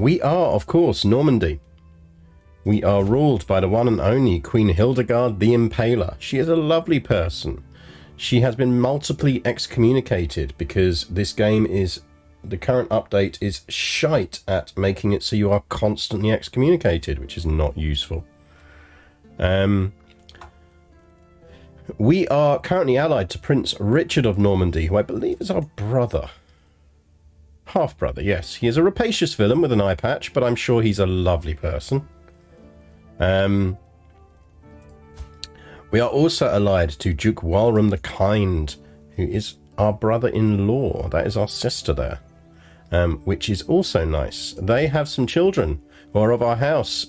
We are, of course, Normandy. We are ruled by the one and only Queen Hildegard the Impaler. She is a lovely person. She has been multiply excommunicated because this game is, the current update is shite at making it so you are constantly excommunicated, which is not useful. We are currently allied to Prince Richard of Normandy, who I believe is our brother. Half-brother, yes. He is a rapacious villain with an eye patch, but I'm sure he's a lovely person. We are also allied to Duke Walram the Kind, who is our brother-in-law. That is our sister there, which is also nice. They have some children who are of our house.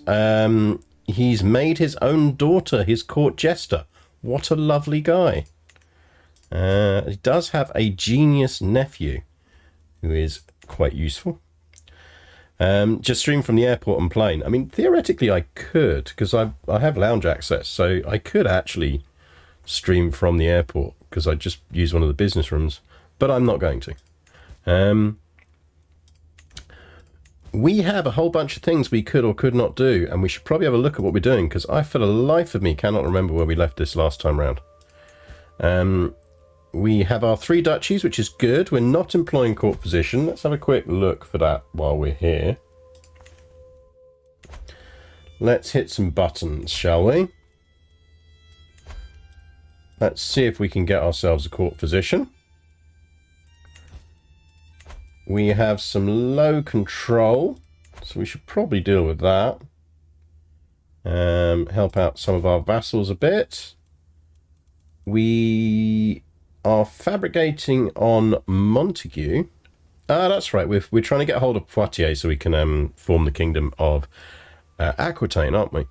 He's made his own daughter his court jester. What a lovely guy. He does have a genius nephew who is quite useful. Just stream from the airport and plane. I mean, theoretically I could, because I have lounge access, so I could actually stream from the airport, because I just use one of the business rooms, but I'm not going to. We have a whole bunch of things we could or could not do, and we should probably have a look at what we're doing, because I, for the life of me, cannot remember where we left this last time round. We have our 3 duchies, which is good. We're not employing court position. Let's have a quick look for that while we're here. Let's hit some buttons, shall we? Let's see if we can get ourselves a court position. We have some low control, so we should probably deal with that. Help out some of our vassals a bit. We are fabricating on Montague. Ah, that's right. We're trying to get a hold of Poitiers so we can form the kingdom of Aquitaine, aren't we?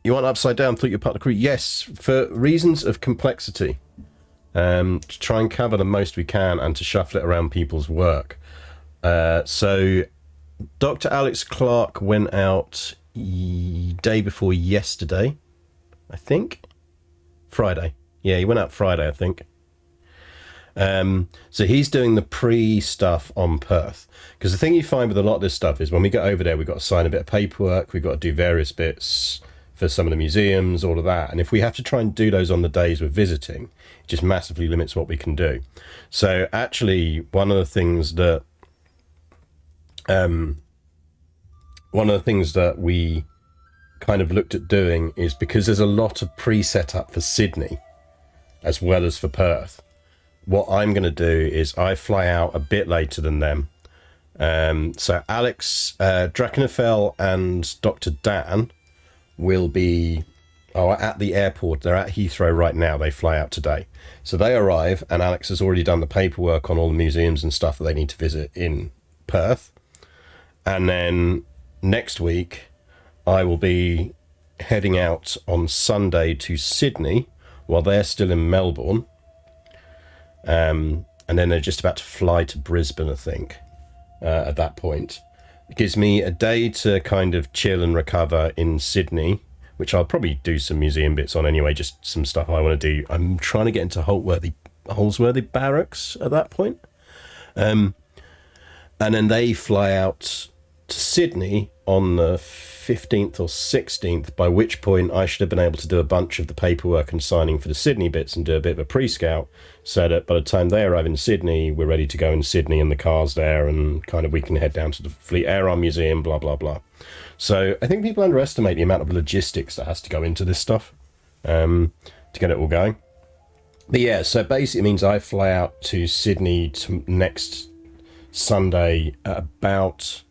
You want upside down? Thought you were part of the crew. Yes, for reasons of complexity. To try and cover the most we can and to shuffle it around people's work. So Dr. Alex Clark went out day before yesterday, I think. Friday. Yeah, he went out Friday, I think. So he's doing the pre-stuff on Perth. Because the thing you find with a lot of this stuff is when we get over there, we've got to sign a bit of paperwork, we've got to do various bits for some of the museums, all of that. And if we have to try and do those on the days we're visiting, it just massively limits what we can do. So actually, one of the things that we kind of looked at doing is, because there's a lot of pre-setup for Sydney as well as for Perth, what I'm going to do is I fly out a bit later than them. So Alex, Drakenfell and Dr. Dan will be at the airport. They're at Heathrow right now. They fly out today. So they arrive, and Alex has already done the paperwork on all the museums and stuff that they need to visit in Perth. And then next week, I will be heading out on Sunday to Sydney while they're still in Melbourne. And then they're just about to fly to Brisbane, I think, at that point. It gives me a day to kind of chill and recover in Sydney, which I'll probably do some museum bits on anyway, just some stuff I want to do. I'm trying to get into Holsworthy Barracks at that point. And then they fly out to Sydney on the 15th or 16th, by which point I should have been able to do a bunch of the paperwork and signing for the Sydney bits and do a bit of a pre-scout, so that by the time they arrive in Sydney, we're ready to go in Sydney and the car's there, and kind of we can head down to the Fleet Air Arm Museum, blah, blah, blah. So I think people underestimate the amount of logistics that has to go into this stuff to get it all going. But yeah, so basically it means I fly out to Sydney next Sunday at about...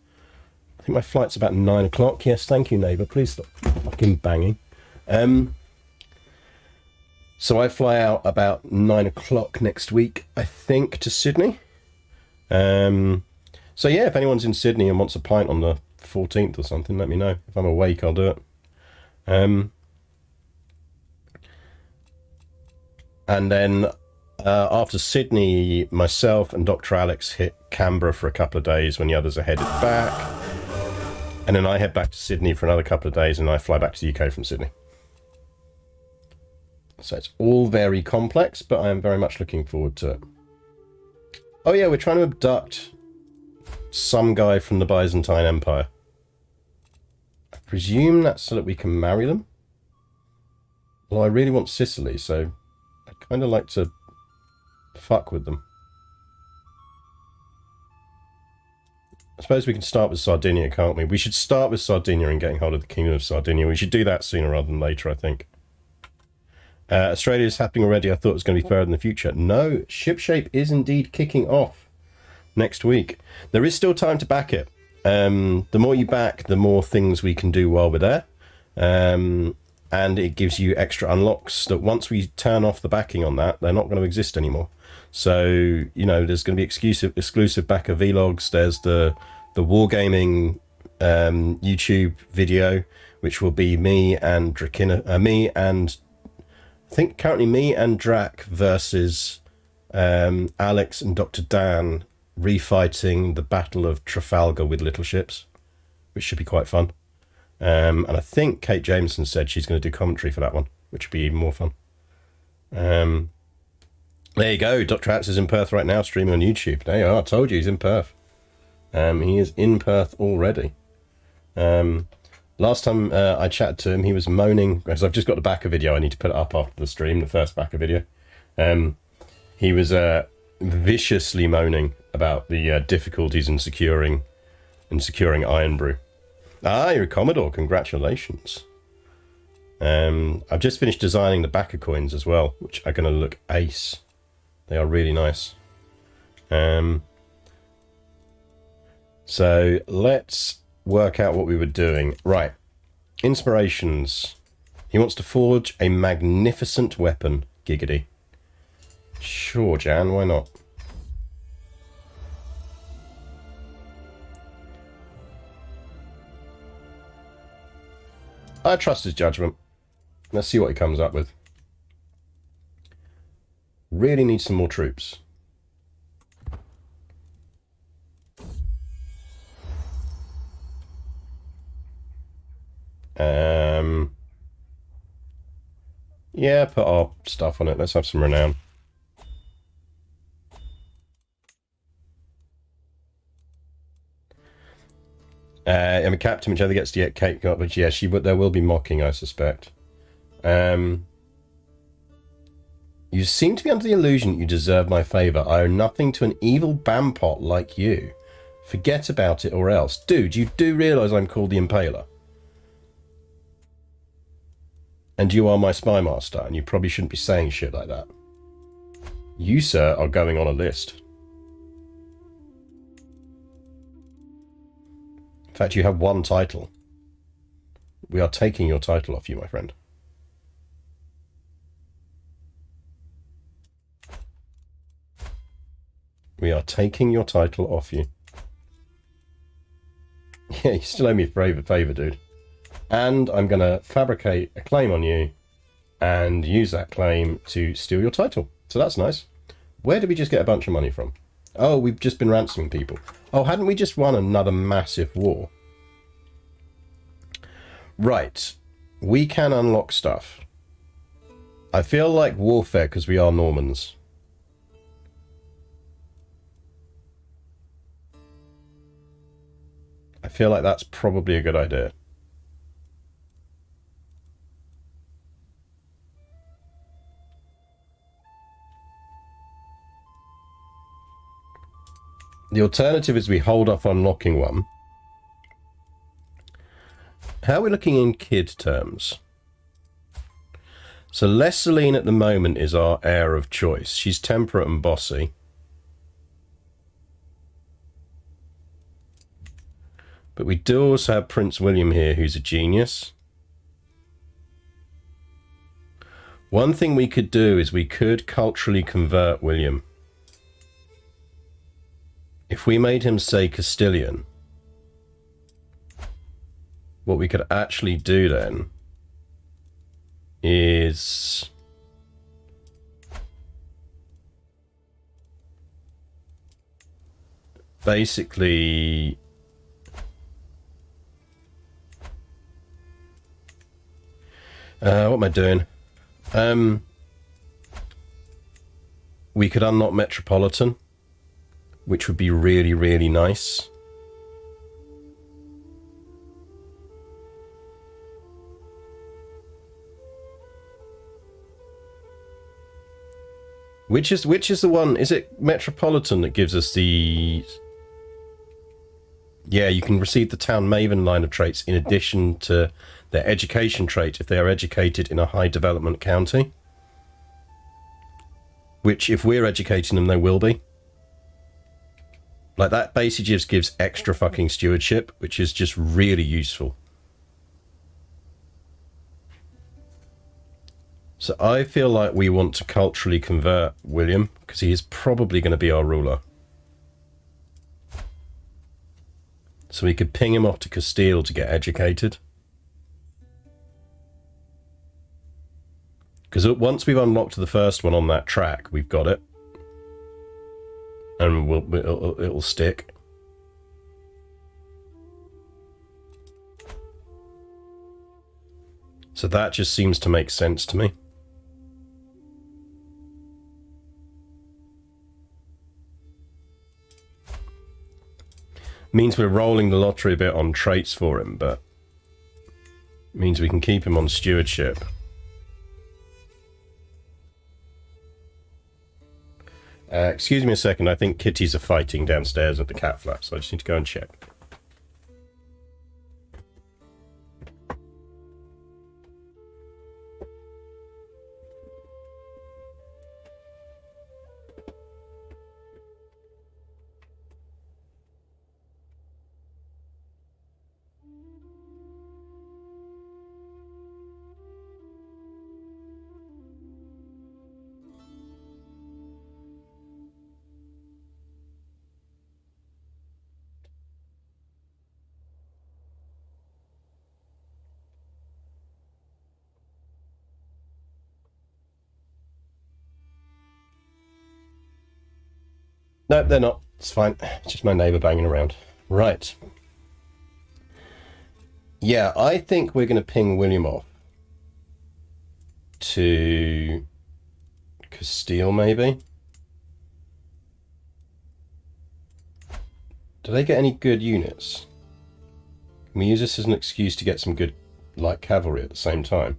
I think my flight's about 9 o'clock. Yes, thank you, neighbour. Please stop fucking banging. So I fly out about 9 o'clock next week, I think, to Sydney. So yeah, if anyone's in Sydney and wants a pint on the 14th or something, let me know. If I'm awake, I'll do it. And then after Sydney, myself and Dr. Alex hit Canberra for a couple of days when the others are headed back. And then I head back to Sydney for another couple of days, and I fly back to the UK from Sydney. So it's all very complex, but I am very much looking forward to it. Oh yeah, we're trying to abduct some guy from the Byzantine Empire. I presume that's so that we can marry them. Well, I really want Sicily, so I'd kind of like to fuck with them. I suppose we can start with Sardinia, can't we? We should start with Sardinia and getting hold of the Kingdom of Sardinia. We should do that sooner rather than later, I think. Australia is happening already. I thought it was going to be further in the future. No, Shipshape is indeed kicking off next week. There is still time to back it. The more you back, the more things we can do while we're there. And it gives you extra unlocks that once we turn off the backing on that, they're not going to exist anymore. So, you know, there's going to be exclusive backer vlogs. There's the Wargaming YouTube video, which will be me and I think currently me and Drac versus Alex and Dr. Dan refighting the Battle of Trafalgar with little ships, which should be quite fun. And I think Kate Jameson said she's going to do commentary for that one, which would be even more fun. There you go. Dr. Hatz is in Perth right now, streaming on YouTube. There you are. I told you he's in Perth. He is in Perth already. Last time I chatted to him, he was moaning, because I've just got the backer video. I need to put it up after the stream, the first backer video. He was viciously moaning about the difficulties in securing Iron Brew. Ah, you're a Commodore. Congratulations. I've just finished designing the backer coins as well, which are going to look ace. They are really nice. So let's work out what we were doing. Right. Inspirations. He wants to forge a magnificent weapon. Giggity. Sure, Jan, why not? I trust his judgment. Let's see what he comes up with. Really need some more troops. Yeah, put our stuff on it. Let's have some renown. I mean, Captain, whichever gets to get cake up, but yeah, there will be mocking, I suspect. You seem to be under the illusion you deserve my favour. I owe nothing to an evil bampot like you. Forget about it or else. Dude, you do realise I'm called the Impaler. And you are my spy master, and you probably shouldn't be saying shit like that. You, sir, are going on a list. In fact, you have one title. We are taking your title off you, my friend. We are taking your title off you. Yeah, you still owe me a favour, dude. And I'm going to fabricate a claim on you and use that claim to steal your title. So that's nice. Where did we just get a bunch of money from? Oh, we've just been ransoming people. Oh, hadn't we just won another massive war? Right. We can unlock stuff. I feel like warfare because we are Normans. I feel like that's probably a good idea. The alternative is we hold off unlocking one. How are we looking in kid terms? So Lesseline at the moment is our heir of choice. She's temperate and bossy. But we do also have Prince William here, who's a genius. One thing we could do is we could culturally convert William. If we made him, say, Castilian, what we could actually do then is basically what am I doing? We could unlock Metropolitan, which would be really, really nice. Which is the one? Is it Metropolitan that gives us the... Yeah, you can receive the Town Maven line of traits in addition to their education trait if they are educated in a high development county. Which, if we're educating them, they will be. Like, that basically just gives extra fucking stewardship, which is just really useful. So I feel like we want to culturally convert William, because he is probably going to be our ruler. So we could ping him off to Castile to get educated. Because once we've unlocked the first one on that track, we've got it. And it'll stick. So that just seems to make sense to me. Means we're rolling the lottery a bit on traits for him, but means we can keep him on stewardship. Excuse me a second, I think kitties are fighting downstairs at the cat flap, so I just need to go and check. No, they're not. It's fine. It's just my neighbour banging around. Right. Yeah, I think we're going to ping William off to Castile, maybe. Do they get any good units? Can we use this as an excuse to get some good light cavalry at the same time?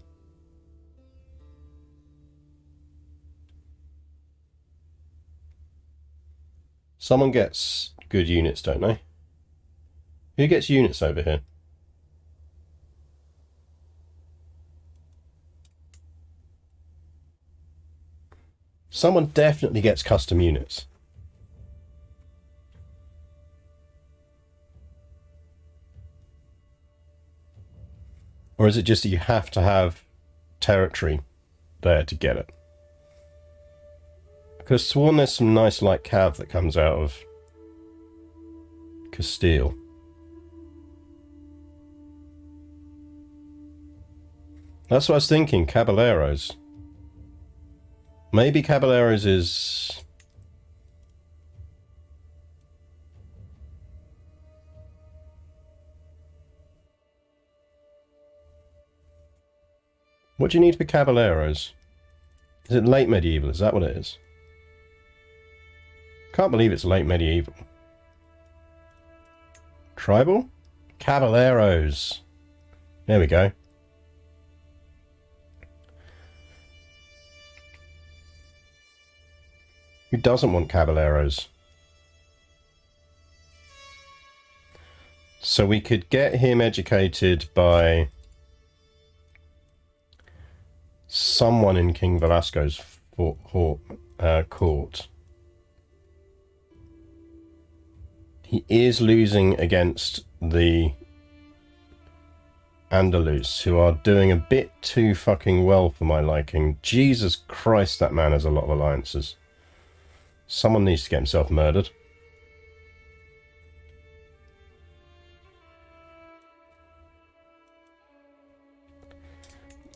Someone gets good units, don't they? Who gets units over here? Someone definitely gets custom units. Or is it just that you have to have territory there to get it? I could have sworn there's some nice light cav that comes out of Castile. That's what I was thinking, Caballeros. Maybe Caballeros is... What do you need for Caballeros? Is it late medieval? Is that what it is? Can't believe it's late medieval. Tribal? Caballeros. There we go. Who doesn't want Caballeros? So we could get him educated by someone in King Velasco's court. He is losing against the Andalus, who are doing a bit too fucking well for my liking. Jesus Christ, that man has a lot of alliances. Someone needs to get himself murdered.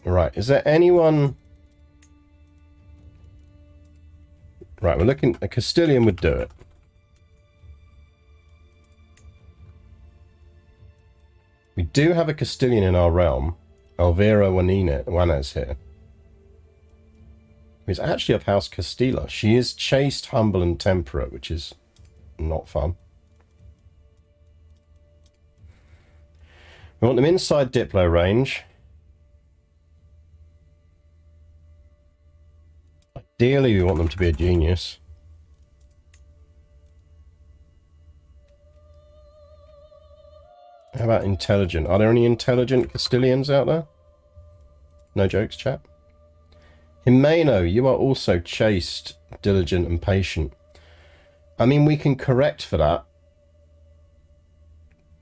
Right, is there anyone... Right, we're looking... A Castilian would do it. We do have a Castilian in our realm. Elvira Juanez here. who's actually of House Castilla. She is chaste, humble, and temperate, which is not fun. We want them inside Diplo range. Ideally, we want them to be a genius. How about intelligent? Are there any intelligent Castilians out there? No jokes, chap. Jimeno, you are also chaste, diligent, and patient. I mean, we can correct for that.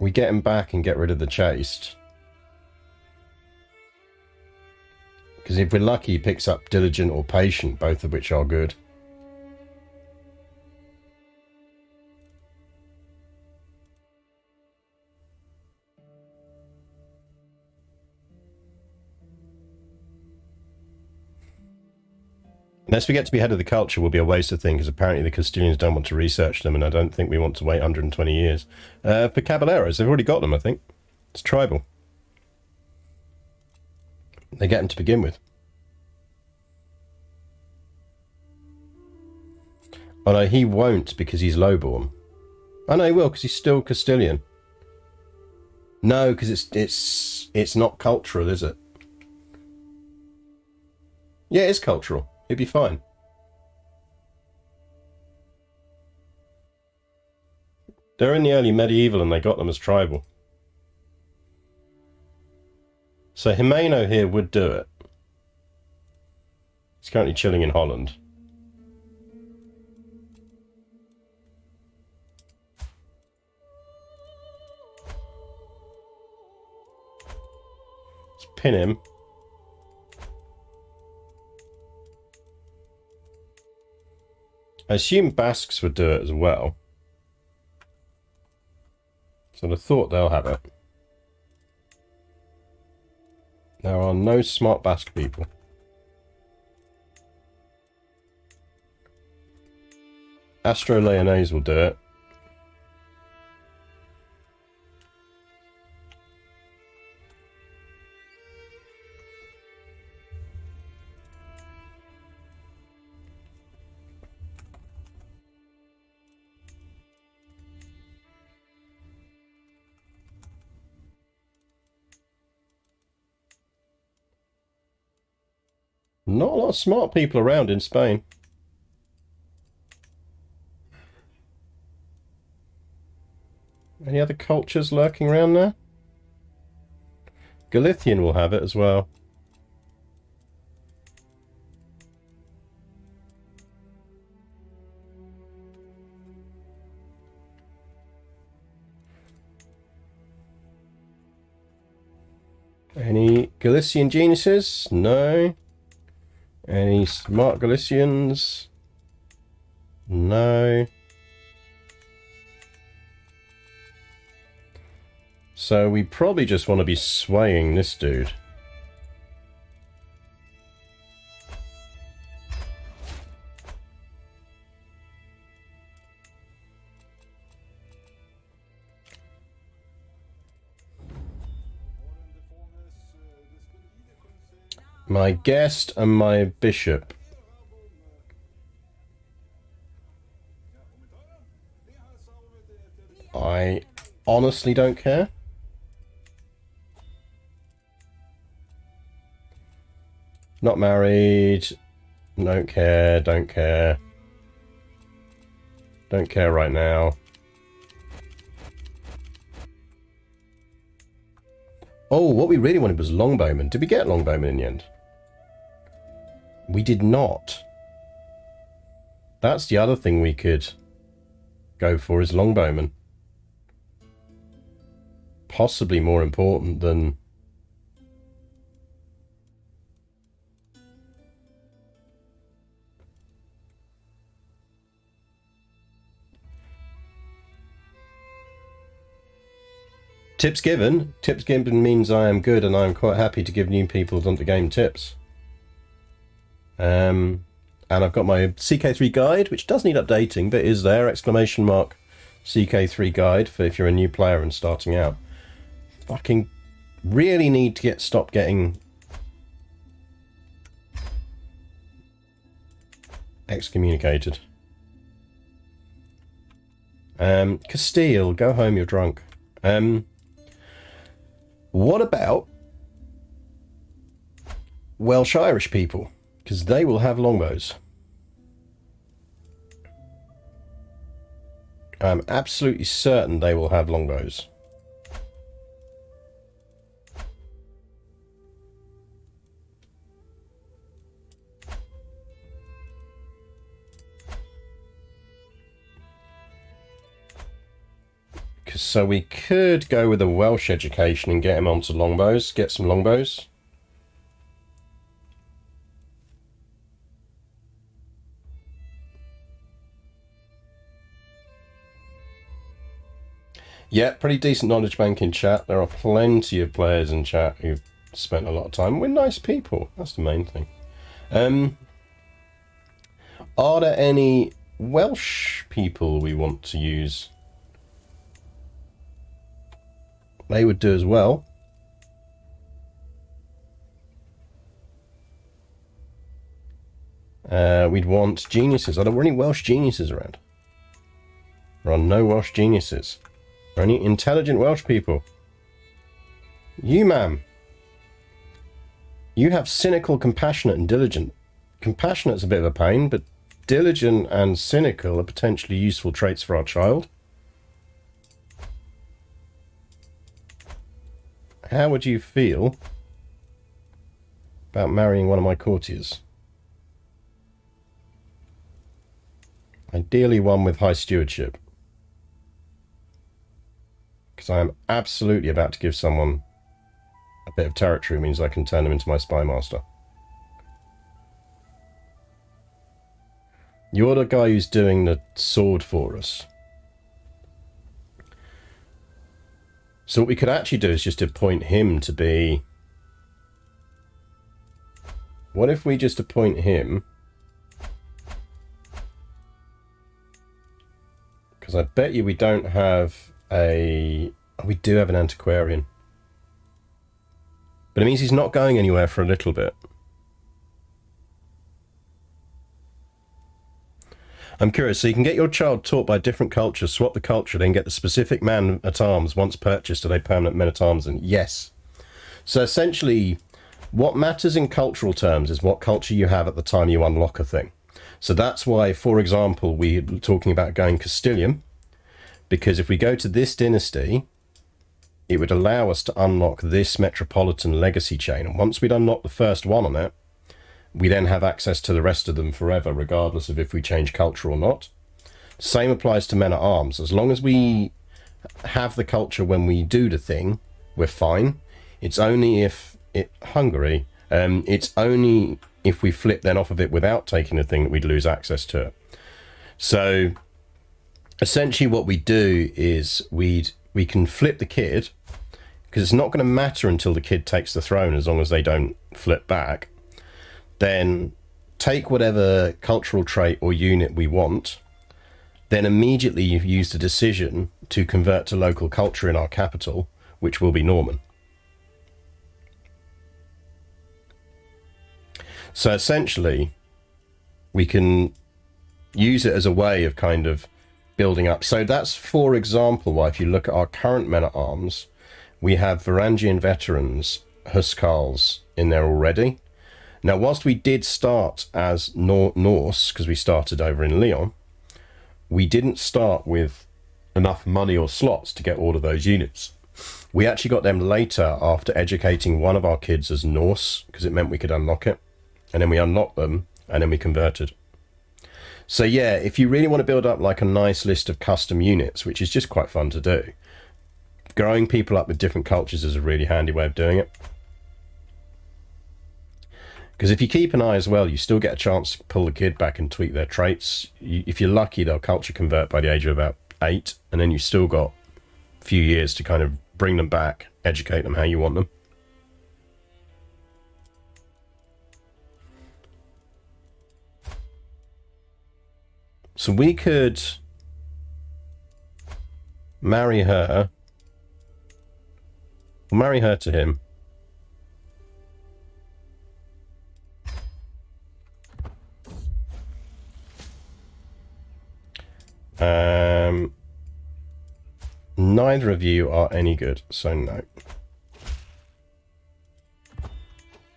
We get him back and get rid of the chaste. Because if we're lucky, he picks up diligent or patient, both of which are good. Unless we get to be head of the culture, will be a waste of thing, because apparently the Castilians don't want to research them, and I don't think we want to wait 120 years. For Caballeros, they've already got them, I think. It's tribal. They get them to begin with. Oh no, he won't because he's lowborn. Oh no, he will because he's still Castilian. No, because it's not cultural, is it? Yeah, it is cultural. He'd be fine. They're in the early medieval and they got them as tribal. So Jimeno here would do it. He's currently chilling in Holland. Let's pin him. I assume Basques would do it as well. So I thought they'll have it. There are no smart Basque people. Astro Leonese will do it. Not a lot of smart people around in Spain. Any other cultures lurking around there? Galician will have it as well. Any Galician geniuses? No. Any smart Galicians? No. So we probably just want to be swaying this dude. My guest and my bishop. I honestly don't care. Not married. Don't care. Don't care. Don't care right now. Oh, what we really wanted was longbowmen. Did we get longbowmen in the end? We did not. That's the other thing we could go for, is longbowmen. Possibly more important than... Tips given. Tips given means I am good, and I am quite happy to give new people on the game tips. And I've got my CK3 guide, which does need updating, but is there, ! CK3 guide for if you're a new player and starting out. Fucking really need to stop getting excommunicated. Castile, go home, you're drunk. What about Welsh Irish people? Because they will have longbows. I'm absolutely certain they will have longbows. So we could go with a Welsh education and get him onto longbows, get some longbows. Yeah, pretty decent knowledge bank in chat. There are plenty of players in chat who've spent a lot of time. We're nice people. That's the main thing. Are there any Welsh people we want to use? They would do as well. We'd want geniuses. Are there any Welsh geniuses around? There are no Welsh geniuses. Are any intelligent Welsh people? You, ma'am. You have cynical, compassionate, and diligent. Compassionate's a bit of a pain, but diligent and cynical are potentially useful traits for our child. How would you feel about marrying one of my courtiers? Ideally one with high stewardship. Because I am absolutely about to give someone a bit of territory, means I can turn them into my spy master. You're the guy who's doing the sword for us. So what we could actually do is just appoint him to be... What if we just appoint him? Because I bet you we don't have a... Oh, we do have an antiquarian. But it means he's not going anywhere for a little bit. I'm curious, so you can get your child taught by different cultures, swap the culture, then get the specific man-at-arms once purchased at a permanent men-at-arms. And yes. So essentially, what matters in cultural terms is what culture you have at the time you unlock a thing. So that's why, for example, we're talking about going Castilian, because if we go to this dynasty, it would allow us to unlock this metropolitan legacy chain. And once we'd unlock the first one on it, we then have access to the rest of them forever, regardless of if we change culture or not. Same applies to men-at-arms. As long as we have the culture when we do the thing, we're fine. It's only if... Hungary. It's only if we flip then off of it without taking the thing that we'd lose access to it. So, essentially what we do is we can flip the kid, because it's not going to matter until the kid takes the throne, as long as they don't flip back. Then take whatever cultural trait or unit we want, then immediately use the decision to convert to local culture in our capital, which will be Norman. So essentially, we can use it as a way of kind of building up. So that's, for example, why if you look at our current men-at-arms, we have Varangian veterans, Huskarls, in there already. Now, whilst we did start as Norse, because we started over in Lyon, we didn't start with enough money or slots to get all of those units. We actually got them later after educating one of our kids as Norse, because it meant we could unlock it. And then we unlocked them, and then we converted. So yeah, if you really want to build up like a nice list of custom units, which is just quite fun to do, growing people up with different cultures is a really handy way of doing it. Because if you keep an eye as well, you still get a chance to pull the kid back and tweak their traits. If you're lucky, they'll culture convert by the age of about 8, and then you've still got a few years to kind of bring them back, educate them how you want them. So we could marry her. We'll marry her to him. Neither of you are any good, so no.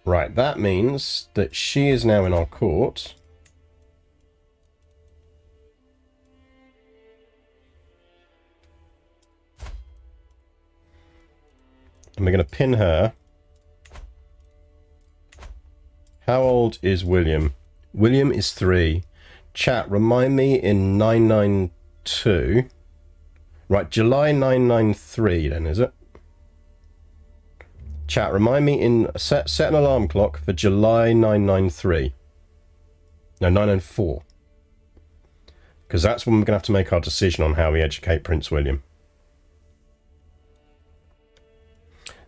Right, that means that she is now in our court. And we're going to pin her. How old is William? William is 3. Chat, remind me in 992. Right, July 993 then, is it? Chat, remind me in... Set an alarm clock for July 993. No, 994. Because that's when we're going to have to make our decision on how we educate Prince William.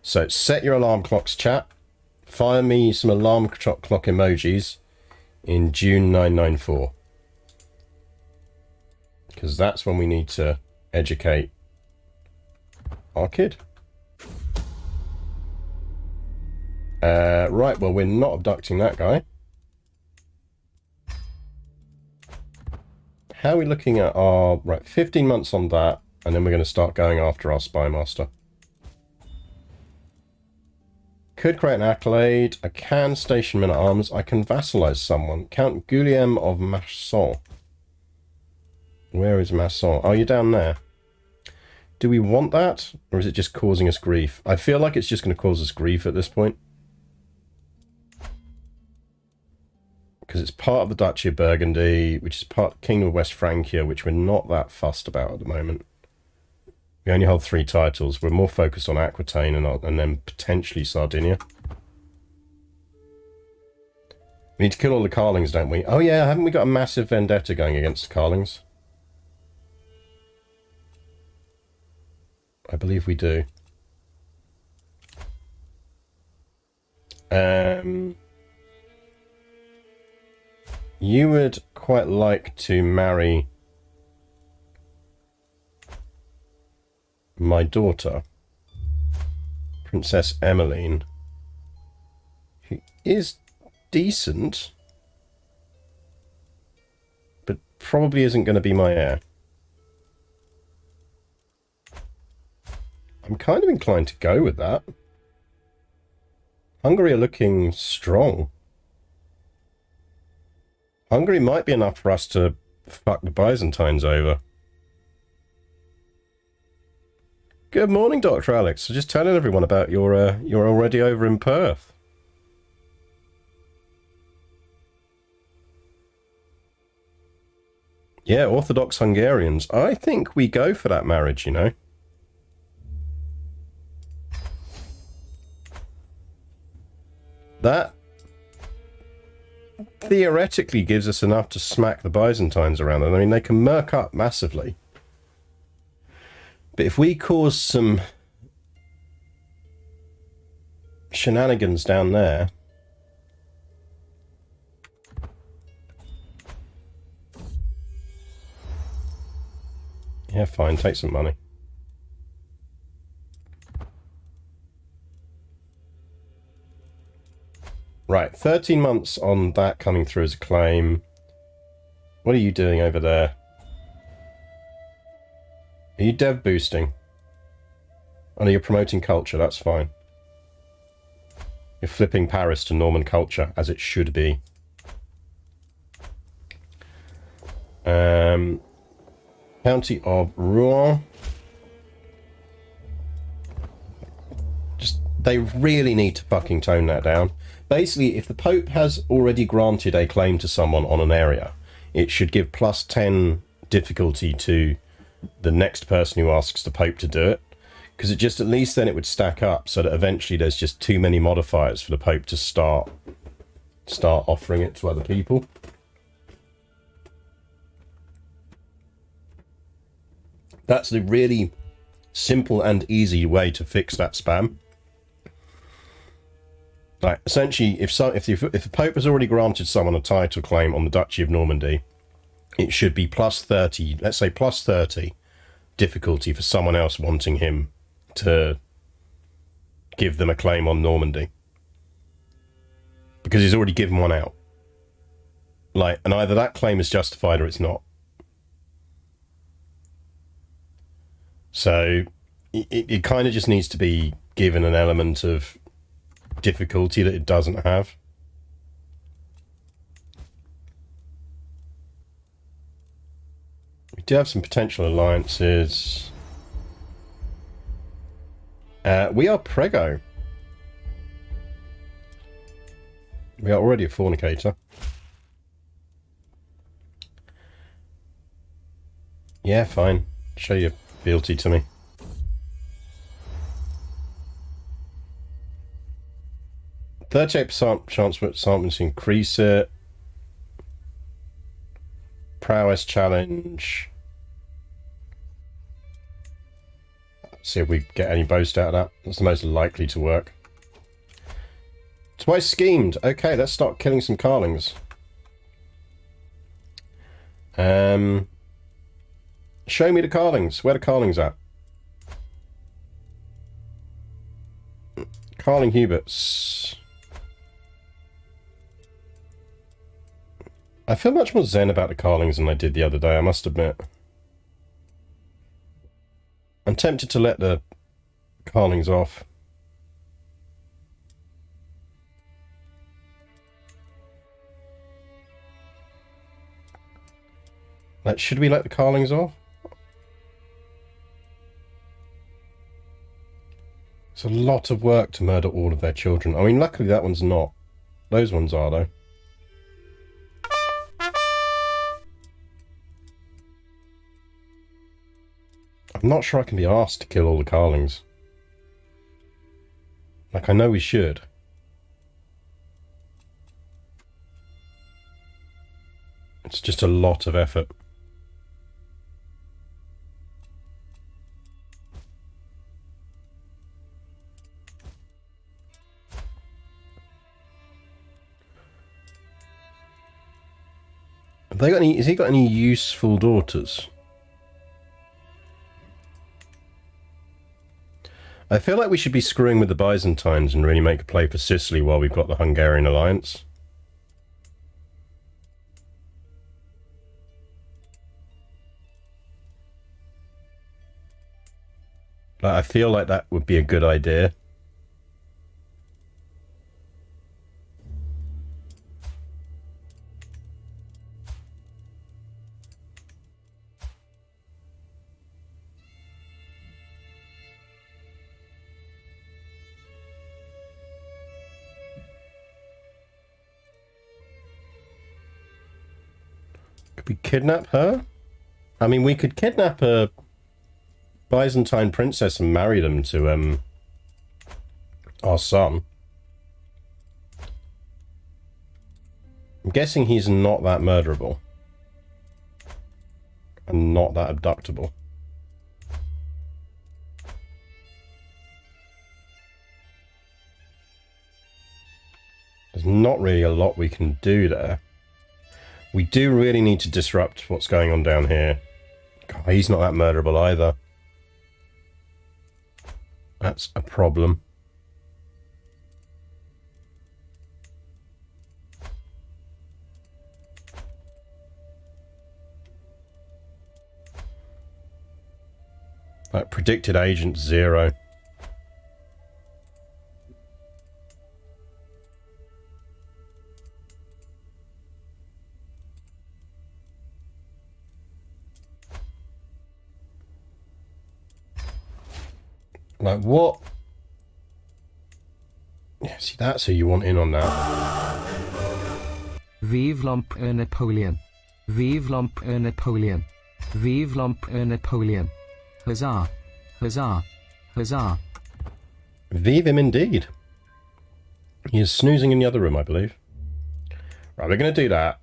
So, set your alarm clocks, chat. Fire me some alarm clock emojis in June 994. Because that's when we need to educate our kid. Right, well, we're not abducting that guy. How are we looking at our... Right, 15 months on that, and then we're going to start going after our spy master. Could create an accolade. I can station men-at-arms. I can vassalize someone. Count Guillaume of Masson. Where is Masson? Oh, you're down there. Do we want that? Or is it just causing us grief? I feel like it's just going to cause us grief at this point. Because it's part of the Duchy of Burgundy, which is part of the Kingdom of West Francia, which we're not that fussed about at the moment. We only hold 3 titles. We're more focused on Aquitaine and then potentially Sardinia. We need to kill all the Carlings, don't we? Oh yeah, haven't we got a massive vendetta going against the Carlings? I believe we do. You would quite like to marry my daughter, Princess Emmeline, who is decent, but probably isn't going to be my heir. I'm kind of inclined to go with that. Hungary are looking strong. Hungary might be enough for us to fuck the Byzantines over. Good morning, Dr. Alex. So just telling everyone about you're already over in Perth. Yeah, Orthodox Hungarians. I think we go for that marriage, you know. That theoretically gives us enough to smack the Byzantines around. I mean, they can murk up massively. But if we cause some shenanigans down there... Yeah, fine, take some money. Right, 13 months on that coming through as a claim. What are you doing over there? Are you dev boosting? Oh no, you're promoting culture, that's fine. You're flipping Paris to Norman culture, as it should be. County of Rouen. They really need to fucking tone that down. Basically, if the Pope has already granted a claim to someone on an area, it should give +10 difficulty to the next person who asks the Pope to do it. Because it just, at least then it would stack up so that eventually there's just too many modifiers for the Pope to start offering it to other people. That's the really simple and easy way to fix that spam. Like, essentially, if the Pope has already granted someone a title claim on the Duchy of Normandy, it should be +30, let's say +30 difficulty for someone else wanting him to give them a claim on Normandy. Because he's already given one out. Like, and either that claim is justified or it's not. So it kind of just needs to be given an element of difficulty that it doesn't have. We do have some potential alliances. We are Prego. We are already a fornicator. Yeah, fine. Show your fealty to me. %38% chance for sample to increase it. Prowess challenge. Let's see if we get any boast out of that. That's the most likely to work. Twice schemed. Okay, let's start killing some Carlings. Show me the Carlings. Where the Carlings at? Carling Huberts. I feel much more zen about the Carlings than I did the other day, I must admit. I'm tempted to let the Carlings off. Like, should we let the Carlings off? It's a lot of work to murder all of their children. I mean, luckily that one's not. Those ones are, though. I'm not sure I can be asked to kill all the Carlings. Like, I know we should. It's just a lot of effort. Have they got any? Has he got any useful daughters? I feel like we should be screwing with the Byzantines and really make a play for Sicily while we've got the Hungarian alliance. Like, I feel like that would be a good idea. Could we kidnap her? I mean, we could kidnap a Byzantine princess and marry them to our son. I'm guessing he's not that murderable. And not that abductable. There's not really a lot we can do there. We do really need to disrupt what's going on down here. God, he's not that murderable either. That's a problem. Like, predicted agent 0. Like, what? Yeah, see, that's who you want in on that. Vive l'Empereur Napoleon. Vive l'Empereur Napoleon. Vive l'Empereur Napoleon. Huzzah. Huzzah. Huzzah. Vive him indeed. He is snoozing in the other room, I believe. Right, we're going to do that.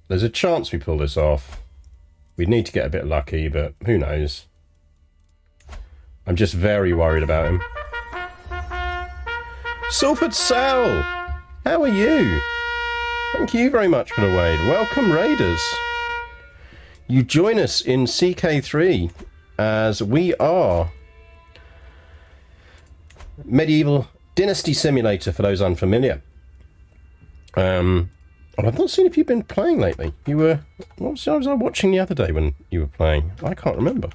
There's a chance we pull this off. We'd need to get a bit lucky, but who knows. I'm just very worried about him. Salford Sal! How are you? Thank you very much for the raid. Welcome, Raiders. You join us in CK3 as we are Medieval Dynasty Simulator for those unfamiliar. I've not seen if you've been playing lately. You were... What was I watching the other day when you were playing? I can't remember.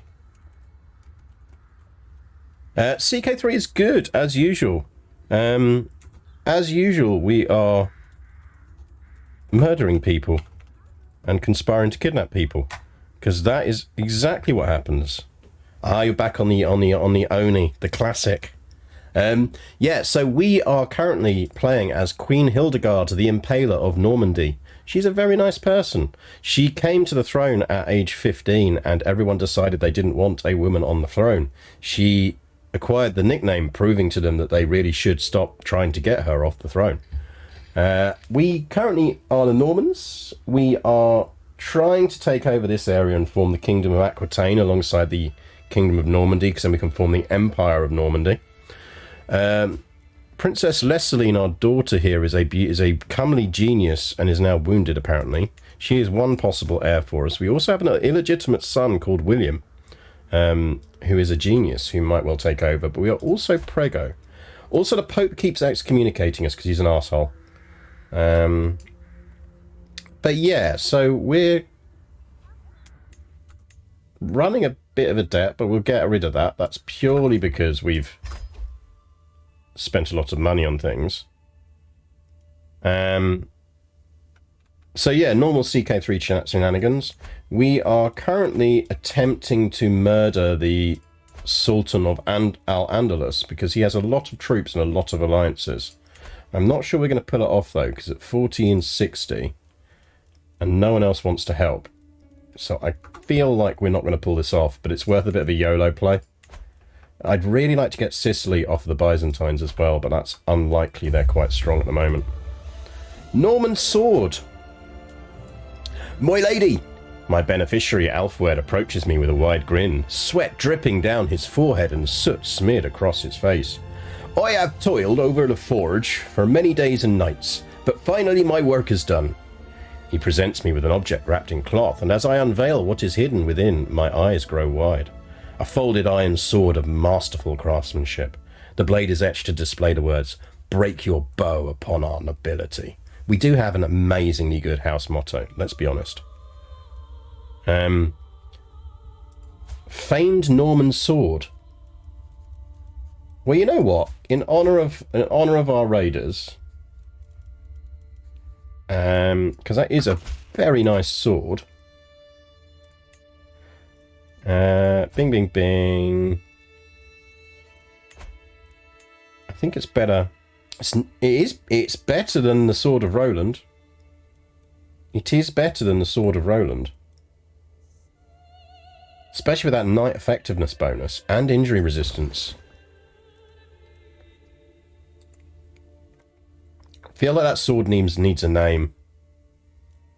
CK3 is good, as usual. As usual, we are murdering people and conspiring to kidnap people, because that is exactly what happens. Ah, you're back on the Oni, the classic. Yeah, so we are currently playing as Queen Hildegard, the Impaler of Normandy. She's a very nice person. She came to the throne at age 15, and everyone decided they didn't want a woman on the throne. She acquired the nickname, proving to them that they really should stop trying to get her off the throne. We currently are the Normans. We are trying to take over this area and form the Kingdom of Aquitaine alongside the Kingdom of Normandy, because then we can form the Empire of Normandy. Princess Lesseline, our daughter here, is a comely genius and is now wounded, apparently. She is one possible heir for us. We also have an illegitimate son called William, who is a genius, who might well take over. But we are also Prego. Also, the Pope keeps excommunicating us because he's an arsehole. But yeah, so we're running a bit of a debt, but we'll get rid of that. That's purely because we've spent a lot of money on things. So yeah, normal CK3 shenanigans. We are currently attempting to murder the Sultan of Al-Andalus because he has a lot of troops and a lot of alliances. I'm not sure we're going to pull it off though, because at 40 and 60 and no one else wants to help. So I feel like we're not going to pull this off, but it's worth a bit of a YOLO play. I'd really like to get Sicily off the Byzantines as well, but that's unlikely. They're quite strong at the moment. Norman sword. My lady! My beneficiary Alfred approaches me with a wide grin, sweat dripping down his forehead and soot smeared across his face. I have toiled over the forge for many days and nights, but finally my work is done. He presents me with an object wrapped in cloth, and as I unveil what is hidden within, my eyes grow wide. A folded iron sword of masterful craftsmanship. The blade is etched to display the words, "Break your bow upon our nobility." We do have an amazingly good house motto, let's be honest. Famed Norman sword. Well, you know what? In honor of our raiders, because that is a very nice sword. Bing, bing, bing. I think it's better. It's better than the Sword of Roland. It is better than the Sword of Roland. Especially with that knight effectiveness bonus and injury resistance. I feel like that sword needs a name.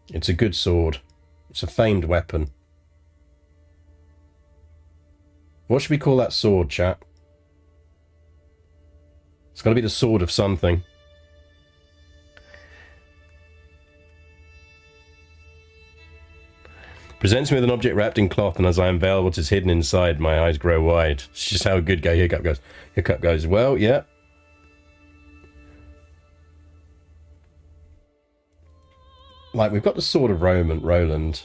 It's a good sword. It's a famed weapon. What should we call that sword, chat? It's got to be the sword of something. Presents me with an object wrapped in cloth, and as I unveil what is hidden inside, my eyes grow wide. It's just how a good guy Hiccup goes. Hiccup goes, well, yeah. Like, we've got the sword of Roland.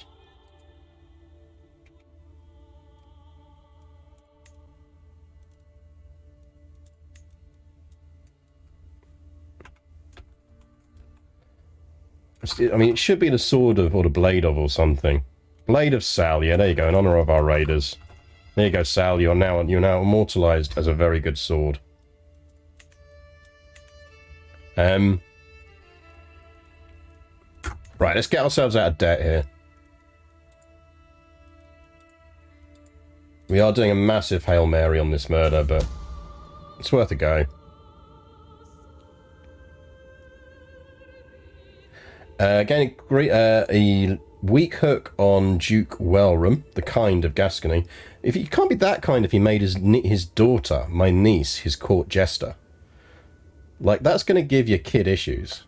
I mean, it should be the sword of, or the blade of, or something. Blade of Sal, yeah, there you go, in honor of our raiders. There you go, Sal, you're now immortalized as a very good sword. Right, let's get ourselves out of debt here. We are doing a massive Hail Mary on this murder, but it's worth a go. Again, a weak hook on Duke Welram, the kind of Gascony. If he can't be that kind if he made his daughter, my niece, his court jester. Like, that's going to give your kid issues.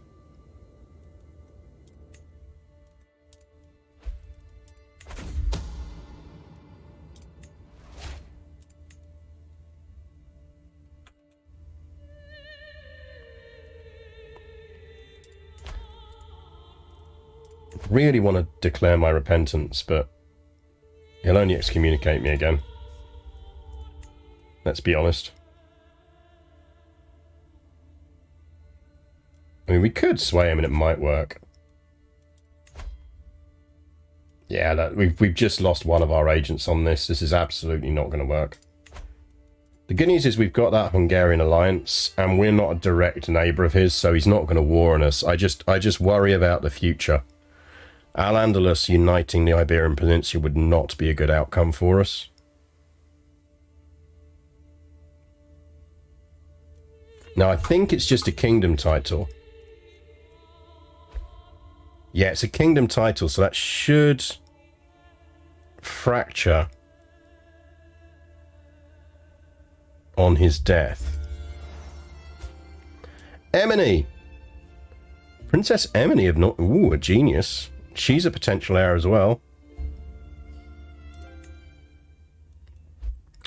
Really want to declare my repentance, but he'll only excommunicate me again. Let's be honest. I mean, we could sway him and it might work. Yeah, we've just lost one of our agents on this. This is absolutely not going to work. The good news is we've got that Hungarian alliance, and we're not a direct neighbour of his, so he's not going to war on us. I just worry about the future. Al-Andalus uniting the Iberian Peninsula would not be a good outcome for us. Now, I think it's just a kingdom title. Yeah, it's a kingdom title, so that should fracture on his death. Emily! Princess Emily of North... Ooh, a genius. She's a potential heir as well.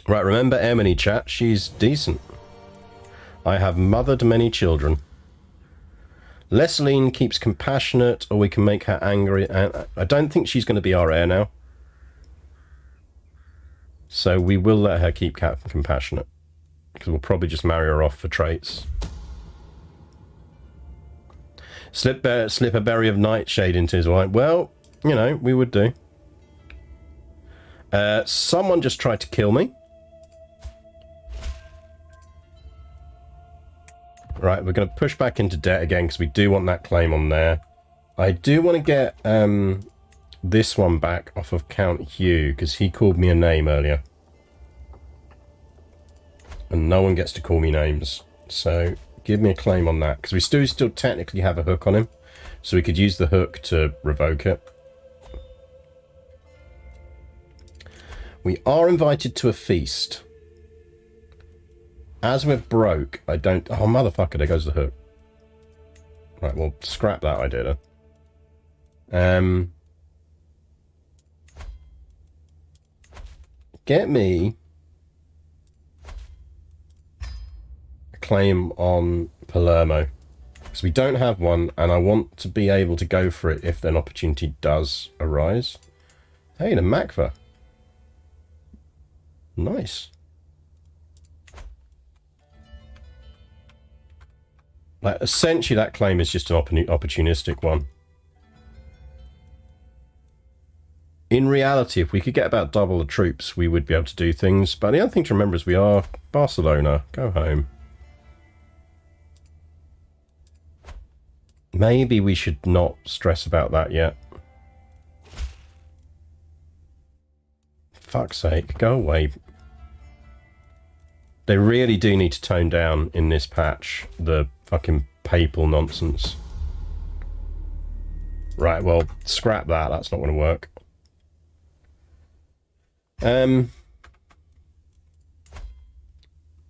Right, remember Emily, chat. She's decent. I have mothered many children. Lesline keeps compassionate, or we can make her angry. I don't think she's going to be our heir now. So we will let her keep compassionate. Because we'll probably just marry her off for traits. Slip a berry of nightshade into his wine. Well, you know, we would do. Someone just tried to kill me. Right, we're going to push back into debt again because we do want that claim on there. I do want to get this one back off of Count Hugh because he called me a name earlier. And no one gets to call me names. So give me a claim on that because we still technically have a hook on him. So we could use the hook to revoke it. We are invited to a feast. As we're broke, I don't... Oh, motherfucker, there goes the hook. Right, well, scrap that idea then. Get me a claim on Palermo. Because we don't have one, and I want to be able to go for it if an opportunity does arise. Hey, the Makva. Nice. Like, essentially, that claim is just an opportunistic one. In reality, if we could get about double the troops, we would be able to do things. But the other thing to remember is we are Barcelona. Go home. Maybe we should not stress about that yet. Fuck's sake, go away. They really do need to tone down in this patch the fucking papal nonsense. Right, well, scrap that. That's not going to work.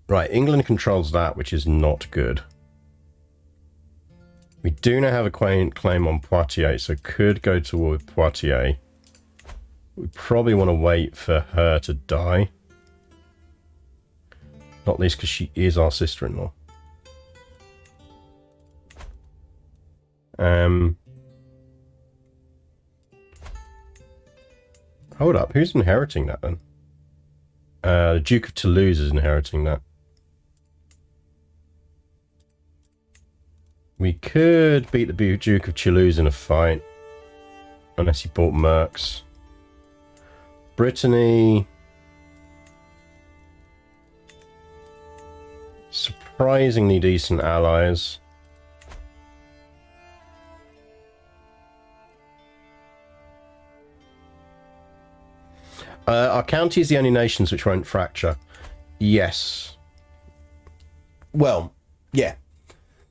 Right, England controls that, which is not good. We do now have a claim on Poitiers, so could go toward Poitiers. We probably want to wait for her to die. Not least because she is our sister-in-law. Hold up, who's inheriting that then? The Duke of Toulouse is inheriting that. We could beat the Duke of Toulouse in a fight. Unless he bought mercs. Brittany. Surprisingly decent allies. Our county is the only nations which won't fracture. Yes. Well, yeah.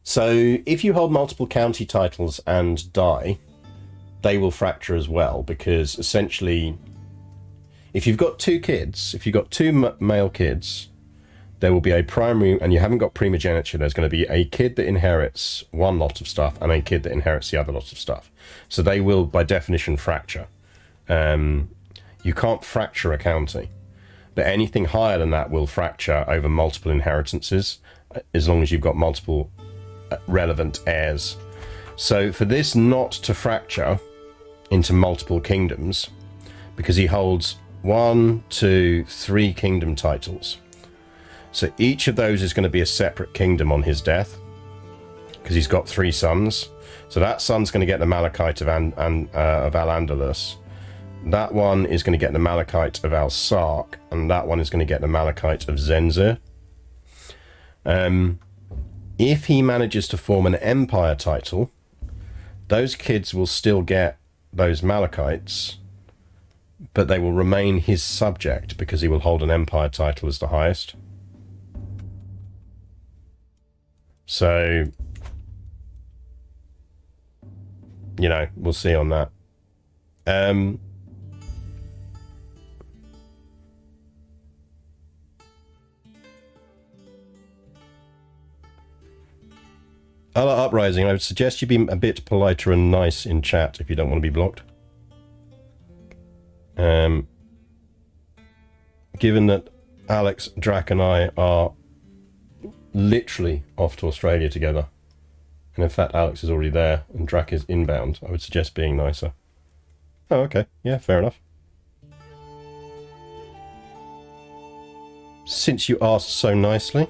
So if you hold multiple county titles and die, they will fracture as well, because essentially, if you've got two kids, if you've got two male kids, there will be a primary, and you haven't got primogeniture, there's going to be a kid that inherits one lot of stuff and a kid that inherits the other lot of stuff. So they will, by definition, fracture. You can't fracture a county, but anything higher than that will fracture over multiple inheritances, as long as you've got multiple relevant heirs. So for this not to fracture into multiple kingdoms, because he holds 1, 2, 3 kingdom titles, So each of those is going to be a separate kingdom on his death, because he's got 3 sons. So that son's going to get the Malachite of Al-Andalus. That one is going to get the Malachite of Al-Sark, and that one is going to get the Malachite of Zenzir. If he manages to form an empire title, those kids will still get those Malachites, but they will remain his subject because he will hold an empire title as the highest. So, you know, we'll see on that. Allah Uprising, I would suggest you be a bit politer and nice in chat if you don't want to be blocked. Given that Alex, Drac and I are literally off to Australia together, and in fact Alex is already there and Drac is inbound, I would suggest being nicer. Oh, okay. Yeah, fair enough. Since you asked so nicely.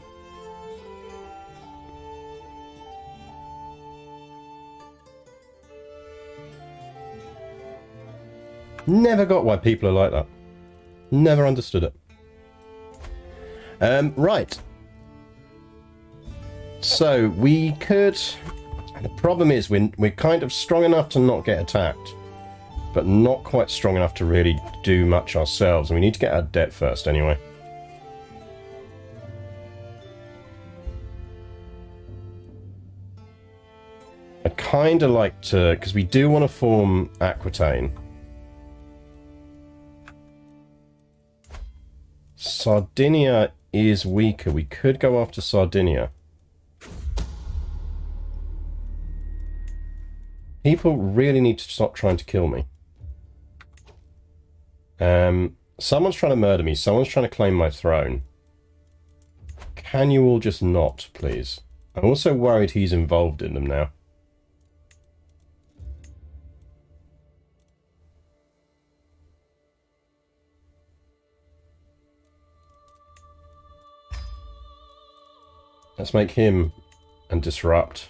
Never got why people are like that. Never understood it. Right. So we could... The problem is we're kind of strong enough to not get attacked, but not quite strong enough to really do much ourselves. And we need to get our debt first anyway. I'd kind of like to... Because we do want to form Aquitaine. Sardinia is weaker. We could go after Sardinia. People really need to stop trying to kill me. Someone's trying to murder me. Someone's trying to claim my throne. Can you all just not, please? I'm also worried he's involved in them now. Let's make him and disrupt.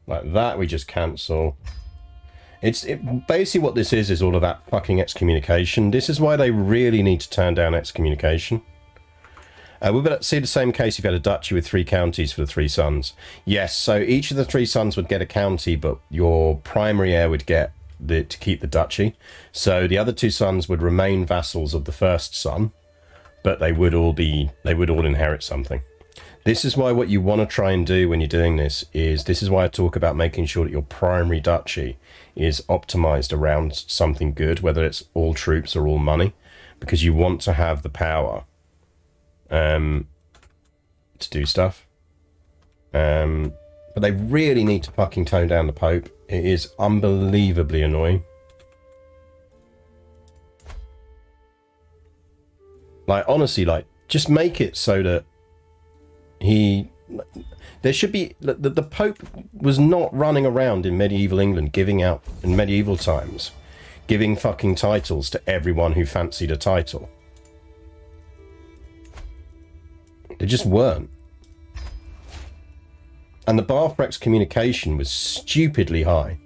Like that, we just cancel. Basically what this is all of that fucking excommunication. This is why they really need to turn down excommunication. We're going to see the same case if you had a duchy with 3 counties for the 3 sons. Yes, so each of the 3 sons would get a county, but your primary heir would get to keep the duchy. So the other 2 sons would remain vassals of the first son, but they would all inherit something. This is why what you want to try and do when you're doing this is why I talk about making sure that your primary duchy is optimized around something good, whether it's all troops or all money, because you want to have the power to do stuff. But they really need to fucking tone down the Pope. It is unbelievably annoying. Like, honestly, like, just make it so that there should be... The Pope was not running around in medieval England giving out, in medieval times, giving fucking titles to everyone who fancied a title. They just weren't. And the bar for excommunication was stupidly high.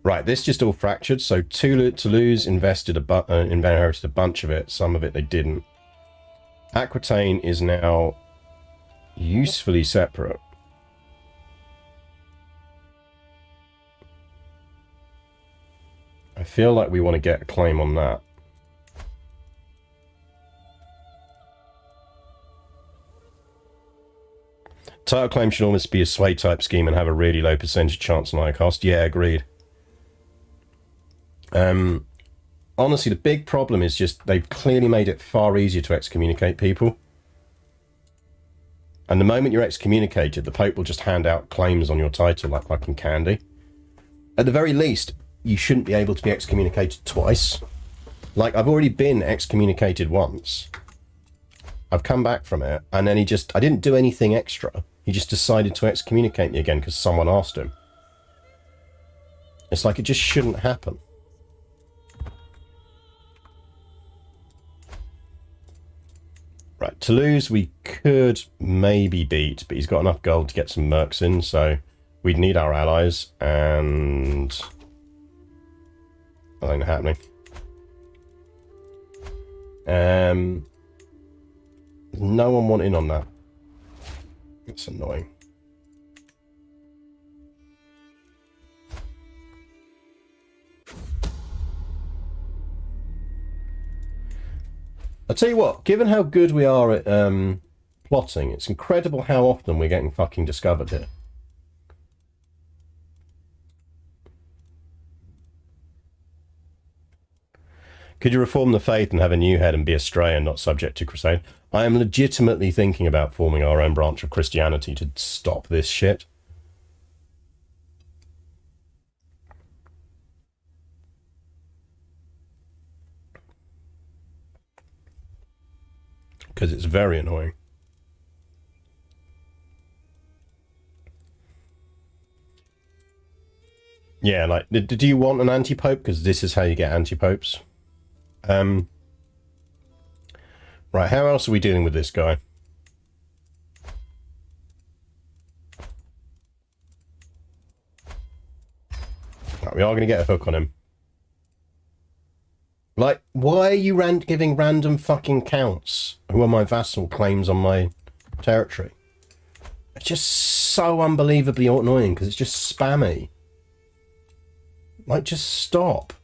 Right, this just all fractured. So Toulouse inherited a bunch of it. Some of it they didn't. Aquitaine is now usefully separate. I feel like we want to get a claim on that. Title claim should almost be a sway type scheme and have a really low percentage chance on high cost. Yeah, agreed. Honestly, the big problem is just they've clearly made it far easier to excommunicate people. And the moment you're excommunicated, the Pope will just hand out claims on your title like fucking candy. At the very least, you shouldn't be able to be excommunicated twice. Like, I've already been excommunicated once. I've come back from it, and then I didn't do anything extra. He just decided to excommunicate me again because someone asked him. It's like it just shouldn't happen. Right, Toulouse we could maybe beat, but he's got enough gold to get some mercs in, so we'd need our allies, and that ain't happening. No one want in on that. It's annoying. I'll tell you what, given how good we are at plotting, it's incredible how often we're getting fucking discovered here. Could you reform the faith and have a new head and be a stray and not subject to crusade? I am legitimately thinking about forming our own branch of Christianity to stop this shit. Because it's very annoying. Yeah, like, do you want an anti-pope? Because this is how you get anti-popes. Right, how else are we dealing with this guy? Right, we are going to get a hook on him. Like, why are you giving random fucking counts who are my vassal claims on my territory? It's just so unbelievably annoying because it's just spammy. Like, just stop.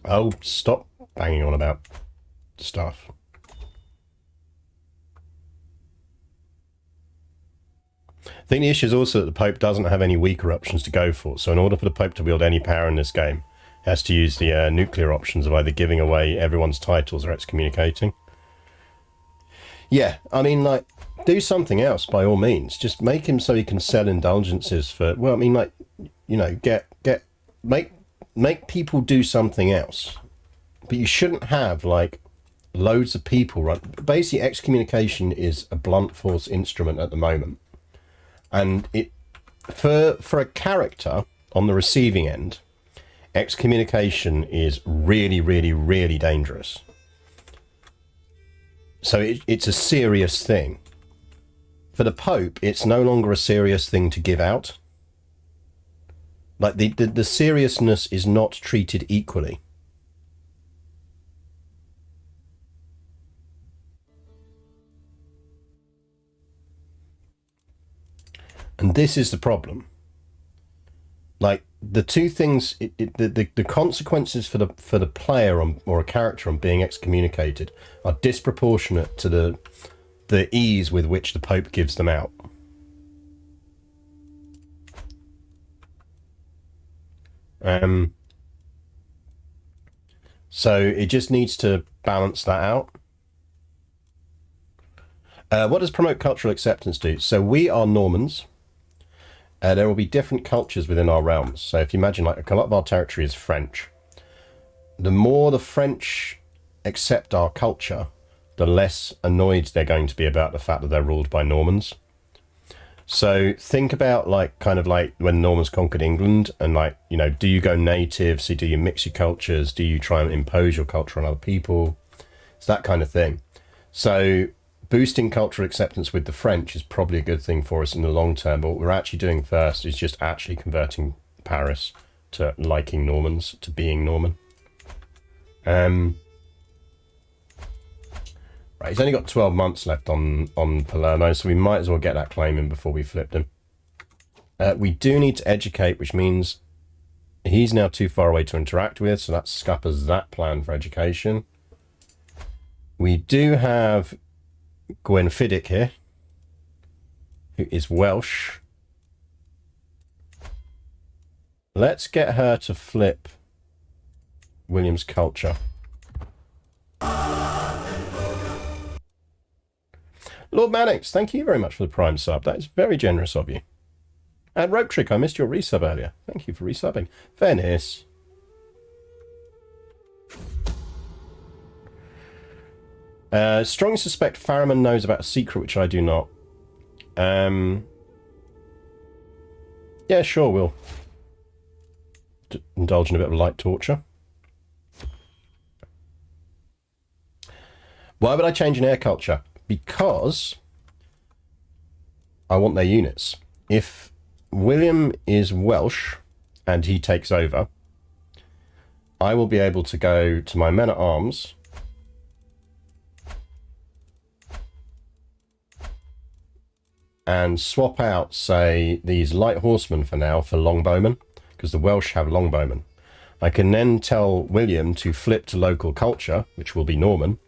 Oh, stop banging on about stuff. I think the issue is also that the Pope doesn't have any weaker options to go for. So in order for the Pope to wield any power in this game, he has to use the nuclear options of either giving away everyone's titles or excommunicating. Yeah, I mean, like, do something else by all means. Just make him so he can sell indulgences for, well, I mean, like, you know, make people do something else. But you shouldn't have, like, loads of people run. Basically, excommunication is a blunt force instrument at the moment. And it, for a character on the receiving end, excommunication is really, really, really dangerous. So it's a serious thing. For the Pope, it's no longer a serious thing to give out. Like, the seriousness is not treated equally. And this is the problem. Like, the two things, the consequences for the player or a character on being excommunicated are disproportionate to the ease with which the Pope gives them out. So it just needs to balance that out. What does promote cultural acceptance do? So we are Normans. There will be different cultures within our realms. So if you imagine, like, a lot of our territory is French. The more the French accept our culture, the less annoyed they're going to be about the fact that they're ruled by Normans. So think about, like, kind of like when Normans conquered England, and, like, you know, do you go native? So do you mix your cultures? Do you try and impose your culture on other people? It's that kind of thing. So boosting cultural acceptance with the French is probably a good thing for us in the long term, but what we're actually doing first is just actually converting Paris to liking Normans, to being Norman. Right, he's only got 12 months left on Palermo, so we might as well get that claim in before we flipped him. We do need to educate, which means he's now too far away to interact with, so that scuppers that plan for education. We do have Gwenfiddich here, who is Welsh. Let's get her to flip William's culture. Lord Mannix, thank you very much for the Prime sub. That is very generous of you. And Rope Trick, I missed your resub earlier. Thank you for resubbing. Venice. Strongly suspect Farriman knows about a secret which I do not. Yeah, sure, we'll indulge in a bit of light torture. Why would I change an air culture? Because I want their units. If William is Welsh and he takes over, I will be able to go to my men-at-arms and swap out, say, these light horsemen for now for longbowmen, because the Welsh have longbowmen. I can then tell William to flip to local culture, which will be Norman.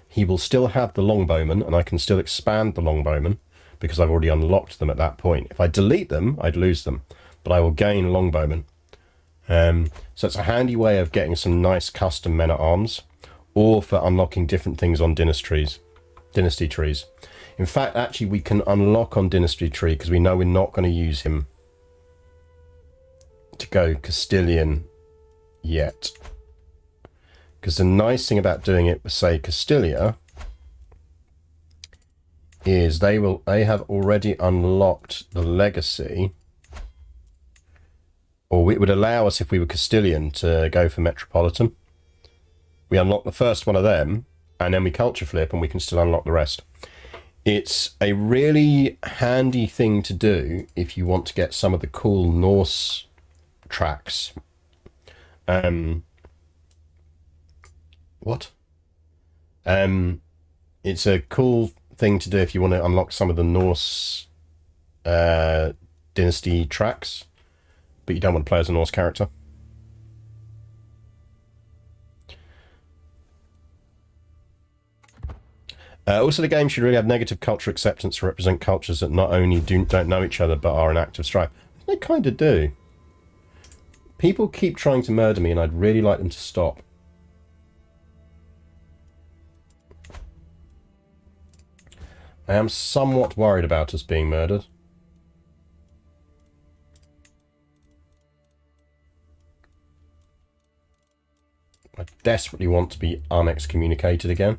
He will still have the longbowmen, and I can still expand the longbowmen, because I've already unlocked them at that point. If I delete them, I'd lose them, but I will gain longbowmen. So it's a handy way of getting some nice custom men-at-arms, or for unlocking different things on dynasty trees. In fact, actually, we can unlock on Dynasty Tree because we know we're not going to use him to go Castilian yet. Because the nice thing about doing it with, say, Castilia is they have already unlocked the legacy, or it would allow us, if we were Castilian, to go for Metropolitan. We unlock the first one of them, and then we culture flip, and we can still unlock the rest. It's a really handy thing to do if you want to get some of the cool Norse tracks. It's a cool thing to do if you want to unlock some of the Norse dynasty tracks, but you don't want to play as a Norse character. Also, the game should really have negative culture acceptance to represent cultures that not only don't know each other, but are in active strife. They kind of do. People keep trying to murder me, and I'd really like them to stop. I am somewhat worried about us being murdered. I desperately want to be unexcommunicated again.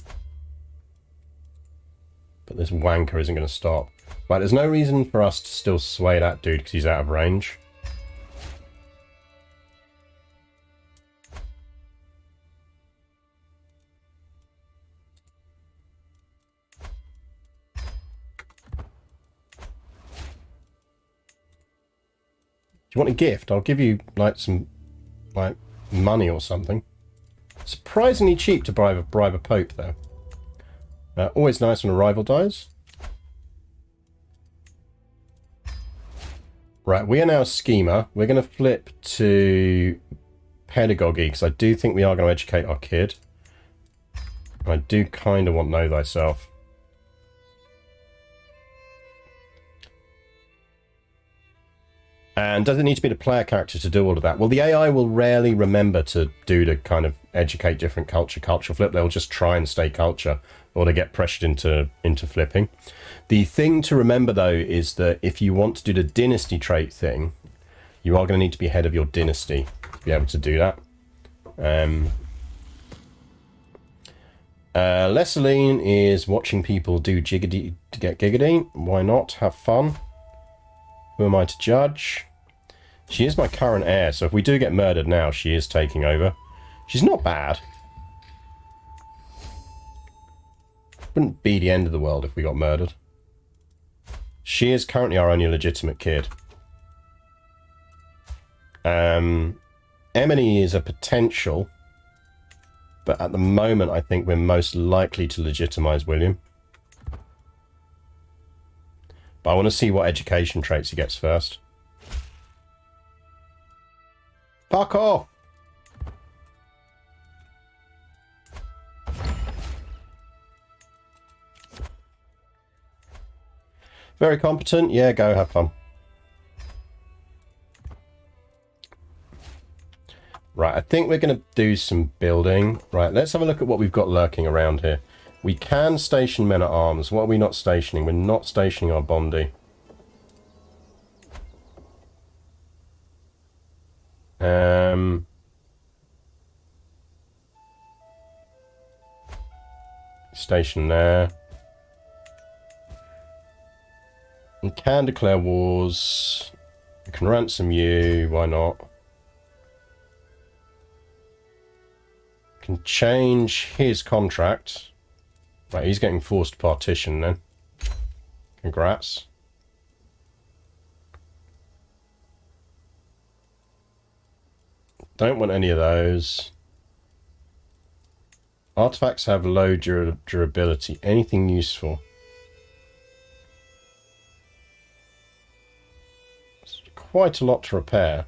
But this wanker isn't going to stop. Right, there's no reason for us to still sway that dude because he's out of range. Do you want a gift? I'll give you like some money or something. Surprisingly cheap to bribe a pope though. Always nice when a rival dies. Right, we are now a schemer. We're going to flip to pedagogy because I do think we are going to educate our kid. I do kind of want know thyself. And does it need to be the player character to do all of that? Well, the AI will rarely remember to do the kind of educate different culture flip. They'll just try and stay culture, or they get pressured into flipping. The thing to remember, though, is that if you want to do the dynasty trait thing, you are going to need to be head of your dynasty to be able to do that. Lesseline is watching people do jiggity to get giggity. Why not? Have fun. Who am I to judge? She is my current heir, so if we do get murdered now, she is taking over. She's not bad. Wouldn't be the end of the world if we got murdered. She is currently our only legitimate kid. Emily is a potential, but at the moment I think we're most likely to legitimize William. But I want to see what education traits he gets first. Fuck off! Very competent. Yeah, go have fun. Right, I think we're going to do some building. Right, let's have a look at what we've got lurking around here. We can station men at arms. What are we not stationing? We're not stationing our Bondi. Station there. We can declare wars. We can ransom you. Why not? Can change his contract. Right, he's getting forced partition then. Congrats. Don't want any of those. Artifacts have low durability. Anything useful? It's quite a lot to repair.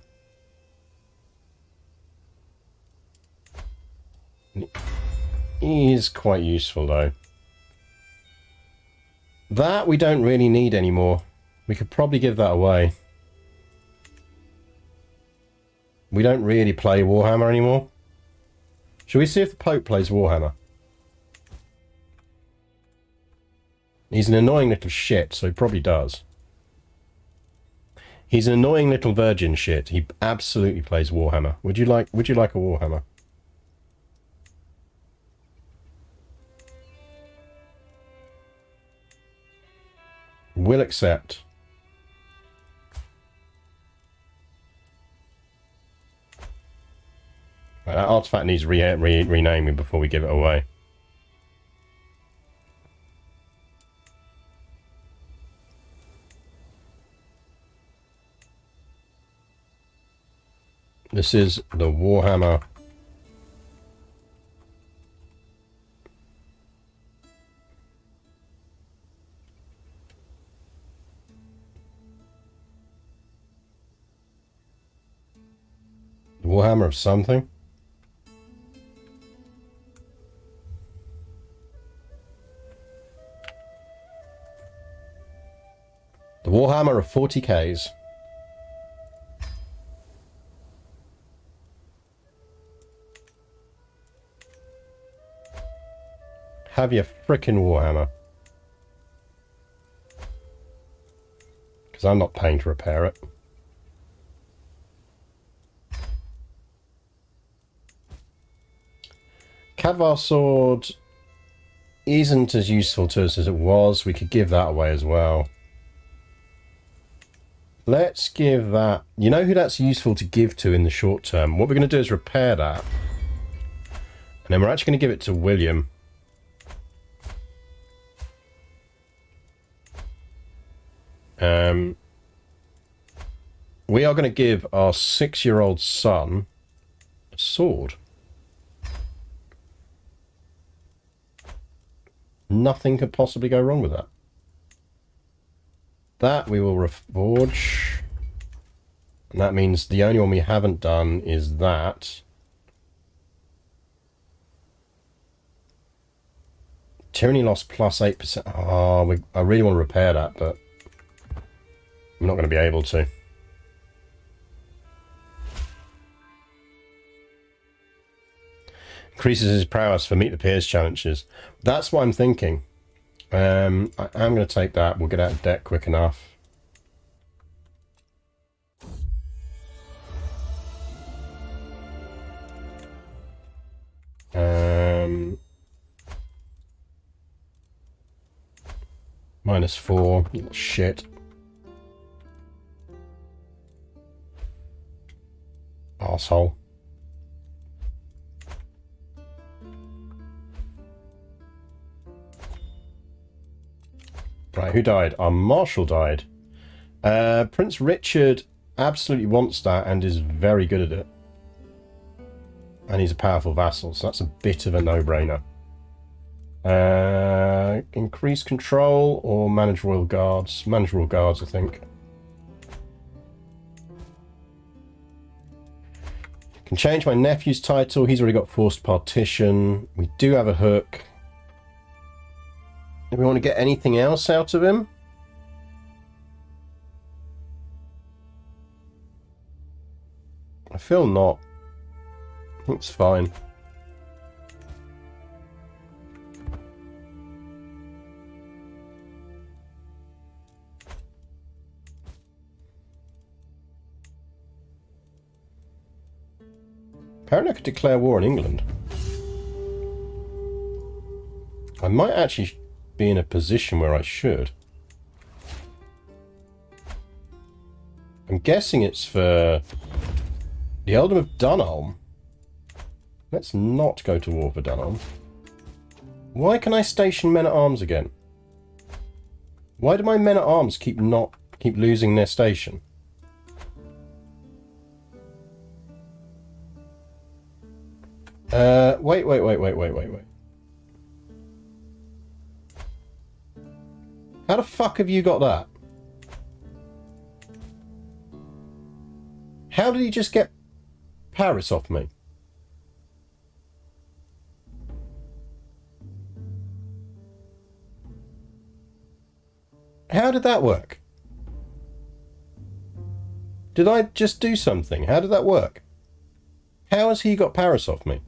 It is quite useful though. That we don't really need anymore. We could probably give that away. We don't really play Warhammer anymore. Shall we see if the Pope plays Warhammer? He's an annoying little shit, so he probably does. He's an annoying little virgin shit. He absolutely plays Warhammer. Would you like a Warhammer? Will accept. Right, that artifact needs renaming before we give it away. This is the Warhammer. The Warhammer of something. The Warhammer of 40Ks. Have your frickin' Warhammer. Because I'm not paying to repair it. Cadvar sword isn't as useful to us as it was. We could give that away as well. Let's give that... You know who that's useful to give to in the short term? What we're going to do is repair that. And then we're actually going to give it to William. We are going to give our 6-year-old son a sword. Nothing could possibly go wrong with that. That we will reforge. And that means the only one we haven't done is that. Tyranny loss plus 8%. Oh, I really want to repair that, but I'm not going to be able to. Increases his prowess for meet the peers challenges. That's what I'm thinking. I am going to take that. We'll get out of debt quick enough. -4. Little shit. Arsehole. Right, who died? Our Marshal died. Prince Richard absolutely wants that and is very good at it. And he's a powerful vassal, so that's a bit of a no-brainer. Increase control or manage royal guards? Manage royal guards, I think. Can change my nephew's title. He's already got forced partition. We do have a hook. Do we want to get anything else out of him? I feel not. I think it's fine. Apparently I could declare war on England. I might actually be in a position where I should. I'm guessing it's for the Earldom of Dunholm. Let's not go to war for Dunholm. Why can I station men-at-arms again? Why do my men-at-arms keep losing their station? Wait. How the fuck have you got that? How did he just get Paris off me? How did that work? Did I just do something? How did that work? How has he got Paris off me?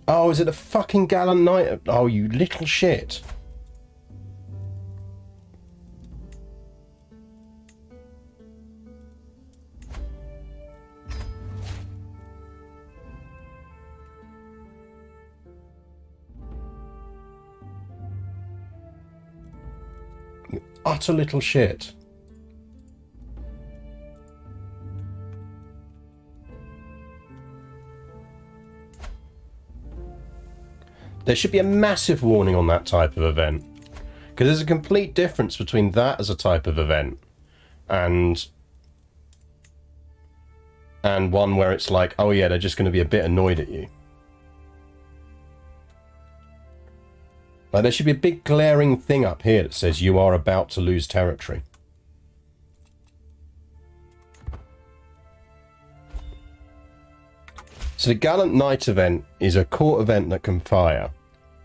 Oh, is it a fucking gallant knight? Oh, you little shit. You utter little shit. There should be a massive warning on that type of event. Because there's a complete difference between that as a type of event and one where it's like, oh yeah, they're just going to be a bit annoyed at you. Like, there should be a big glaring thing up here that says you are about to lose territory. So the Gallant Knight event is a court event that can fire,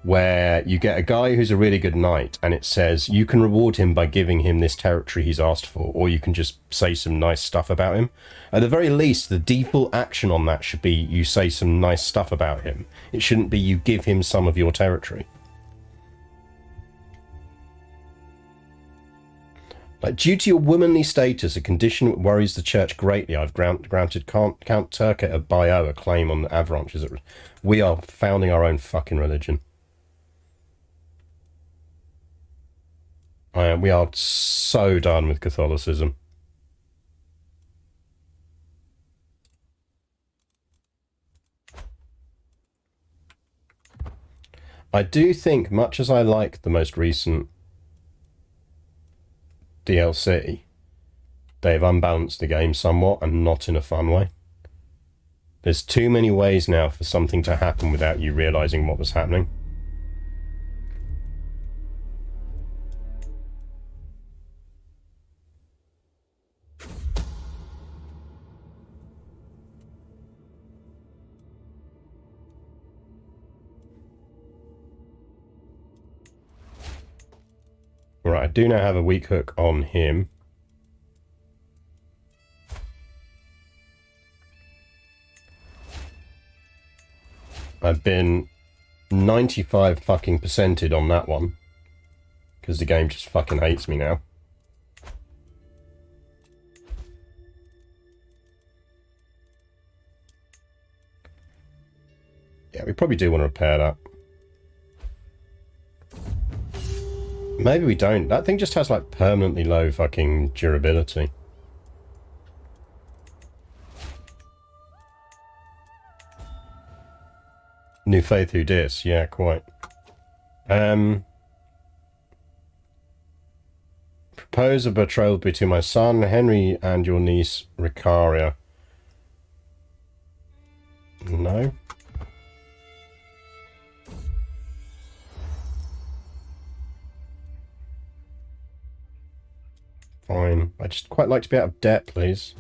where you get a guy who's a really good knight, and it says you can reward him by giving him this territory he's asked for, or you can just say some nice stuff about him. At the very least, the default action on that should be you say some nice stuff about him. It shouldn't be you give him some of your territory. Like, due to your womanly status, a condition that worries the church greatly, I've granted Count Turkett of Bayeux a claim on the Avranches. We are founding our own fucking religion. We are so done with Catholicism. I do think, much as I like the most recent DLC, they've unbalanced the game somewhat, and not in a fun way. There's too many ways now for something to happen without you realizing what was happening. Right, I do now have a weak hook on him. I've been 95 fucking percented on that one, because the game just fucking hates me now. Yeah, we probably do want to repair that. Maybe we don't. That thing just has like permanently low fucking durability. New Faith Who Dis, yeah, quite. Propose a betrothal between my son Henry and your niece Ricaria. No. Fine. I'd just quite like to be out of debt, please.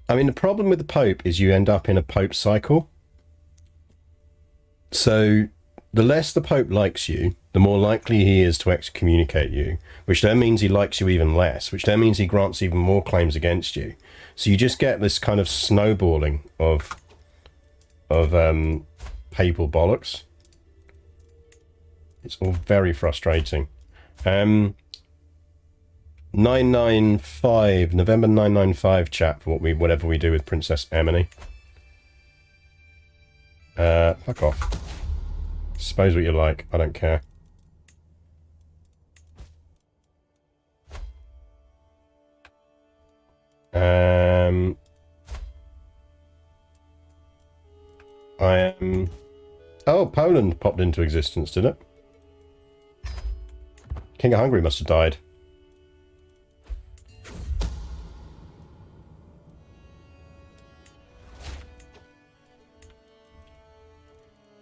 I mean, the problem with the Pope is you end up in a Pope cycle. So the less the Pope likes you, the more likely he is to excommunicate you, which then means he likes you even less, which then means he grants even more claims against you. So you just get this kind of snowballing of papal bollocks. It's all very frustrating. 995, November 995 chat for whatever we do with Princess Emily. Fuck off. Suppose what you like, I don't care. I am... Oh, Poland popped into existence, did it? King of Hungary must have died.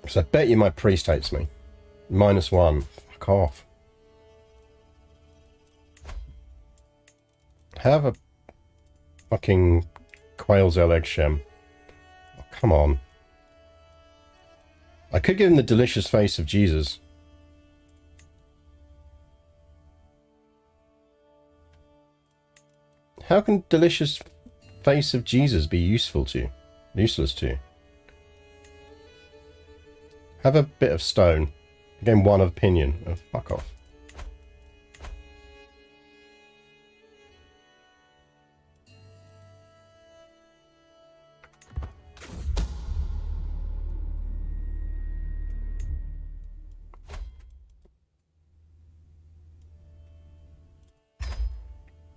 So I bet you my priest hates me. -1. Fuck off. Have a fucking quail's egg shem. Oh, come on. I could give him the delicious face of Jesus. How can delicious face of Jesus be useful to you? Useless to you? Have a bit of stone. Again, one of opinion. Oh, fuck off.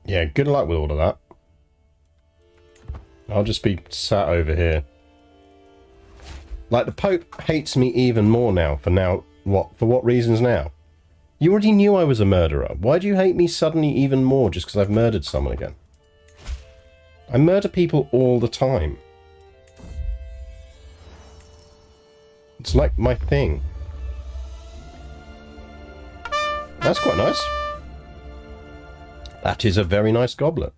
Yeah, good luck with all of that. I'll just be sat over here. Like, the Pope hates me even more now. For what reasons now? You already knew I was a murderer. Why do you hate me suddenly even more just because I've murdered someone again? I murder people all the time. It's like my thing. That's quite nice. That is a very nice goblet.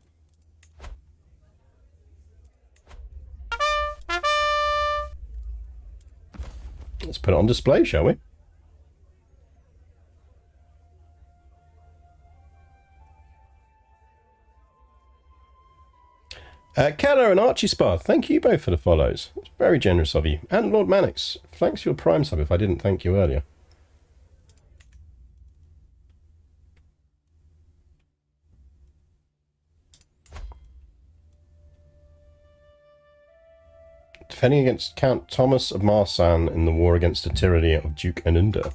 Let's put it on display, shall we? Keller and Archie Spar, thank you both for the follows. It's very generous of you. And Lord Mannix, thanks for your Prime sub if I didn't thank you earlier. Defending against Count Thomas of Marsan in the war against the tyranny of Duke Anunda.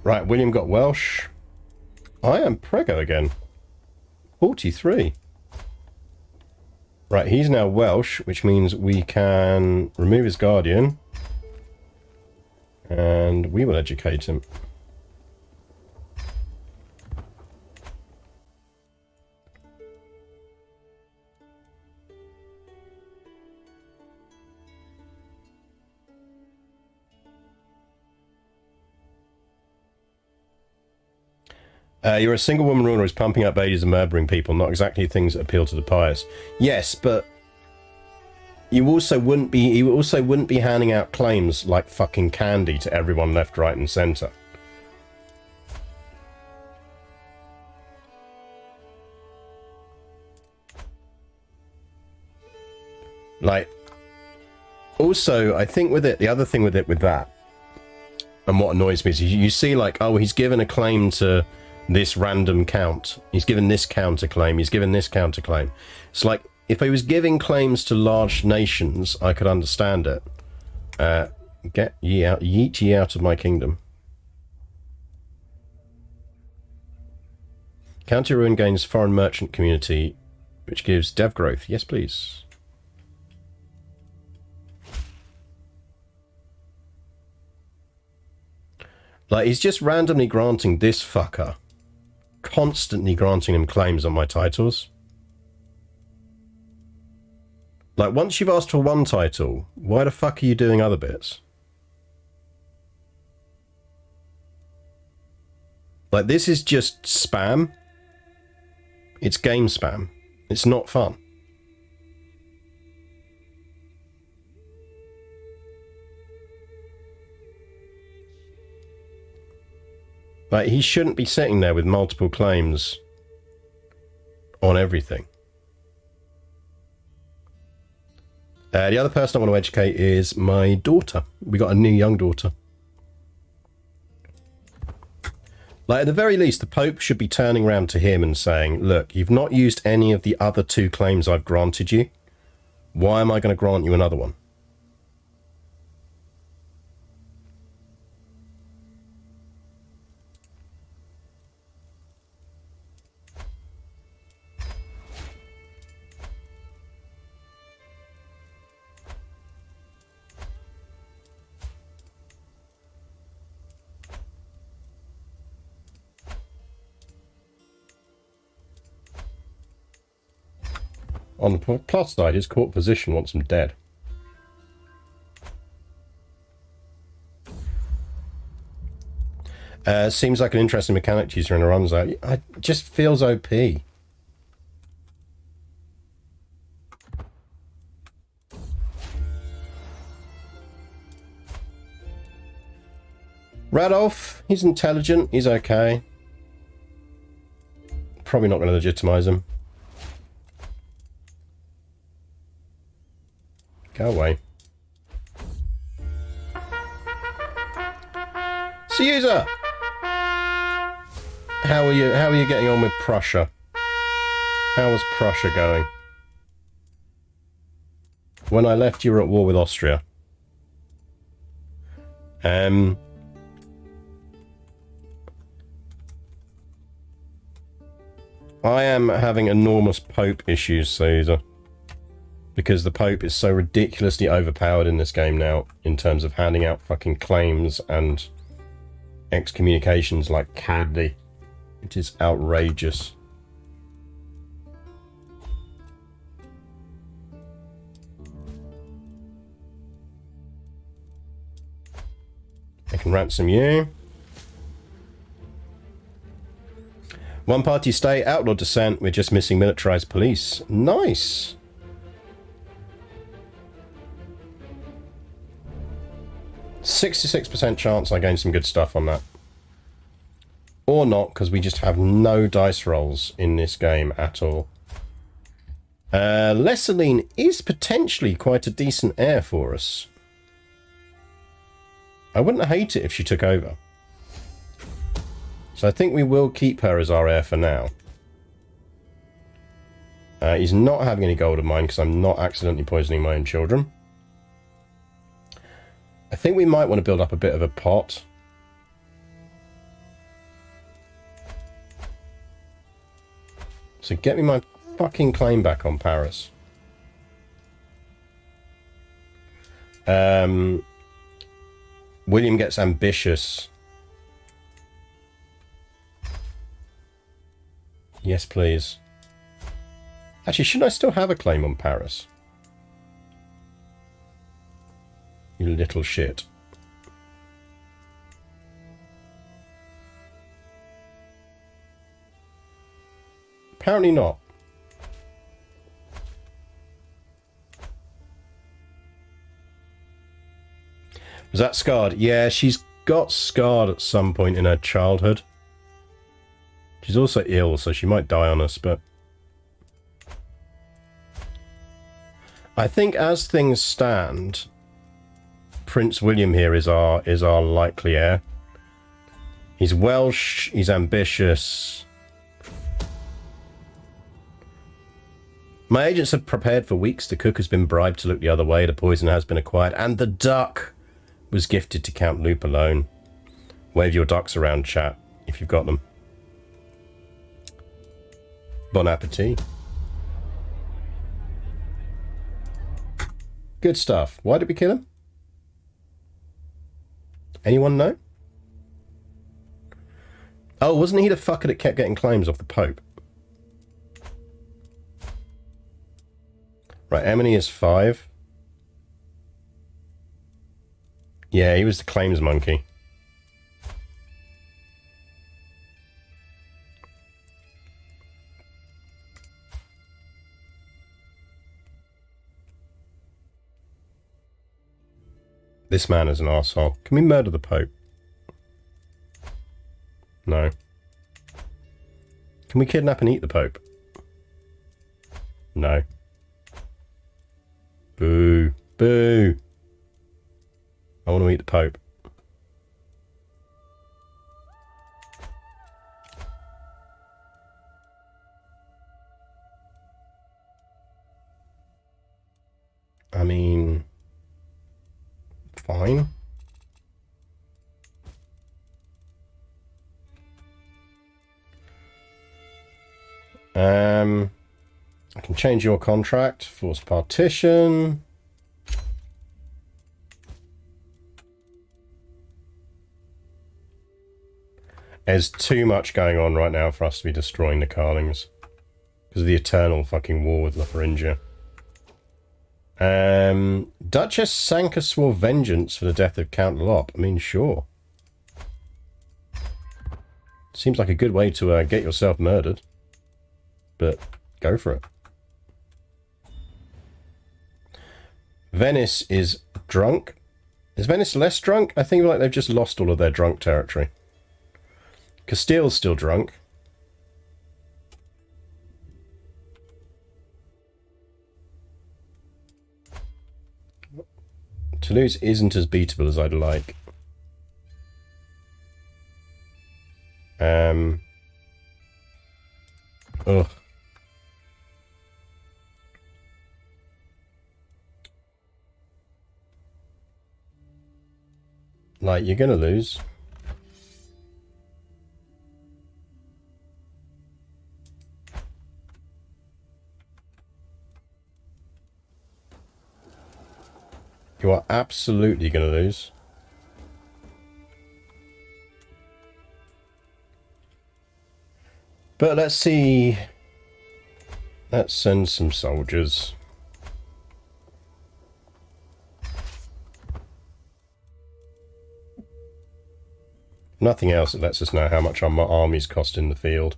Right, William got Welsh. I am Prego again. 43. Right, he's now Welsh, which means we can remove his guardian. And we will educate him. You're a single woman ruler who's pumping up babies and murdering people, not exactly things that appeal to the pious. Yes, but you also wouldn't be handing out claims like fucking candy to everyone left, right, and centre. Like, also, I think with it, the other thing with that, and what annoys me is you see like, oh, he's given a claim to this random count. He's given this counterclaim. He's given this counterclaim. It's like, if he was giving claims to large nations, I could understand it. Get ye out, yeet ye out of my kingdom. County Ruin gains foreign merchant community, which gives dev growth. Yes, please. Like, he's just randomly granting this fucker, constantly granting him claims on my titles. Like, once you've asked for one title, why the fuck are you doing other bits? Like, this is just spam. It's game spam. It's not fun. Like, he shouldn't be sitting there with multiple claims on everything. The other person I want to educate is my daughter. We got a new young daughter. Like, at the very least, the Pope should be turning around to him and saying, look, you've not used any of the other 2 claims I've granted you. Why am I going to grant you another one? On the plus side, his court position wants him dead. Seems like an interesting mechanic to use during the runs out. It just feels OP. Radolf, he's intelligent, he's okay. Probably not going to legitimize him. Go away. Caesar! How are you getting on with Prussia? How was Prussia going? When I left, you were at war with Austria. I am having enormous Pope issues, Caesar. Because the Pope is so ridiculously overpowered in this game now, in terms of handing out fucking claims and excommunications like candy. It is outrageous. I can ransom you. One party state, outlaw dissent, we're just missing militarized police. Nice! 66% chance I gain some good stuff on that. Or not, because we just have no dice rolls in this game at all. Lesseline is potentially quite a decent heir for us. I wouldn't hate it if she took over. So I think we will keep her as our heir for now. He's not having any gold of mine because I'm not accidentally poisoning my own children. I think we might want to build up a bit of a pot. So get me my fucking claim back on Paris. William gets ambitious. Yes, please. Actually, shouldn't I still have a claim on Paris? You little shit. Apparently not. Was that scarred? Yeah, she's got scarred at some point in her childhood. She's also ill, so she might die on us, but... I think as things stand, Prince William here is our likely heir. He's Welsh, he's ambitious. My agents have prepared for weeks. The cook has been bribed to look the other way. The poison has been acquired. And the duck was gifted to Count Loop alone. Wave your ducks around, chat, if you've got them. Bon appetit. Good stuff. Why did we kill him? Anyone know? Oh, wasn't he the fucker that kept getting claims off the Pope? Right, Emily is 5. Yeah, he was the claims monkey. This man is an arsehole. Can we murder the Pope? No. Can we kidnap and eat the Pope? No. Boo. Boo. I want to eat the Pope. I mean... fine. I can change your contract. Forced partition. There's too much going on right now for us to be destroying the Carlings. Because of the eternal fucking war with Lotharingia. Duchess Sanka swore vengeance for the death of Count Lop. I mean, sure. Seems like a good way to get yourself murdered. But go for it. Venice is drunk. Is Venice less drunk? I think like they've just lost all of their drunk territory. Castile's still drunk. Toulouse isn't as beatable as I'd like. Ugh. Like, you're gonna lose. You are absolutely gonna lose. But let's see. Let's send some soldiers. Nothing else that lets us know how much our armies cost in the field.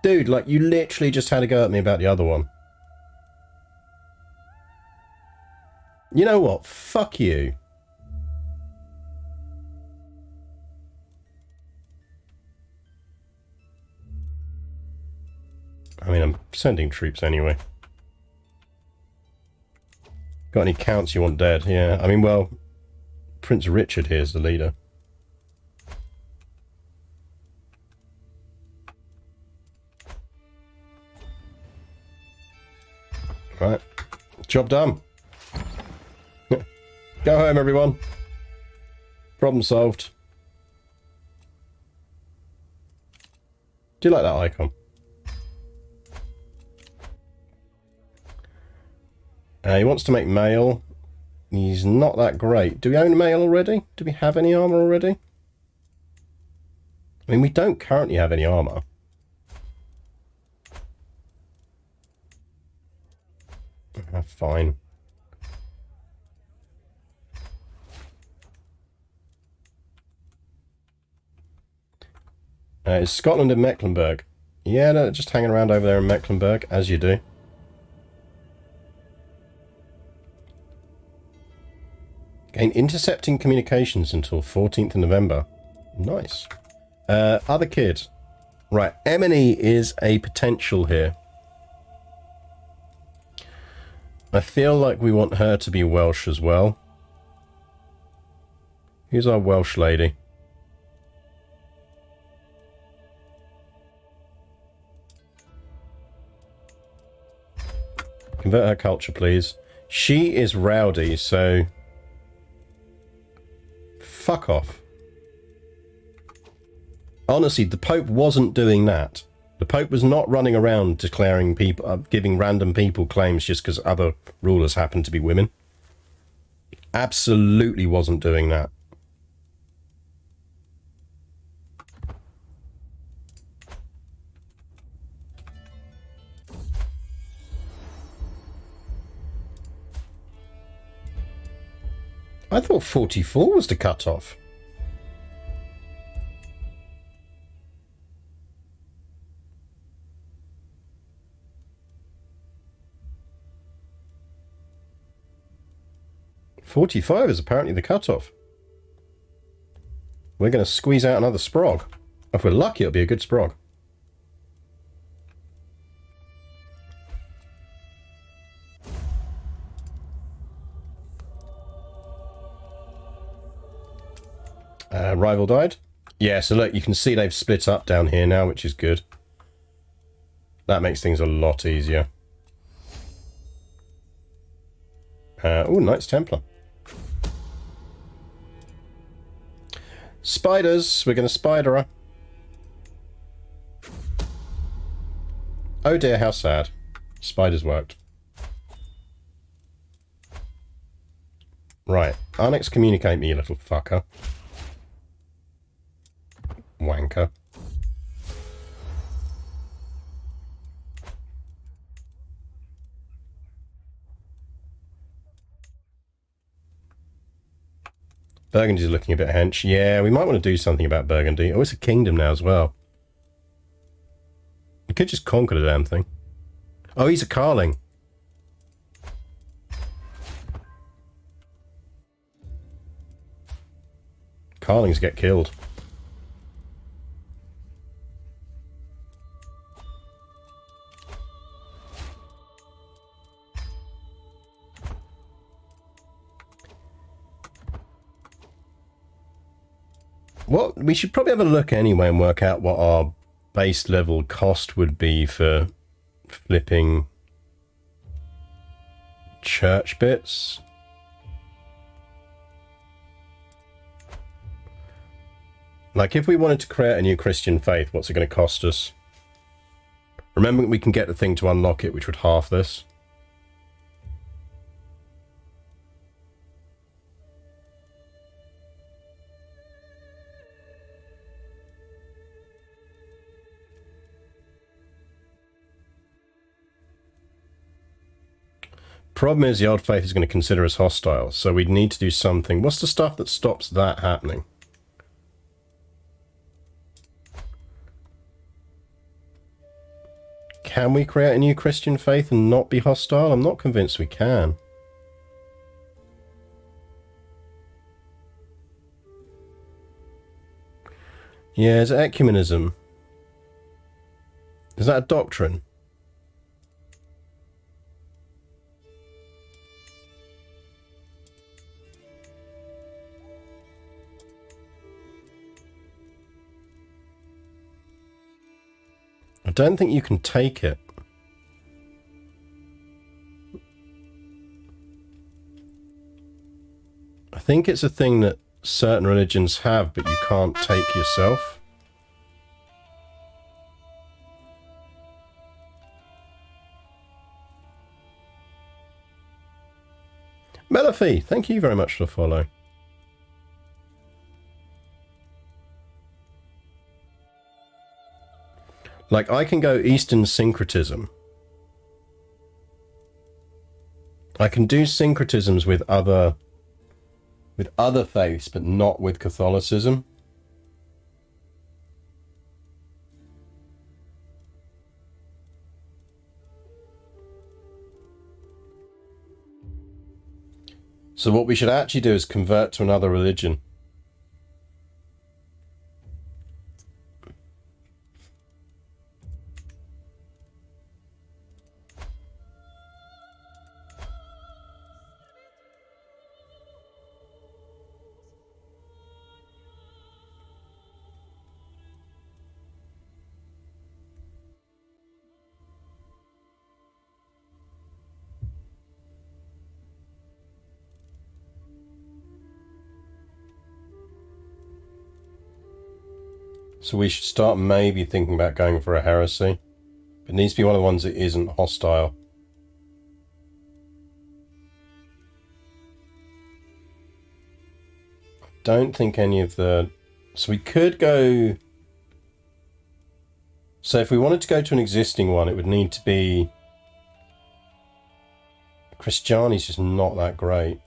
Dude, like, you literally just had to go at me about the other one. You know what? Fuck you. I mean, I'm sending troops anyway. Got any counts you want dead? Yeah, I mean, well, Prince Richard here's the leader. Right, job done. Go home, everyone. Problem solved. Do you like that icon? He wants to make mail. He's not that great. Do we own mail already? Do we have any armor already? I mean, we don't currently have any armor. Fine. Is Scotland and Mecklenburg? Yeah, no, just hanging around over there in Mecklenburg, as you do. Gain intercepting communications until 14th of November. Nice. Other kid. Right, Emily is a potential here. I feel like we want her to be Welsh as well. Who's our Welsh lady? Convert her culture, please. She is rowdy, so... fuck off. Honestly, the Pope wasn't doing that. The Pope was not running around declaring people, giving random people claims just because other rulers happen to be women. Absolutely wasn't doing that. I thought 44 was the cutoff. 45 is apparently the cutoff. We're going to squeeze out another sprog. If we're lucky, it'll be a good sprog. Rival died. Yeah, so look, you can see they've split up down here now, which is good. That makes things a lot easier. Oh, Knights Templar. Spiders. We're going to spider her. Oh dear, how sad. Spiders worked. Right. Unexcommunicate me, you little fucker. Wanker. Burgundy's looking a bit hench. Yeah, we might want to do something about Burgundy. Oh, it's a kingdom now as well. We could just conquer the damn thing. Oh, he's a Carling. Carlings get killed. Well, we should probably have a look anyway and work out what our base level cost would be for flipping church bits. Like, if we wanted to create a new Christian faith, what's it going to cost us? Remember, we can get the thing to unlock it, which would half this. Problem is, the old faith is going to consider us hostile, so we'd need to do something. What's the stuff that stops that happening? Can we create a new Christian faith and not be hostile? I'm not convinced we can. Yeah, is it ecumenism? Is that a doctrine? I don't think you can take it. I think it's a thing that certain religions have, but you can't take yourself. Melify, thank you very much for the follow. Like, I can go Eastern syncretism. I can do syncretisms with other faiths, but not with Catholicism. So what we should actually do is convert to another religion. So we should start maybe thinking about going for a heresy. It needs to be one of the ones that isn't hostile. I don't think any of the... So we could go... So if we wanted to go to an existing one, it would need to be... Christiani's just not that great.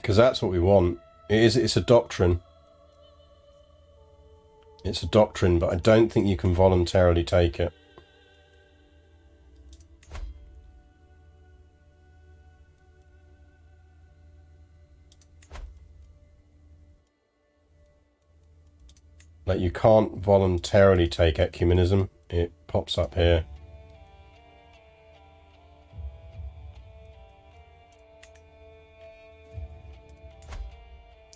because that's what we want. It's a doctrine. It's a doctrine, but I don't think you can voluntarily take it. Like, you can't voluntarily take ecumenism. It pops up here.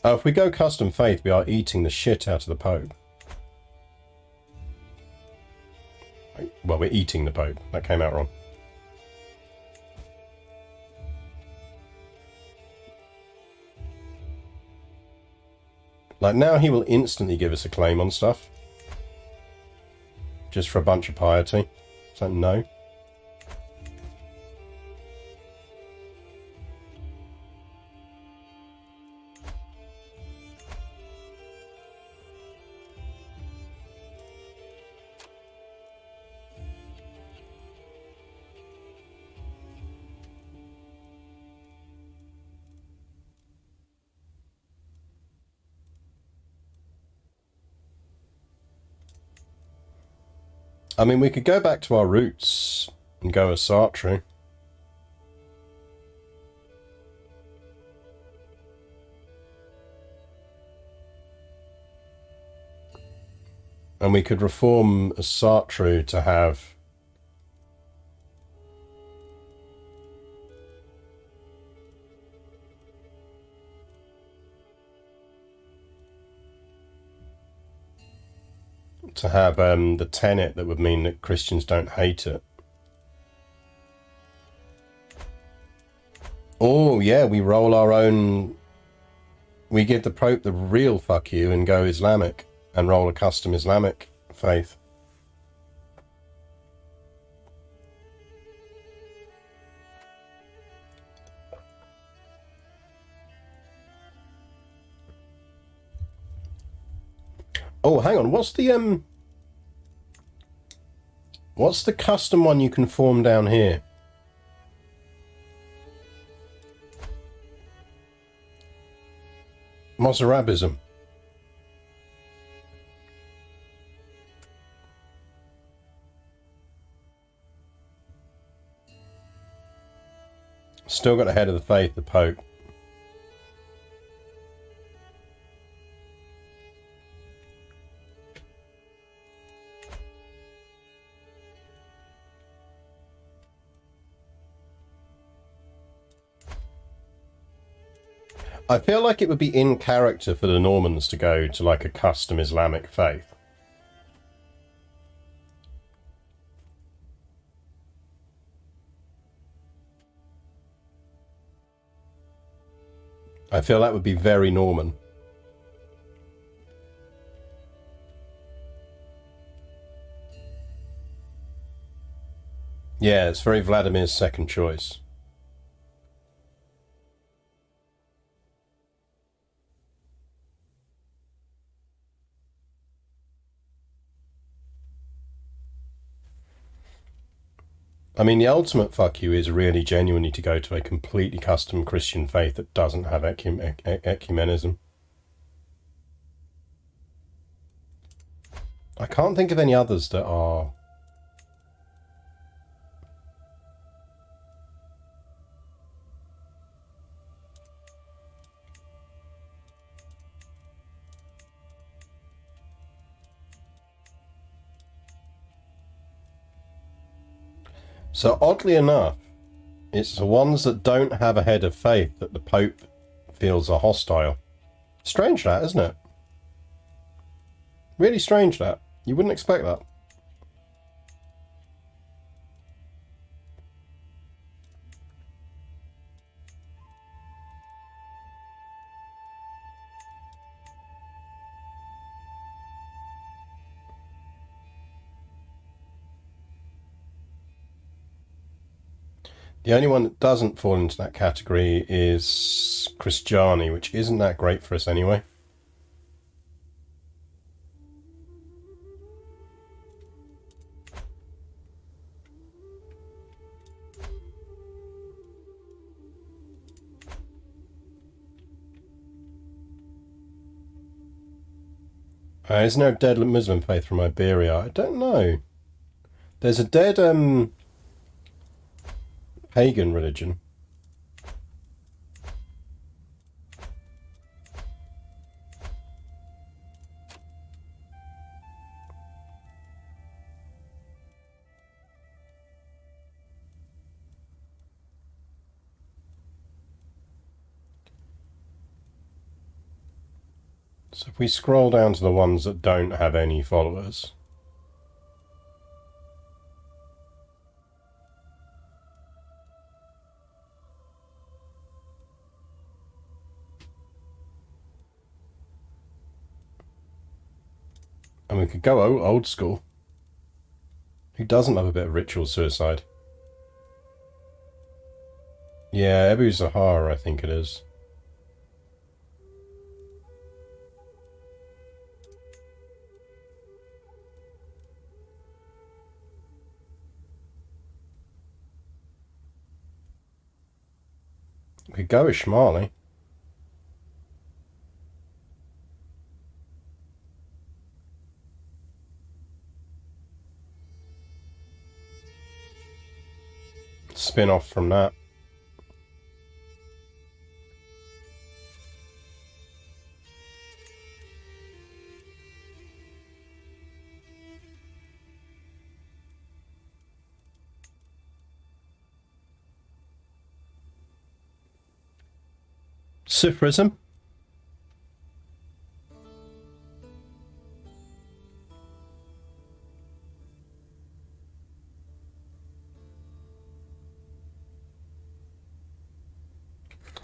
Oh, if we go custom faith, we are eating the shit out of the Pope. Well, we're eating the Pope. That came out wrong. Like, now he will instantly give us a claim on stuff. Just for a bunch of piety. So, no. I mean, we could go back to our roots and go as Sartre. And we could reform as Sartre to have the tenet that would mean that Christians don't hate it. Oh, yeah, we roll our own... We give the Pope the real fuck you and go Islamic and roll a custom Islamic faith. Oh, hang on, what's the custom one you can form down here? Mozarabism. Still got the head of the faith, the Pope. I feel like it would be in character for the Normans to go to like a custom Islamic faith. I feel that would be very Norman. Yeah, it's very Vladimir's second choice. I mean, the ultimate fuck you is really genuinely to go to a completely custom Christian faith that doesn't have ecumenism. I can't think of any others that are... So oddly enough, it's the ones that don't have a head of faith that the Pope feels are hostile. Strange that, isn't it? Really strange that. You wouldn't expect that. The only one that doesn't fall into that category is Christiani, which isn't that great for us anyway. Is there a dead Muslim faith from Iberia? I don't know. There's a dead pagan religion. So if we scroll down to the ones that don't have any followers. And we could go old school. Who doesn't love a bit of ritual suicide? Yeah, Abu Zahara, I think it is. We could go with Shmali. Spin off from that. Sufrism.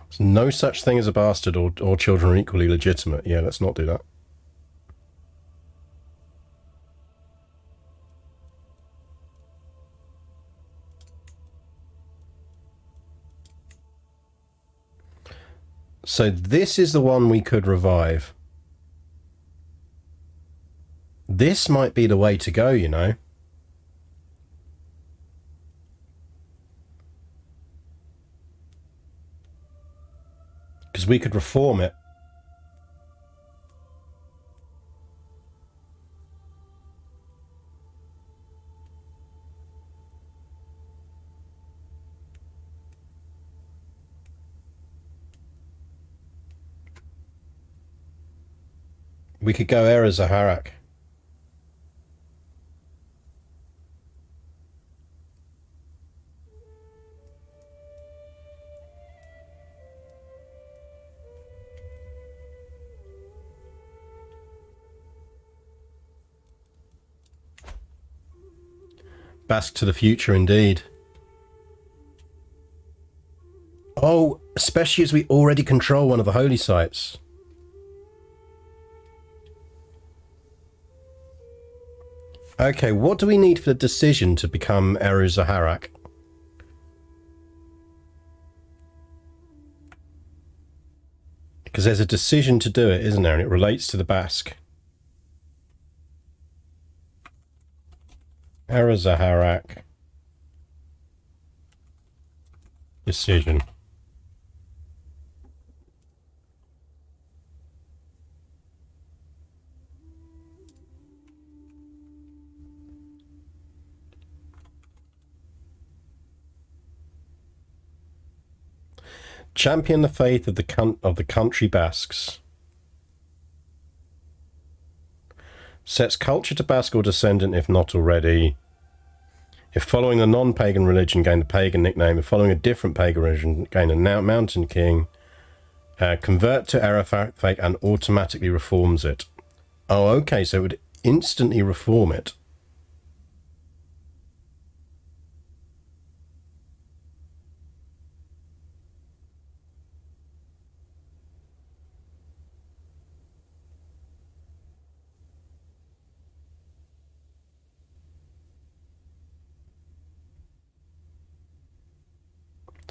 There's no such thing as a bastard, or children are equally legitimate. Yeah, let's not do that. So this is the one we could revive. This might be the way to go, you know. Because we could reform it. We could go Era Zaharak. Basque to the future, indeed. Oh, especially as we already control one of the holy sites. Okay, what do we need for the decision to become Eru Zaharak? Because there's a decision to do it, isn't there? And it relates to the Basque. Eru Zaharak. Decision. Champion the faith of the country Basques. Sets culture to Basque or descendant if not already. If following the non-pagan religion, gain the pagan nickname. If following a different pagan religion, gain a mountain king. Convert to Era faith and automatically reforms it. Oh, okay, so it would instantly reform it.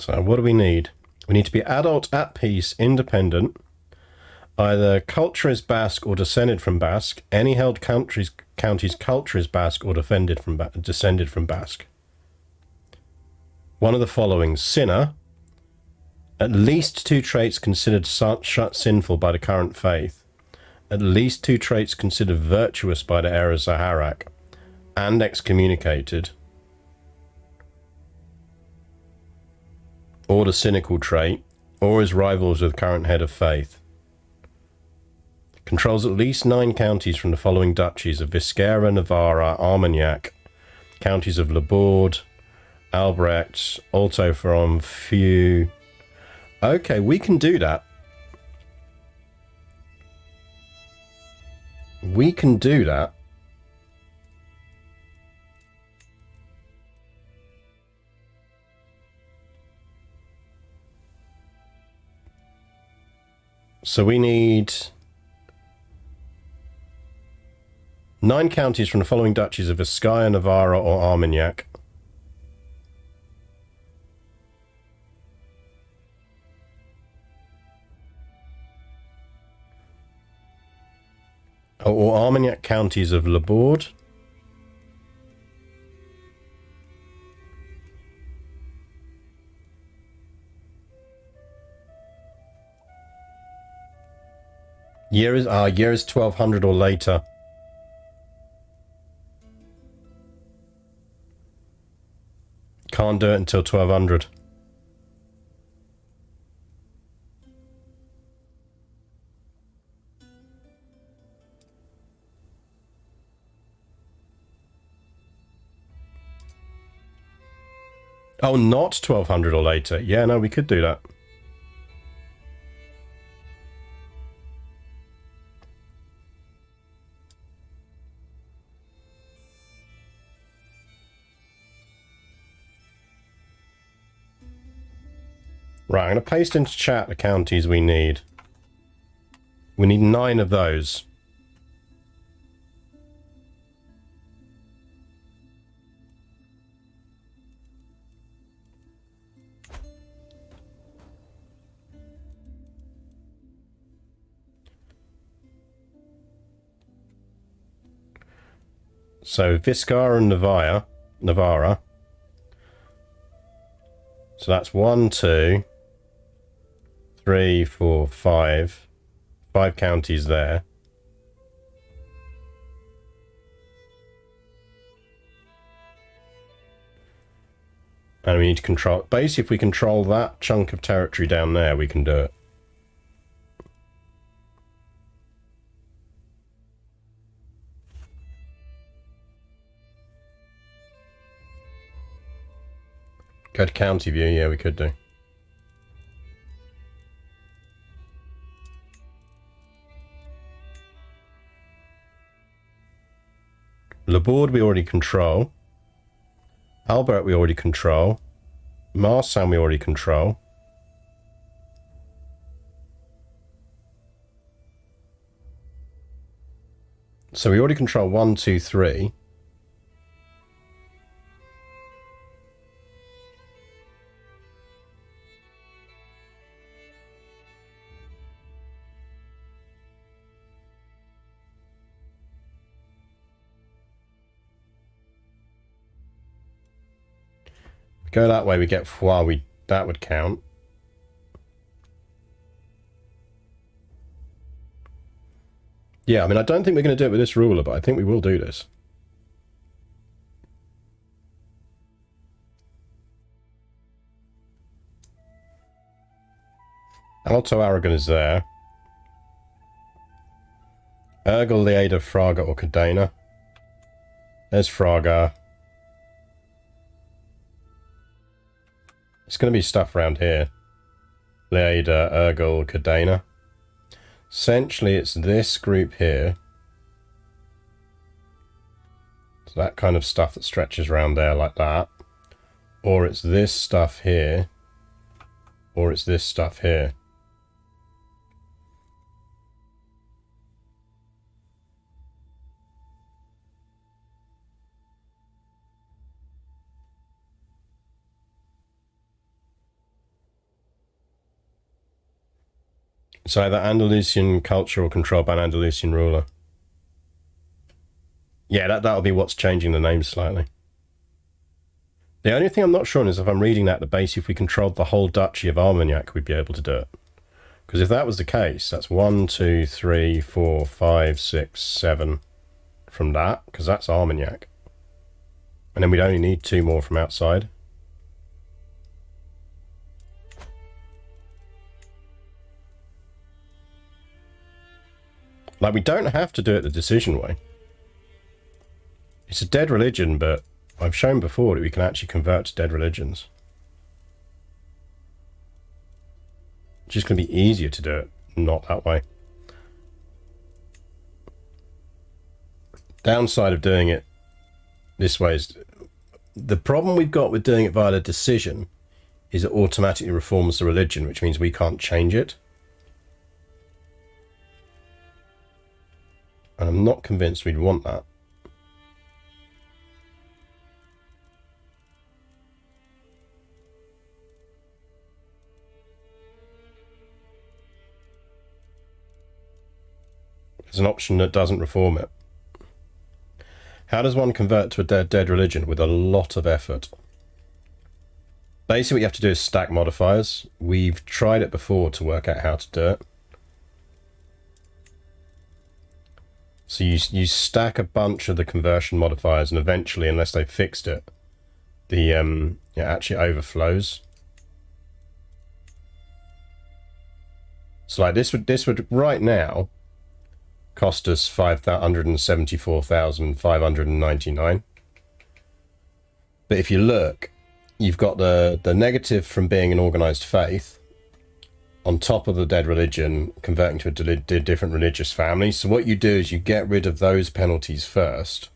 So what do we need? We need to be adult, at peace, independent. Either culture is Basque or descended from Basque. Any held county's culture is Basque or descended from Basque. One of the following: sinner. At least 2 traits considered sinful by the current faith. at least 2 traits considered virtuous by the heir of Zaharak and excommunicated, or the cynical trait, or is rivals with current head of faith. Controls at least 9 counties from the following duchies of Viscera, Navarra, Armagnac, counties of Laborde, Albrecht, Alto from Few. Okay, we can do that. We can do that. So we need 9 counties from the following duchies of Vizcaya, Navarra, or Armagnac. Or Armagnac counties of Laborde. Year is 1200 or later. Can't do it until 1200. Oh, not 1200 or later. Yeah, no, we could do that. Right, I'm going to paste into chat the counties we need. We need 9 of those. So Viscara and Navarra. So that's 1, 2, 3, 4, 5. 5 counties there. And we need to control... Basically, if we control that chunk of territory down there, we can do it. Go to county view, yeah, we could do. Laborde we already control. Albert we already control. Marsan we already control. So we already control 1, 2, 3. Go that way, we get Foix, that would count. Yeah, I mean, I don't think we're going to do it with this ruler, but I think we will do this. Alto Aragon is there. Urgel, Lieda, Fraga, or Cadena. There's Fraga. It's going to be stuff around here. Lieda, Urgel, Cadena. Essentially, it's this group here. So that kind of stuff that stretches around there like that. Or it's this stuff here. Or it's this stuff here. It's either Andalusian culture or controlled by an Andalusian ruler. Yeah, that'll be what's changing the name slightly. The only thing I'm not sure on is if I'm reading that at the base, if we controlled the whole duchy of Armagnac, we'd be able to do it. Because if that was the case, that's 1, 2, 3, 4, 5, 6, 7 from that, because that's Armagnac. And then we'd only need 2 more from outside. Like, we don't have to do it the decision way. It's a dead religion, but I've shown before that we can actually convert to dead religions. It's just going to be easier to do it, not that way. Downside of doing it this way is... The problem we've got with doing it via the decision is it automatically reforms the religion, which means we can't change it. And I'm not convinced we'd want that. There's an option that doesn't reform it. How does one convert to a dead religion? With a lot of effort. Basically what you have to do is stack modifiers. We've tried it before to work out how to do it. So you stack a bunch of the conversion modifiers, and eventually, unless they fixed it, the it actually overflows. So like this would right now cost us 574,599. But if you look, you've got the negative from being an organized faith, on top of the dead religion, converting to a different religious family. So what you do is you get rid of those penalties first,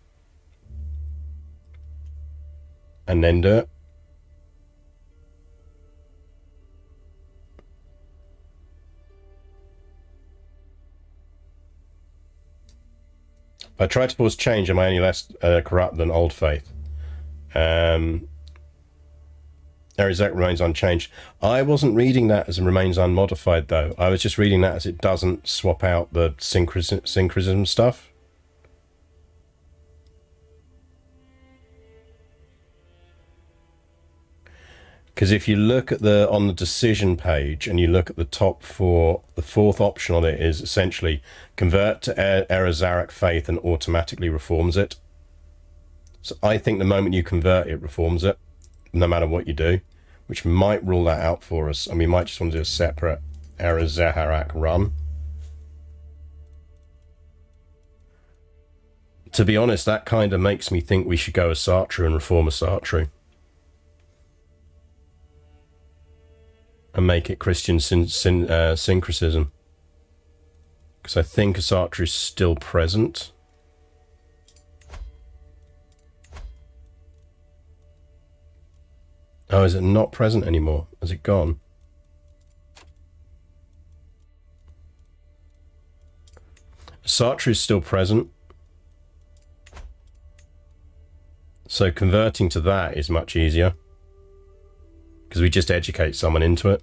and then do it. If I try to pause change, am I any less corrupt than old faith? Erizek remains unchanged. I wasn't reading that as it remains unmodified, though. I was just reading that as it doesn't swap out the syncretism stuff. Because if you look at on the decision page and you look at the top 4, the 4th option on it is essentially convert to Erizarek faith and automatically reforms it. So I think the moment you convert, it reforms it, no matter what you do, which might rule that out for us, and we might just want to do a separate Erizarek run. To be honest, that kind of makes me think we should go a Sartre and reform a Sartre. And make it Christian syncretism. Because I think a Sartre is still present. Oh, is it not present anymore? Has it gone? Sartre is still present. So converting to that is much easier. Because we just educate someone into it.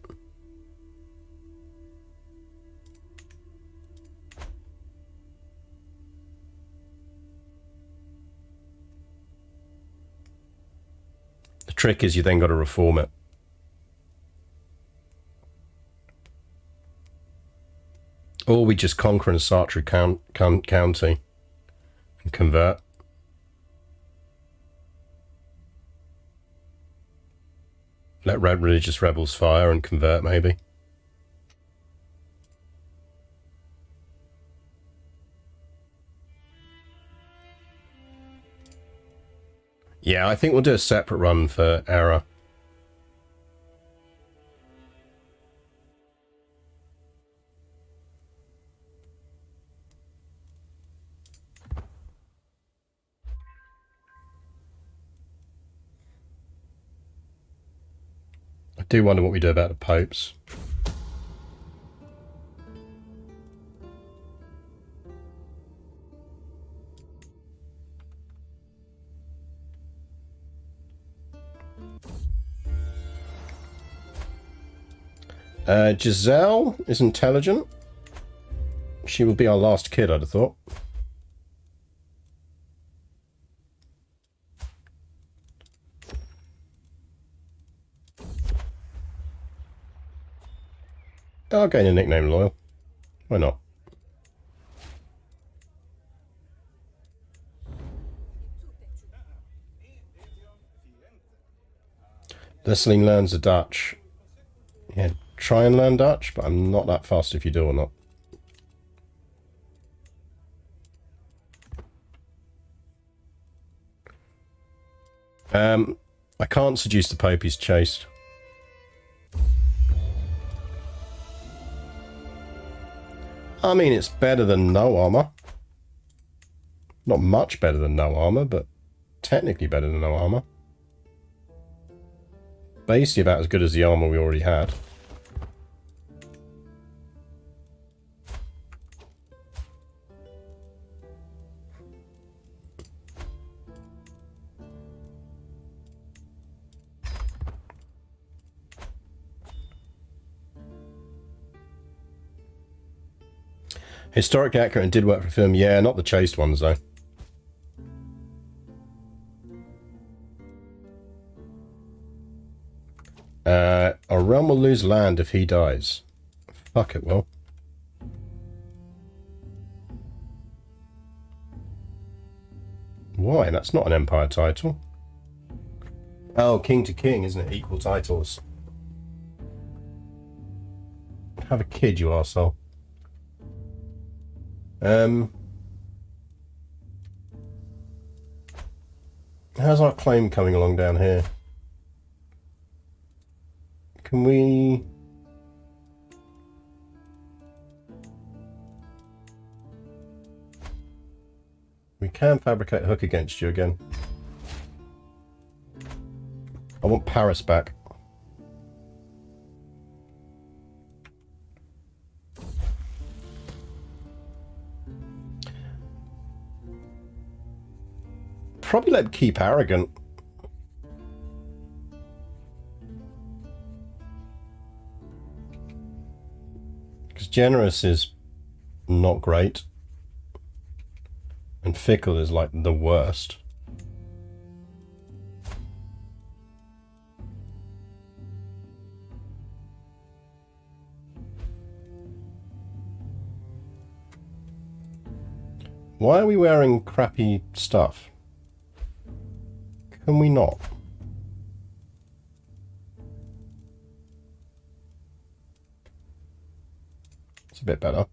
The trick is you then got to reform it. Or we just conquer a Sartre county and convert. Let religious rebels fire and convert, maybe. Yeah, I think we'll do a separate run for error. I do wonder what we do about the popes. Giselle is intelligent. She will be our last kid, I'd have thought. I'll gain a nickname loyal. Why not? Leslie learns the Dutch. Yeah, try and learn Dutch, but I'm not that fast if you do or not. I can't seduce the Pope, he's chaste. I mean, it's better than no armor. Not much better than no armor, but technically better than no armor. Basically about as good as the armor we already had. Historically accurate and did work for film. Yeah, not the chaste ones though. Our realm will lose land if he dies. Fuck it, will. Why? That's not an empire title. Oh, king to king, isn't it? Equal titles. Have a kid, you arsehole. How's our claim coming along down here? Can we... We can fabricate a hook against you again. I want Paris back. Probably let him keep arrogant. Because generous is not great. And fickle is like the worst. Why are we wearing crappy stuff? Can we not? It's a bit better.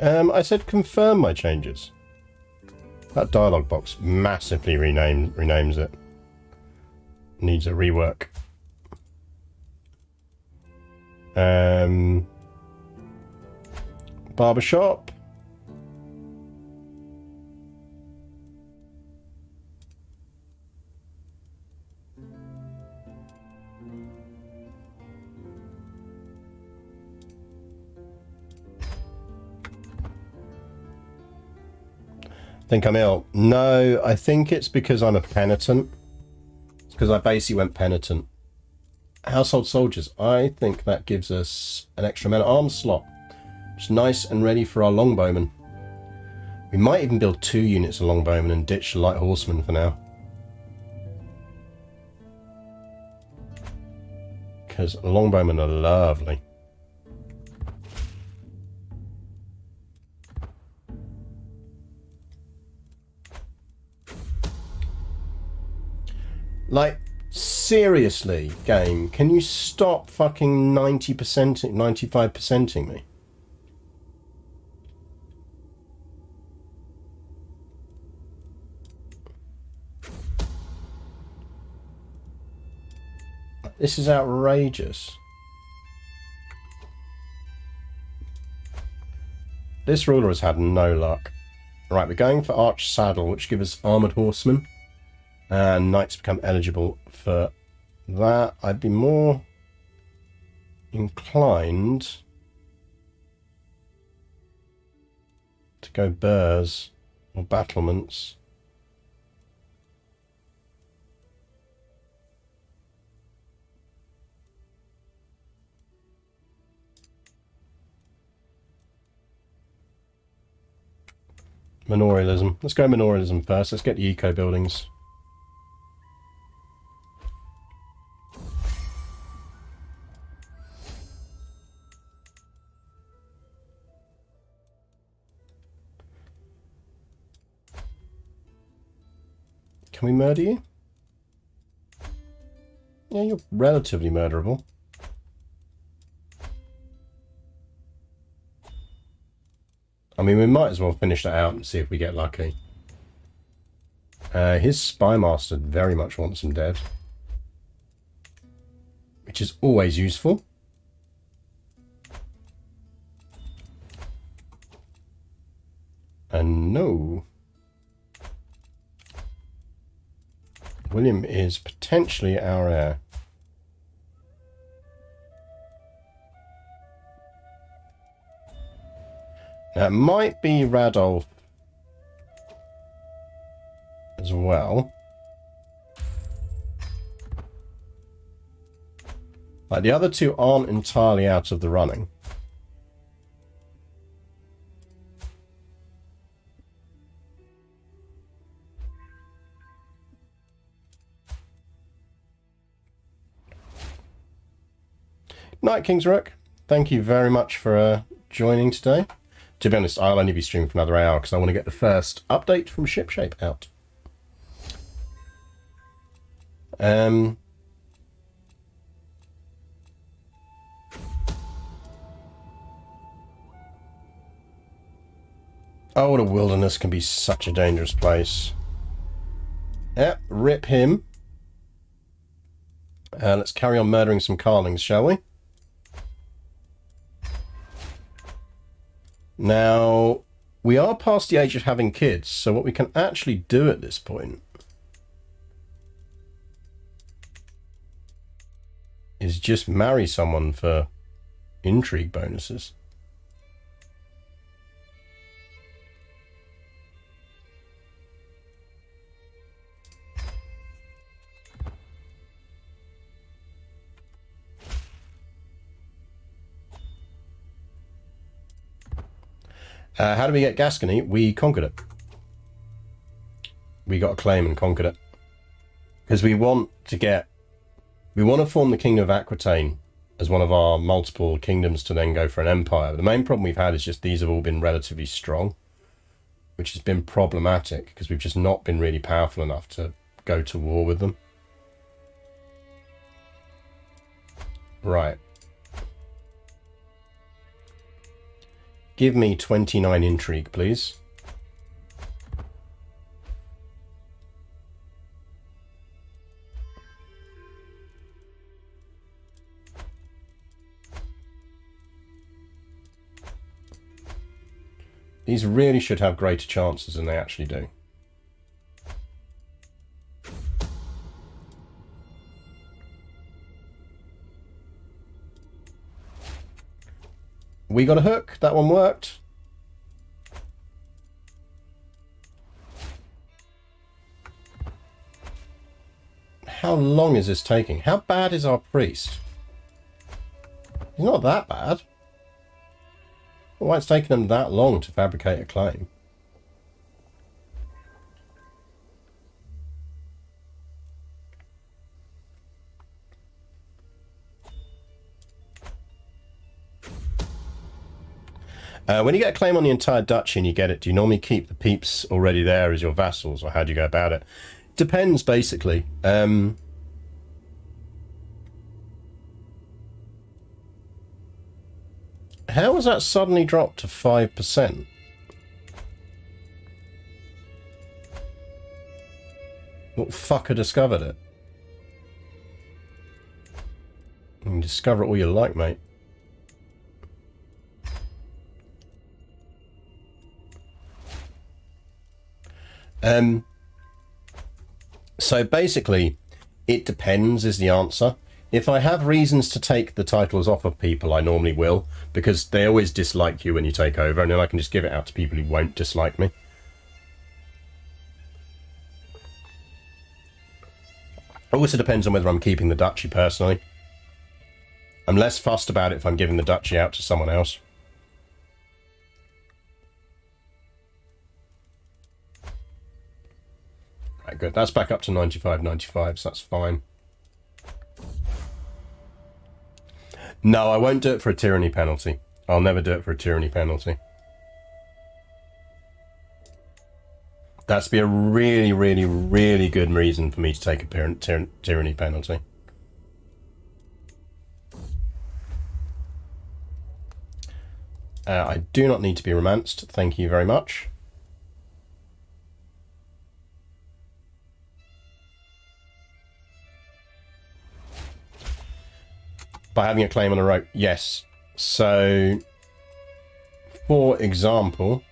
I said confirm my changes. That dialogue box massively renames it. Needs a rework. Barbershop. Think I'm ill? No, I think it's because I'm a penitent. It's because I basically went penitent. Household soldiers. I think that gives us an extra men-at-arms slot. It's nice and ready for our longbowmen. We might even build 2 units of longbowmen and ditch the light horsemen for now. Because longbowmen are lovely. Like, seriously, game, can you stop fucking 90%, 95%ing me? This is outrageous. This ruler has had no luck. Right, we're going for Arch Saddle, which gives us Armoured Horsemen. And knights become eligible for that. I'd be more inclined to go burrs or battlements. Manorialism. Let's go manorialism first. Let's get the eco buildings. Can we murder you? Yeah, you're relatively murderable. I mean, we might as well finish that out and see if we get lucky. His spymaster very much wants him dead, which is always useful. And no. William is potentially our heir. Now, it might be Radolf as well. Like, the other two aren't entirely out of the running. Night, King's Rook. Thank you very much for joining today. To be honest, I'll only be streaming for another hour because I want to get the first update from Shipshape out. Oh, the wilderness can be such a dangerous place. Yep, rip him. Let's carry on murdering some Carlings, shall we? Now, we are past the age of having kids, so what we can actually do at this point is just marry someone for intrigue bonuses. How do we get Gascony? We conquered it. We got a claim and conquered it. Because we want to form the Kingdom of Aquitaine as one of our multiple kingdoms to then go for an empire. The main problem we've had is just these have all been relatively strong, which has been problematic because we've just not been really powerful enough to go to war with them. Right. Give me 29 intrigue, please. These really should have greater chances than they actually do. We got a hook. That one worked. How long is this taking? How bad is our priest? He's not that bad. Why it's taking them that long to fabricate a claim? When you get a claim on the entire duchy and you get it, do you normally keep the peeps already there as your vassals, or how do you go about it? Depends, basically. How has that suddenly dropped to 5%? What fucker discovered it? You can discover it all you like, mate. So basically, it depends is the answer. If I have reasons to take the titles off of people, I normally will, because they always dislike you when you take over, and then I can just give it out to people who won't dislike me. It also depends on whether I'm keeping the duchy personally. I'm less fussed about it if I'm giving the duchy out to someone else. Right, good. That's back up to 95, so that's fine. No, I won't do it for a tyranny penalty. I'll never do it for a tyranny penalty. That's be a really, really, really good reason for me to take a tyranny penalty. I do not need to be romanced. Thank you very much. By having a claim on a rope, yes. So, for example,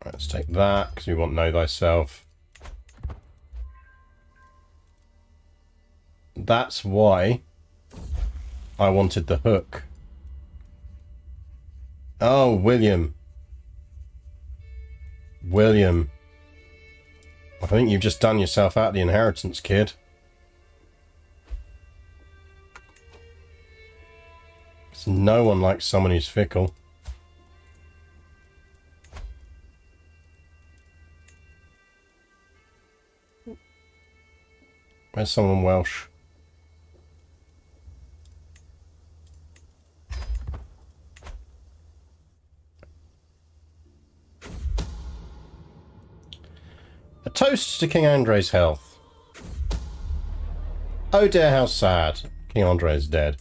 let's take that because we want know thyself. That's why I wanted the hook. Oh, William. William. I think you've just done yourself out of the inheritance, kid. No one likes someone who's fickle. Where's someone Welsh? A toast to King Andre's health. Oh dear, how sad. King Andre is dead.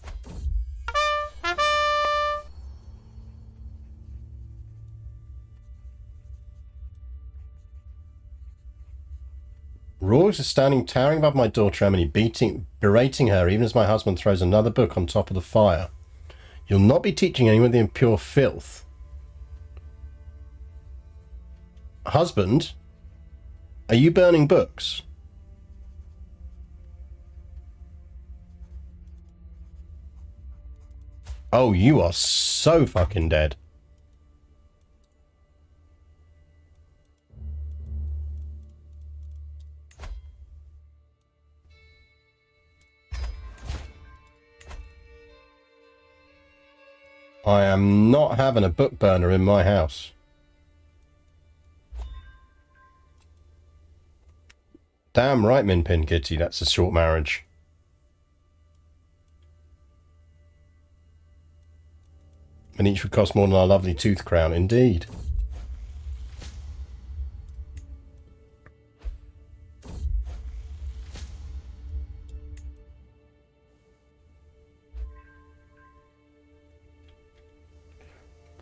Rawls is standing towering above my daughter Emily, berating her even as my husband throws another book on top of the fire. You'll not be teaching anyone the impure filth. Husband? Are you burning books? Oh, you are so fucking dead. I am not having a book burner in my house. Damn right, Minpin Kitty, that's a short marriage. And each would cost more than our lovely tooth crown, indeed.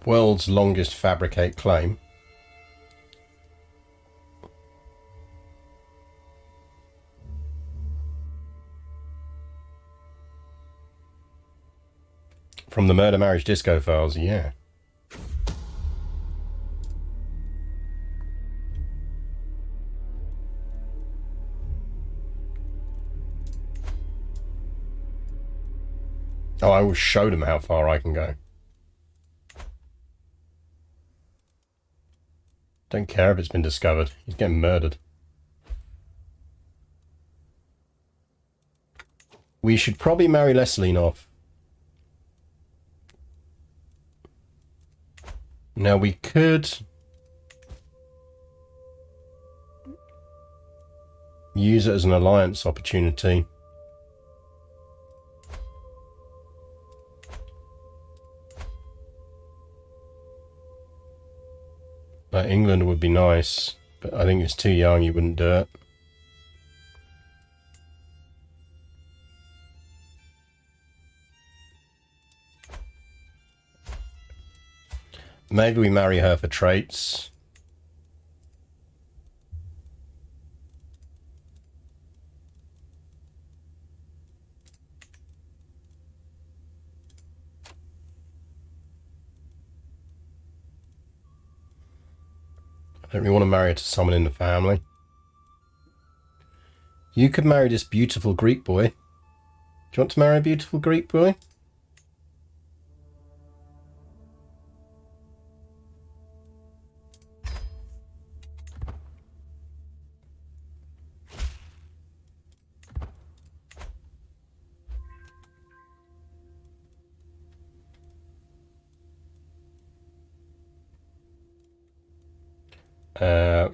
World's longest fabricate claim. From the Murder Marriage Disco files, yeah. Oh, I will show them how far I can go. Don't care if it's been discovered. He's getting murdered. We should probably marry Leslinov. Now we could use it as an alliance opportunity. England would be nice, but I think it's too young, you wouldn't do it. Maybe we marry her for traits. I don't really want to marry her to someone in the family. You could marry this beautiful Greek boy. Do you want to marry a beautiful Greek boy?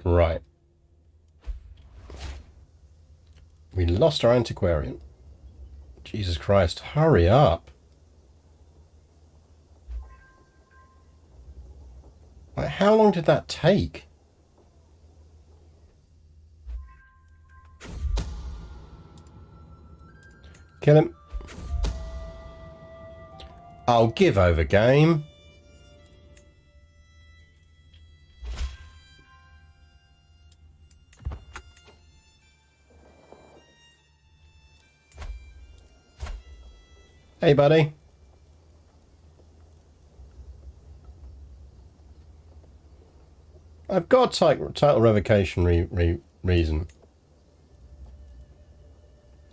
Right. We lost our antiquarian. Jesus Christ, hurry up. Like, how long did that take? Kill him. I'll give over, game. Hey, buddy. I've got title revocation reason.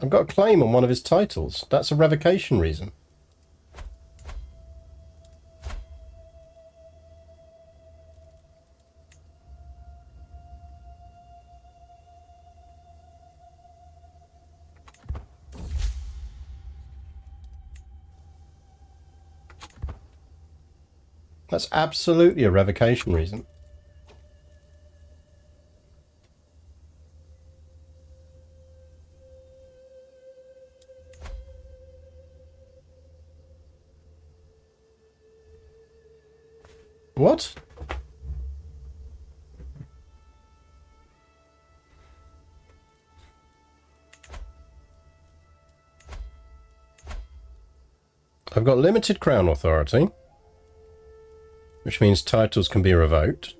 I've got a claim on one of his titles. That's a revocation reason. That's absolutely a revocation reason. What? I've got limited crown authority, which means titles can be revoked.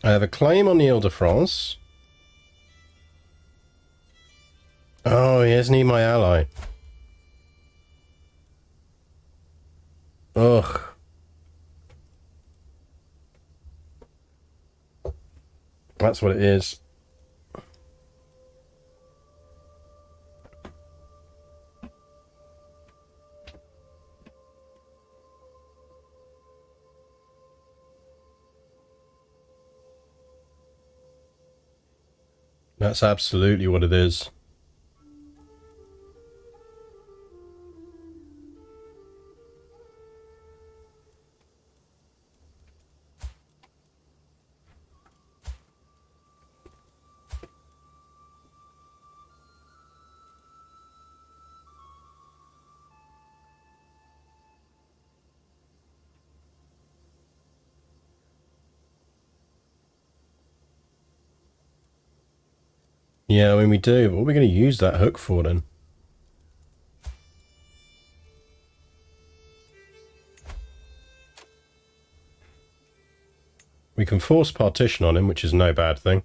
I have a claim on the Ile-de-France. Oh, isn't he my ally? Ugh. That's what it is. That's absolutely what it is. Yeah, I mean, we do, but what are we going to use that hook for then? We can force partition on him, which is no bad thing.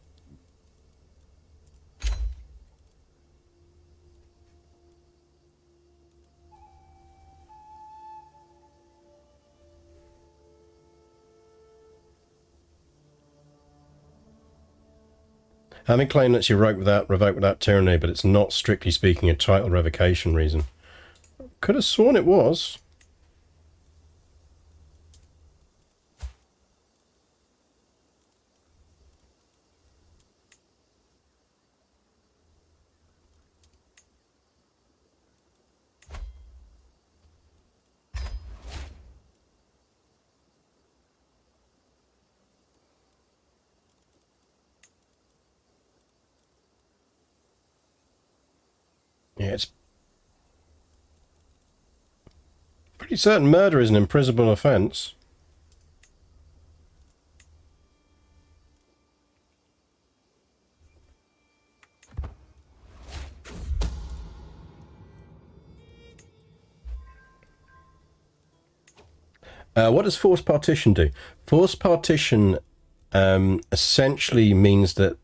Having claimed that you revoke without tyranny, but it's not strictly speaking a title revocation reason. Could have sworn it was. Yeah, it's pretty certain murder is an imprisonable offence. What does forced partition do? Forced partition essentially means that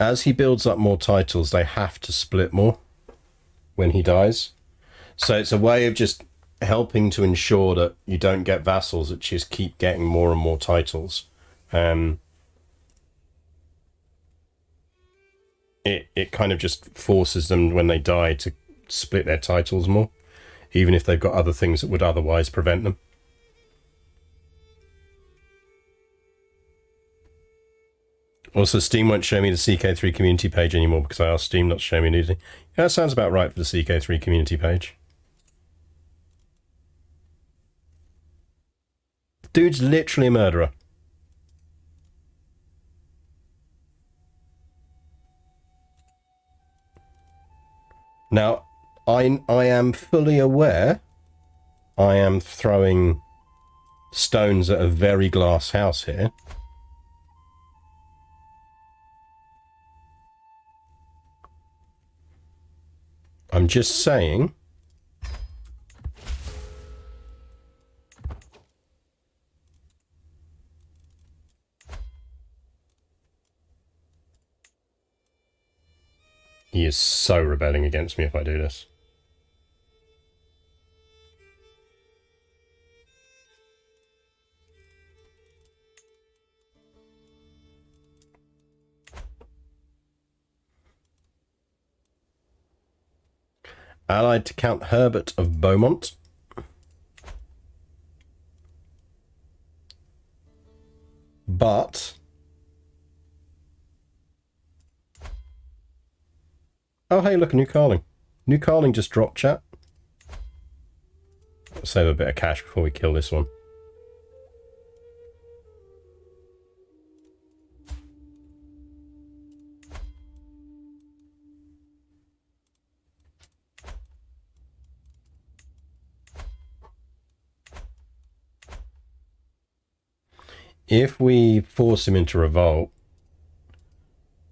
as he builds up more titles, they have to split more when he dies. So it's a way of just helping to ensure that you don't get vassals that just keep getting more and more titles. It kind of just forces them when they die to split their titles more, even if they've got other things that would otherwise prevent them. Also, Steam won't show me the CK3 community page anymore because I asked Steam not to show me anything. Yeah, that sounds about right for the CK3 community page. Dude's literally a murderer. Now, I am fully aware I am throwing stones at a very glass house here. I'm just saying. He is so rebelling against me if I do this. Allied to Count Herbert of Beaumont. But... oh, hey, look, a new Carling. New Carling just dropped, chat. Let's save a bit of cash before we kill this one. If we force him into revolt,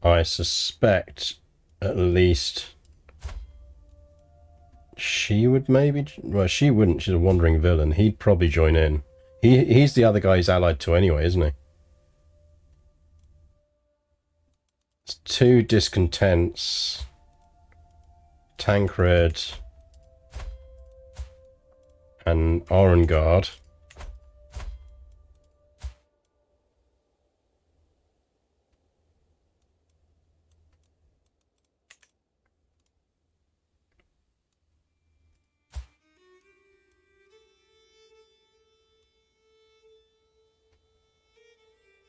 I suspect at least she would maybe... well, she wouldn't. She's a wandering villain. He'd probably join in. He's the other guy he's allied to anyway, isn't he? It's 2 discontents. Tancred and Orangard.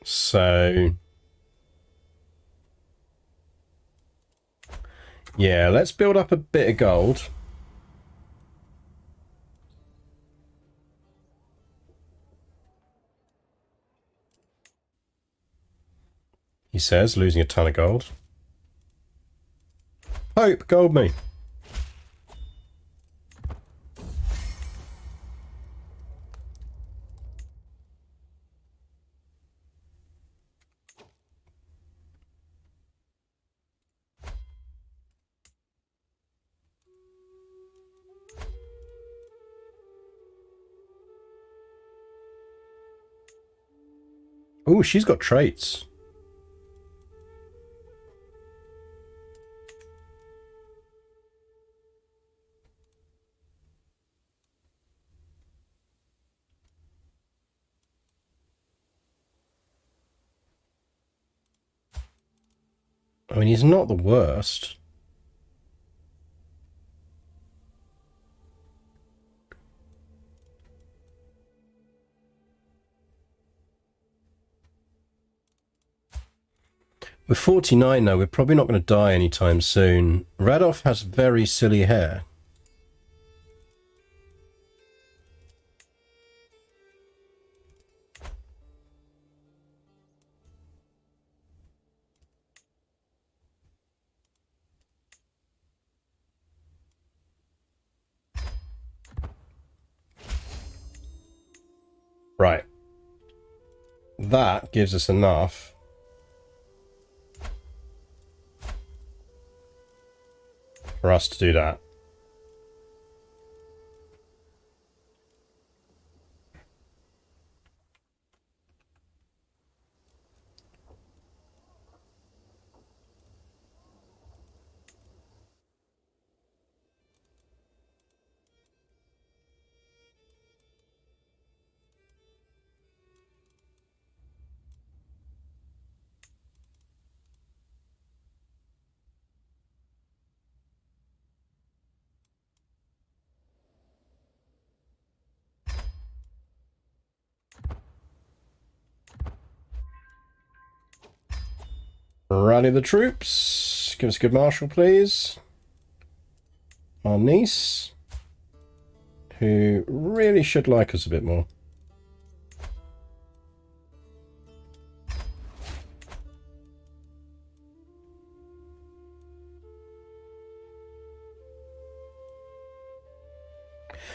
So, yeah, let's build up a bit of gold. He says, losing a ton of gold. Hope, gold me. Oh, she's got traits. I mean, he's not the worst. We're 49 now. We're probably not going to die anytime soon. Radolf has very silly hair. Right. That gives us enough for us to do that. Rally the troops. Give us a good marshal, please. Our niece, who really should like us a bit more.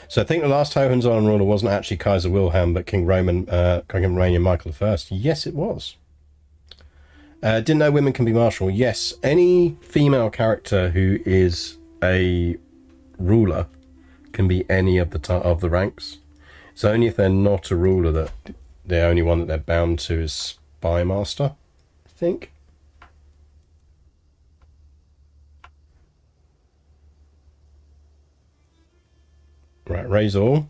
So I think the last Hohenzollern ruler wasn't actually Kaiser Wilhelm, but King Romanian Michael I. Yes, it was. Didn't know women can be marshal. Yes, any female character who is a ruler can be any of the ranks. It's only if they're not a ruler that the only one that they're bound to is spy master, I think. Right, raise all.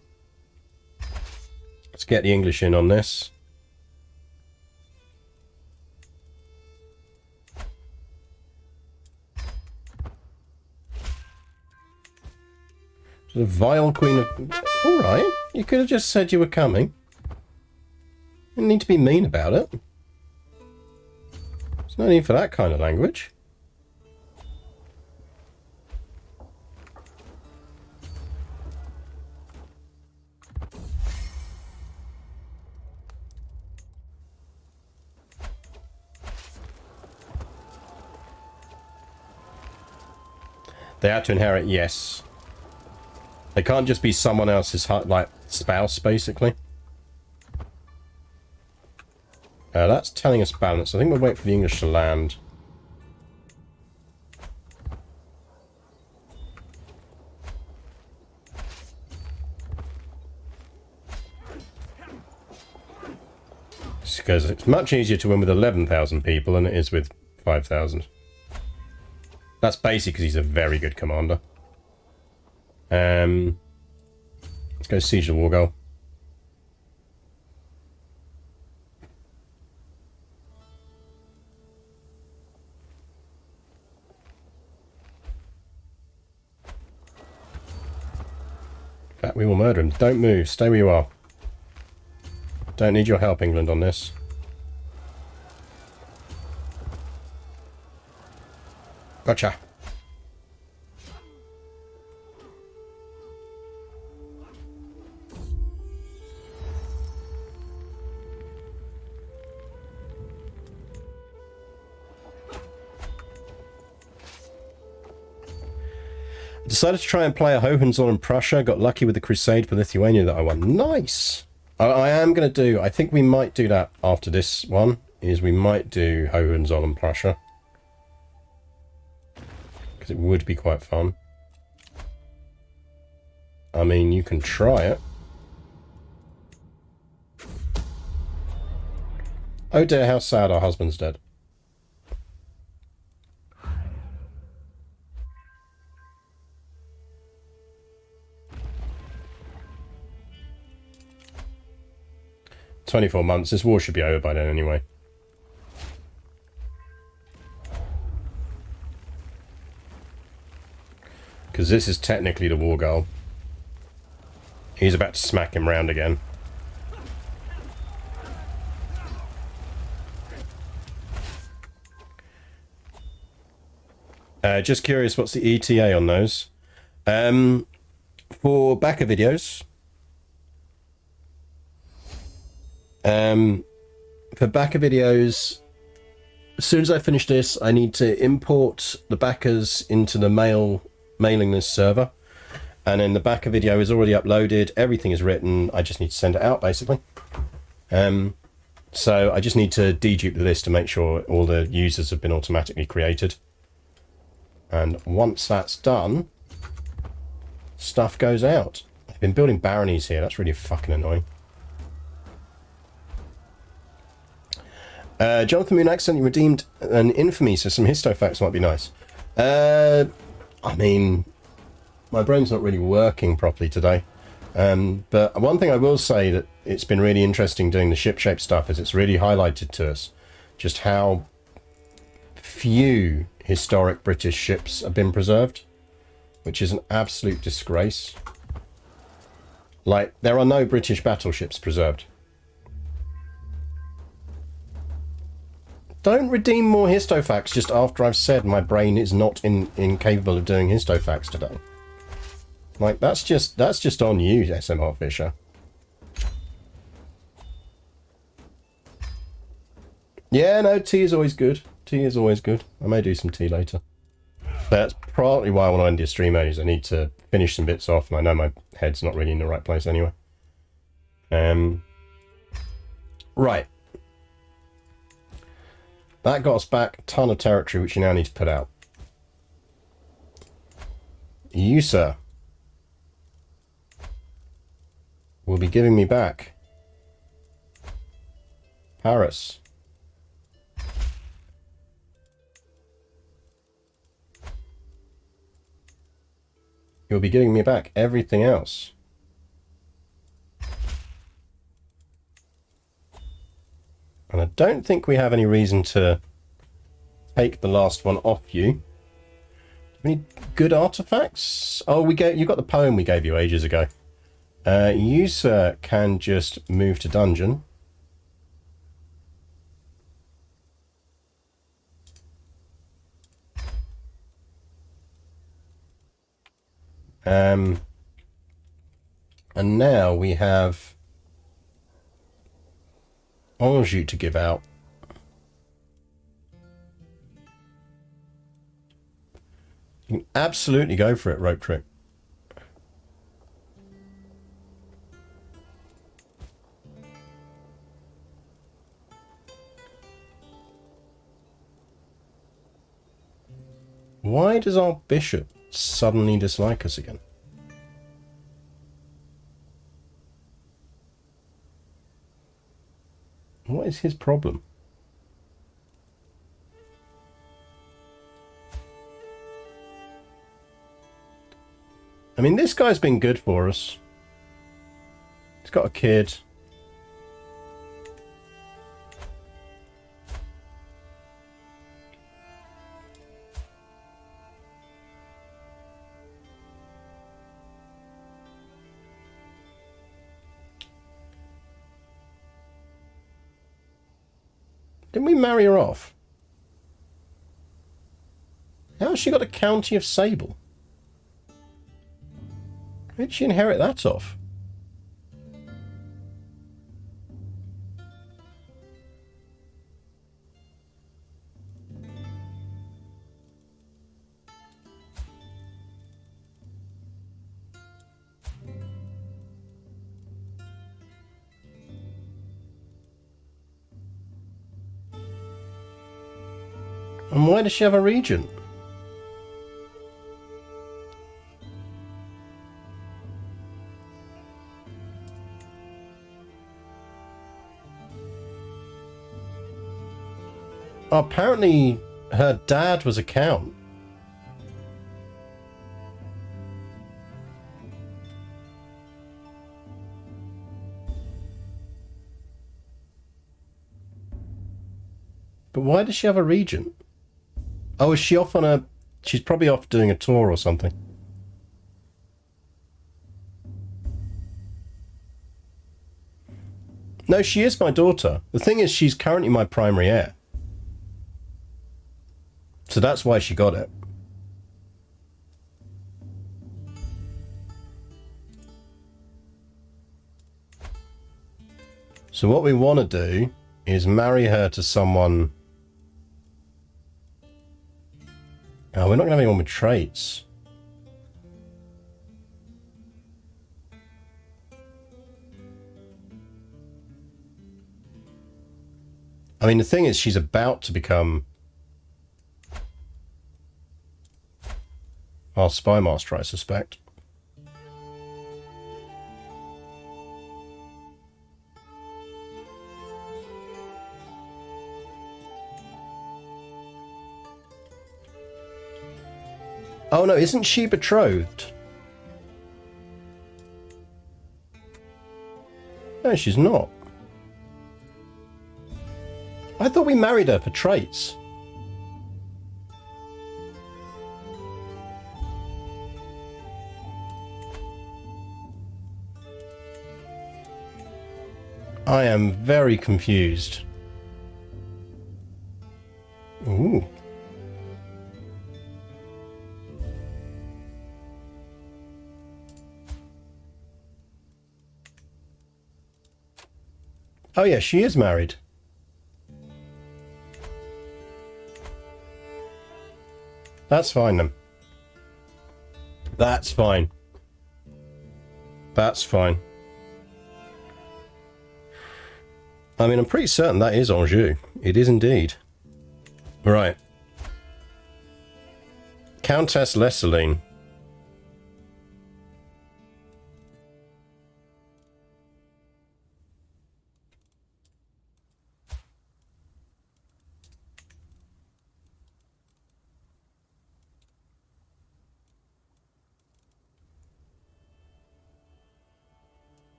Let's get the English in on this. The vile queen of... Alright, you could have just said you were coming. You didn't need to be mean about it. There's no need for that kind of language. They had to inherit, yes. They can't just be someone else's, like, spouse, basically. That's telling us balance. I think we'll wait for the English to land. Because it's much easier to win with 11,000 people than it is with 5,000. That's basically because he's a very good commander. Let's go siege the war goal. In fact, we will murder him. Don't move. Stay where you are. Don't need your help, England, on this. Gotcha. I decided to try and play a Hohenzollern Prussia. Got lucky with the crusade for Lithuania that I won. Nice! I am going to do... I think we might do that after this one. Is we might do Hohenzollern Prussia. Because it would be quite fun. I mean, you can try it. Oh dear, how sad, our husband's dead. $24 This war should be over by then anyway. Because this is technically the war goal. He's about to smack him round again. Just curious, what's the ETA on those? For backer videos... for backer videos, as soon as I finish this, I need to import the backers into the mailing list server, and then the backer video is already uploaded, everything is written, I just need to send it out basically. So I just need to dedupe the list to make sure all the users have been automatically created, and once that's done, stuff goes out. I've been building baronies here, that's really fucking annoying. Jonathan Moon accidentally redeemed an infamy, so some histo facts might be nice. I mean, my brain's not really working properly today. But one thing I will say that it's been really interesting doing the ship shape stuff is it's really highlighted to us just how few historic British ships have been preserved, which is an absolute disgrace. Like, there are no British battleships preserved. Don't redeem more histofacts just after I've said my brain is not incapable of doing histofacts today. Like, that's just on you, SMR Fisher. Yeah, no, tea is always good. Tea is always good. I may do some tea later. That's partly why I want to end the stream early, is I need to finish some bits off, and I know my head's not really in the right place anyway. Right. That got us back a ton of territory, which you now need to put out. You, sir, will be giving me back Paris. You'll be giving me back everything else. And I don't think we have any reason to take the last one off you. Any good artifacts? Oh, you got the poem we gave you ages ago. You, sir, can just move to dungeon. And now we have Anjou to give out. You can absolutely go for it, Rope Trick. Why does our bishop suddenly dislike us again? What is his problem? I mean, this guy's been good for us. He's got a kid. Didn't we marry her off? How's she got a county of Sable? Where did she inherit that off? And why does she have a regent? Apparently her dad was a count. But why does she have a regent? Oh, is she off on a... She's probably off doing a tour or something. No, she is my daughter. The thing is, she's currently my primary heir. So that's why she got it. So what we want to do is marry her to someone... Oh, we're not going to have anyone with traits. I mean, the thing is, she's about to become our spy master, I suspect. Oh no, isn't she betrothed? No, she's not. I thought we married her for traits. I am very confused. Ooh. Oh yeah, she is married. That's fine then. That's fine. That's fine. I mean, I'm pretty certain that is Anjou. It is indeed. Right. Countess Lesseline.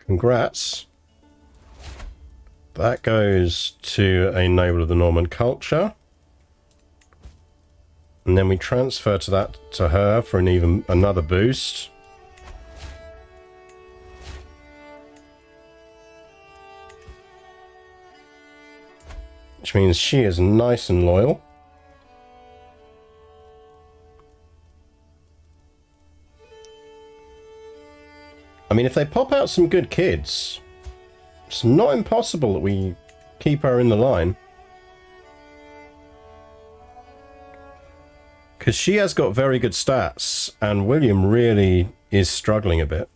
Congrats. That goes to a noble of the Norman culture. And then we transfer to that to her for another boost. Which means she is nice and loyal. I mean, if they pop out some good kids, it's not impossible that we keep her in the line. Because she has got very good stats, and William really is struggling a bit.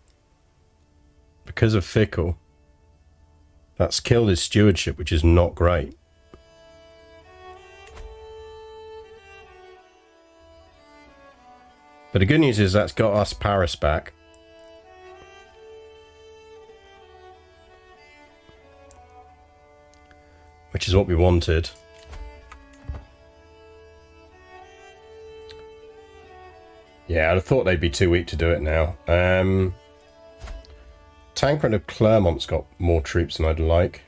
Because of Fickle. That's killed his stewardship, which is not great. But the good news is that's got us Paris back. Which is what we wanted. Yeah, I'd have thought they'd be too weak to do it now. Tancred of Clermont's got more troops than I'd like.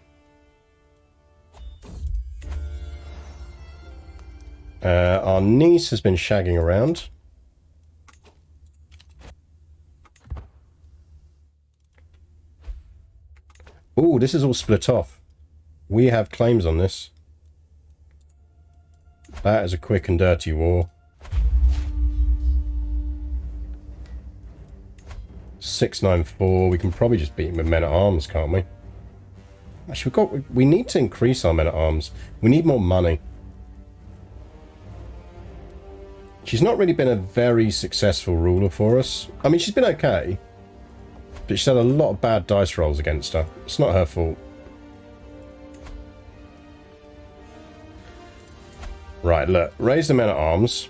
Our niece has been shagging around. Ooh, this is all split off. We have claims on this. That is a quick and dirty war. 694. We can probably just beat him with men-at-arms, can't we? Actually, we need to increase our men-at-arms. We need more money. She's not really been a very successful ruler for us. I mean, she's been okay. But she's had a lot of bad dice rolls against her. It's not her fault. Right, look. Raise the men-at-arms.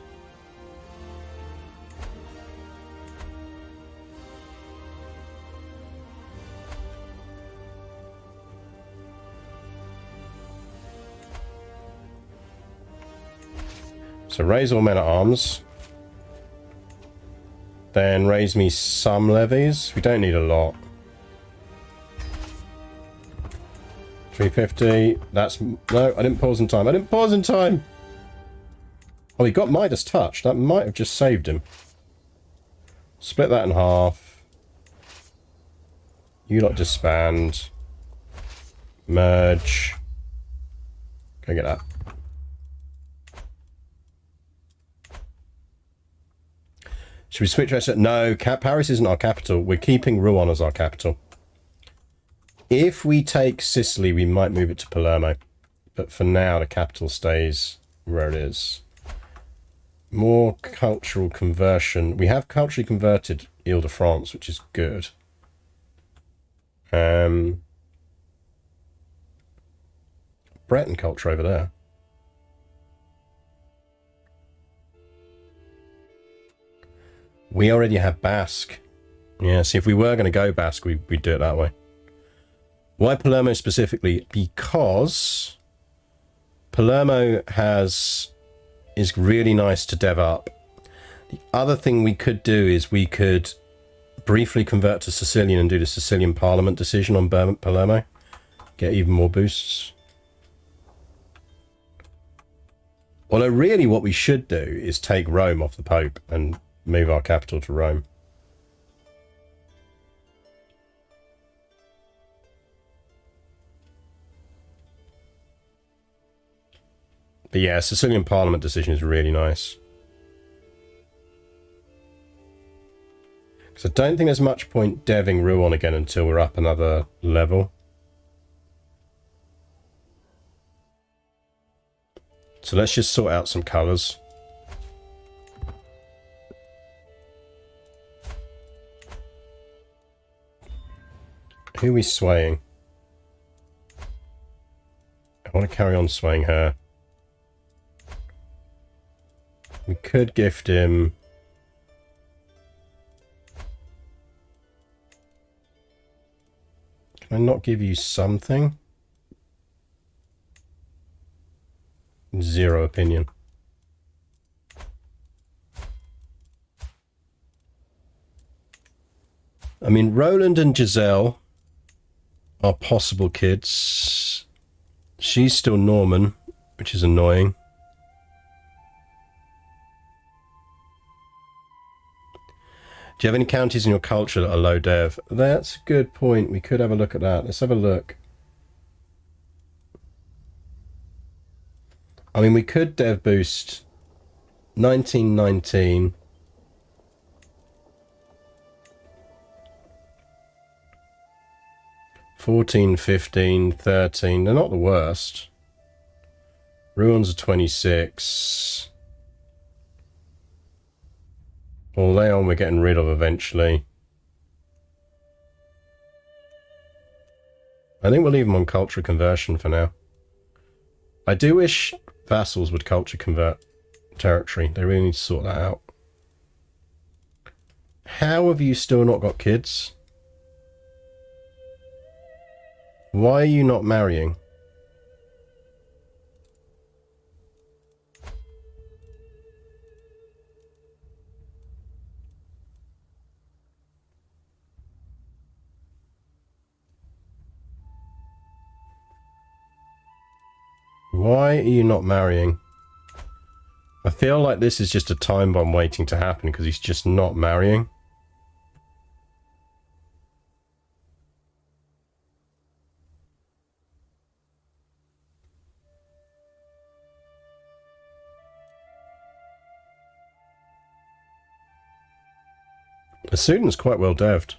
So raise all men-at-arms. Then raise me some levies. We don't need a lot. 350. That's... No, I didn't pause in time. I didn't pause in time! Oh, he got Midas touch. That might have just saved him. Split that in half. You lot disband. Merge. Go get that. Should we switch our... No, Paris isn't our capital. We're keeping Rouen as our capital. If we take Sicily, we might move it to Palermo. But for now, the capital stays where it is. More cultural conversion. We have culturally converted Ile-de-France, which is good. Breton culture over there. We already have Basque. Yeah, see, if we were going to go Basque, we'd do it that way. Why Palermo specifically? Because Palermo is really nice to dev up. The other thing we could do is we could briefly convert to Sicilian and do the Sicilian Parliament decision on Palermo. Get even more boosts. Although really what we should do is take Rome off the Pope and move our capital to Rome. But yeah, Sicilian Parliament decision is really nice. Because I don't think there's much point deving Rouen again until we're up another level. So let's just sort out some colours. Who are we swaying? I want to carry on swaying her. We could gift him... Can I not give you something? Zero opinion. I mean, Roland and Giselle are possible kids. She's still Norman, which is annoying. Do you have any counties in your culture that are low dev? That's a good point. We could have a look at that. Let's have a look. I mean, we could dev boost 1919. $14, $15, $13. They're not the worst. Ruins are 26. Well, Leon we're getting rid of eventually. I think we'll leave them on culture conversion for now. I do wish vassals would culture convert territory. They really need to sort that out. How have you still not got kids? Why are you not marrying? Why are you not marrying? I feel like this is just a time bomb waiting to happen because he's just not marrying. The student's quite well devved.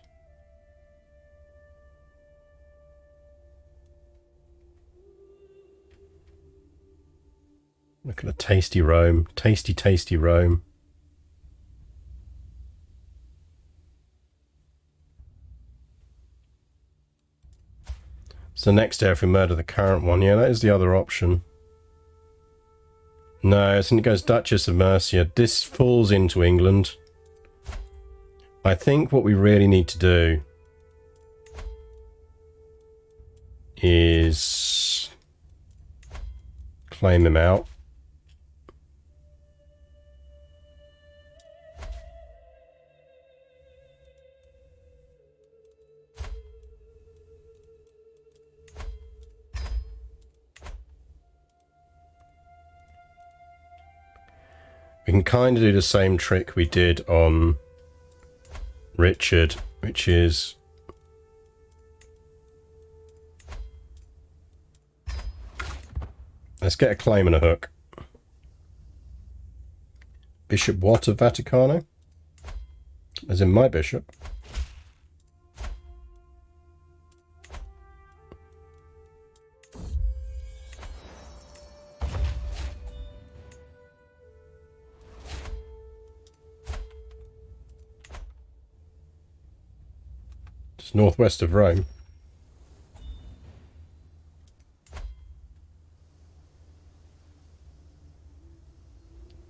Look at the tasty Rome. Tasty, tasty Rome. So next day if we murder the current one. Yeah, that is the other option. No, I think it goes Duchess of Mercia. This falls into England. I think what we really need to do is claim him out. We can kind of do the same trick we did on Richard, which is let's get a claim and a hook. Bishop what of Vaticano? As in my bishop. Northwest of Rome.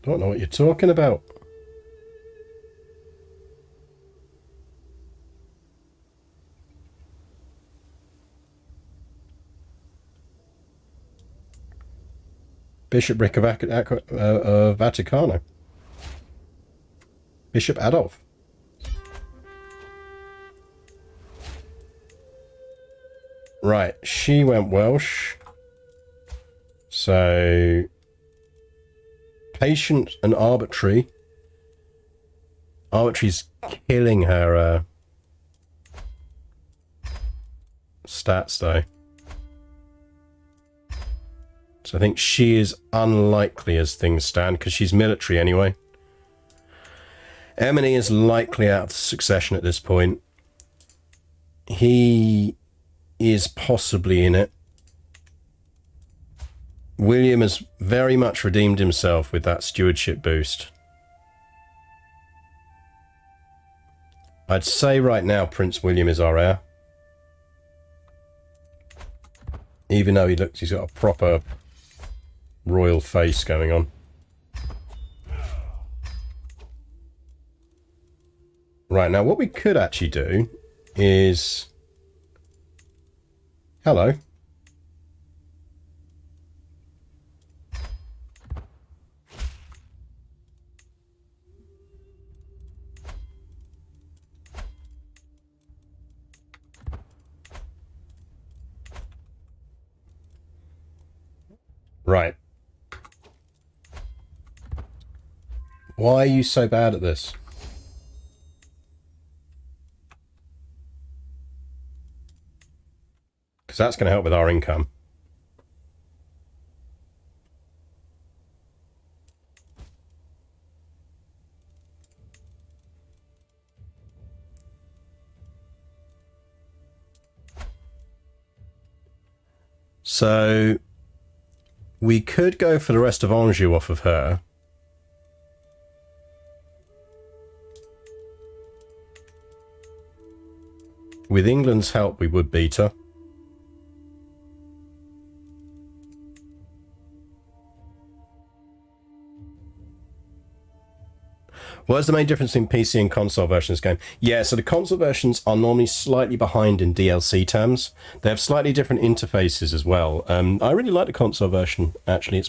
Don't know what you're talking about. Bishopric of Vaticano. Bishop Adolf. Right, she went Welsh. So, patient and arbitrary. Arbitrary's killing her stats, though. So I think she is unlikely as things stand, because she's military anyway. Emily is likely out of succession at this point. He is possibly in it. William has very much redeemed himself with that stewardship boost. I'd say right now Prince William is our heir. Even though he's got a proper royal face going on. Right, now what we could actually do is... Hello. Right. Why are you so bad at this? Because that's going to help with our income. So we could go for the rest of Anjou off of her. With England's help, we would beat her. What is the main difference between PC and console versions of this game? Yeah, so the console versions are normally slightly behind in DLC terms. They have slightly different interfaces as well. I really like the console version, actually.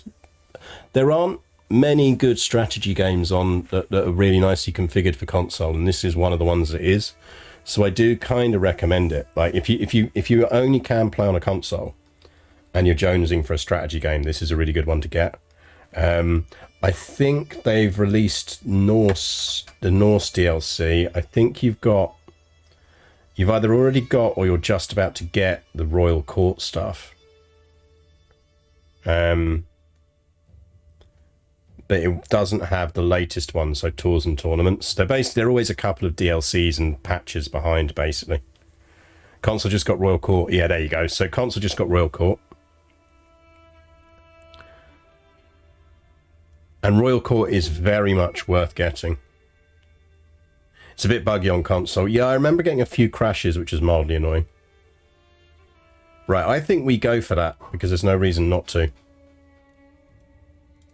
There aren't many good strategy games on that are really nicely configured for console, and this is one of the ones that is. So I do kind of recommend it. Like if you only can play on a console and you're jonesing for a strategy game, this is a really good one to get. I think they've released the Norse DLC. I think you've either already got or you're just about to get the Royal Court stuff. But it doesn't have the latest one, so tours and tournaments. They're always a couple of DLCs and patches behind, basically. Console just got Royal Court. Yeah, there you go. So console just got Royal Court. And Royal Court is very much worth getting. It's a bit buggy on console. Yeah, I remember getting a few crashes, which is mildly annoying. Right, I think we go for that, because there's no reason not to.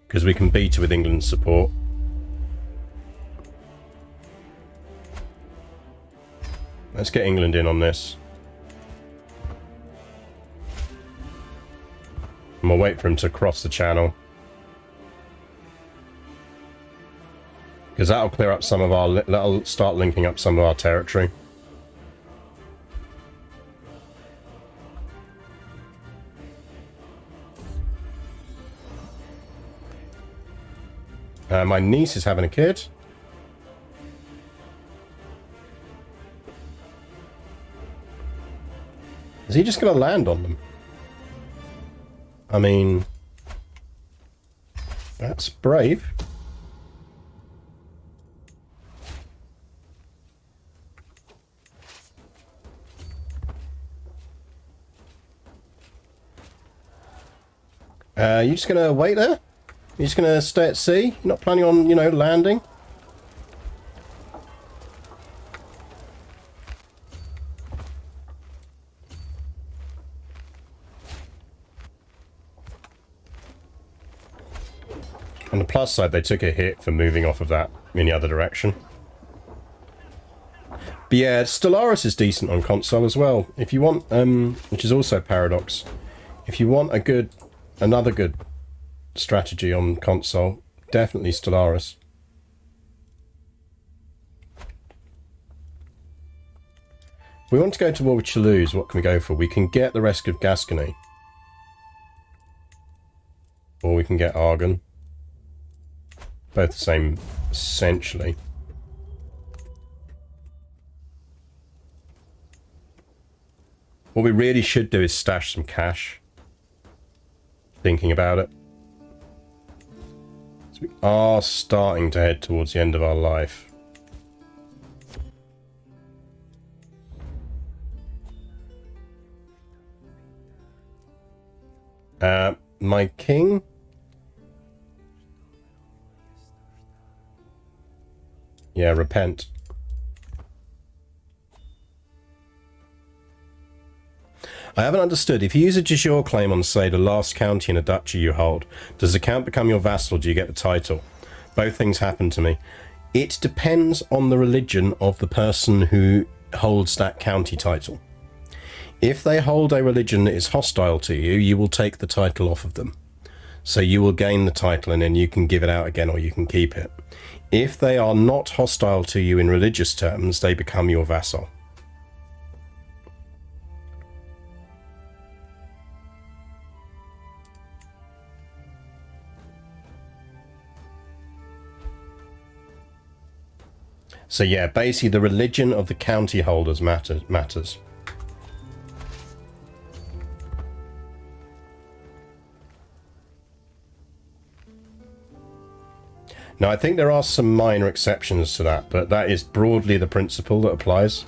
Because we can beat it with England's support. Let's get England in on this. And we'll wait for him to cross the channel. Because that'll clear up some of our... That'll start linking up some of our territory. My niece is having a kid. Is he just going to land on them? I mean... That's brave. You just going to wait there? You're just going to stay at sea? You're not planning on, landing? On the plus side, they took a hit for moving off of that in the other direction. But yeah, Stellaris is decent on console as well. If you want, which is also Paradox, if you want another good strategy on console, definitely Stellaris. If we want to go to war with Toulouse, what can we go for? We can get the rest of Gascony. Or we can get Argonne. Both the same, essentially. What we really should do is stash some cash. Thinking about it. So we are starting to head towards the end of our life. My king? Yeah, repent. I haven't understood. If you use a de jure claim on, say, the last county in a duchy you hold, does the count become your vassal or do you get the title? Both things happen to me. It depends on the religion of the person who holds that county title. If they hold a religion that is hostile to you, you will take the title off of them. So you will gain the title and then you can give it out again or you can keep it. If they are not hostile to you in religious terms, they become your vassal. So yeah, basically the religion of the county holders matters. Now I think there are some minor exceptions to that, but that is broadly the principle that applies.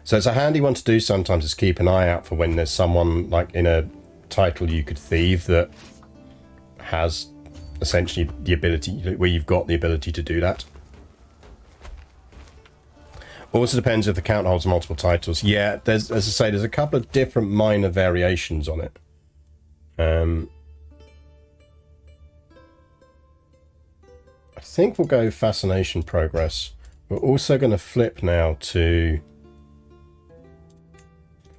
So it's a handy one to do sometimes, is keep an eye out for when there's someone like in a title you could thieve that has essentially the ability, where you've got the ability to do that. Also depends if the count holds multiple titles. Yeah, there's, as I say, there's a couple of different minor variations on it. I think we'll go Fascination Progress. We're also going to flip now to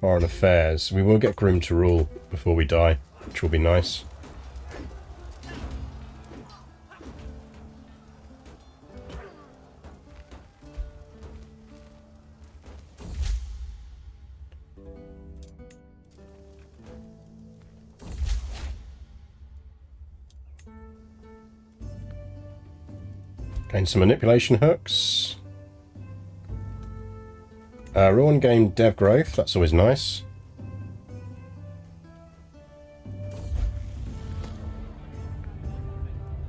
Foreign Affairs. We will get Grim to Rule before we die, which will be nice. Gain some manipulation hooks. Ruin game dev growth, that's always nice.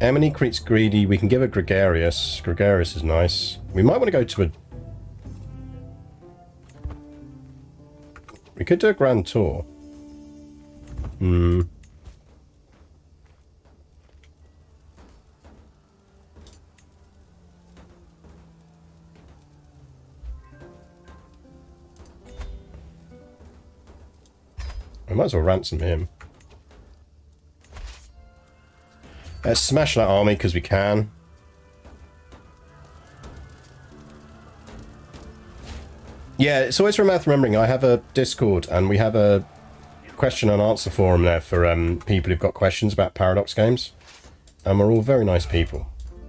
Emily creates greedy, we can give it Gregarious. Gregarious is nice. We might want to go to a... We could do a Grand Tour. I might as well ransom him. Let's smash that army because we can. Yeah, it's always worth remembering. I have a Discord and we have a question and answer forum there for people who've got questions about Paradox games. And we're all very nice people.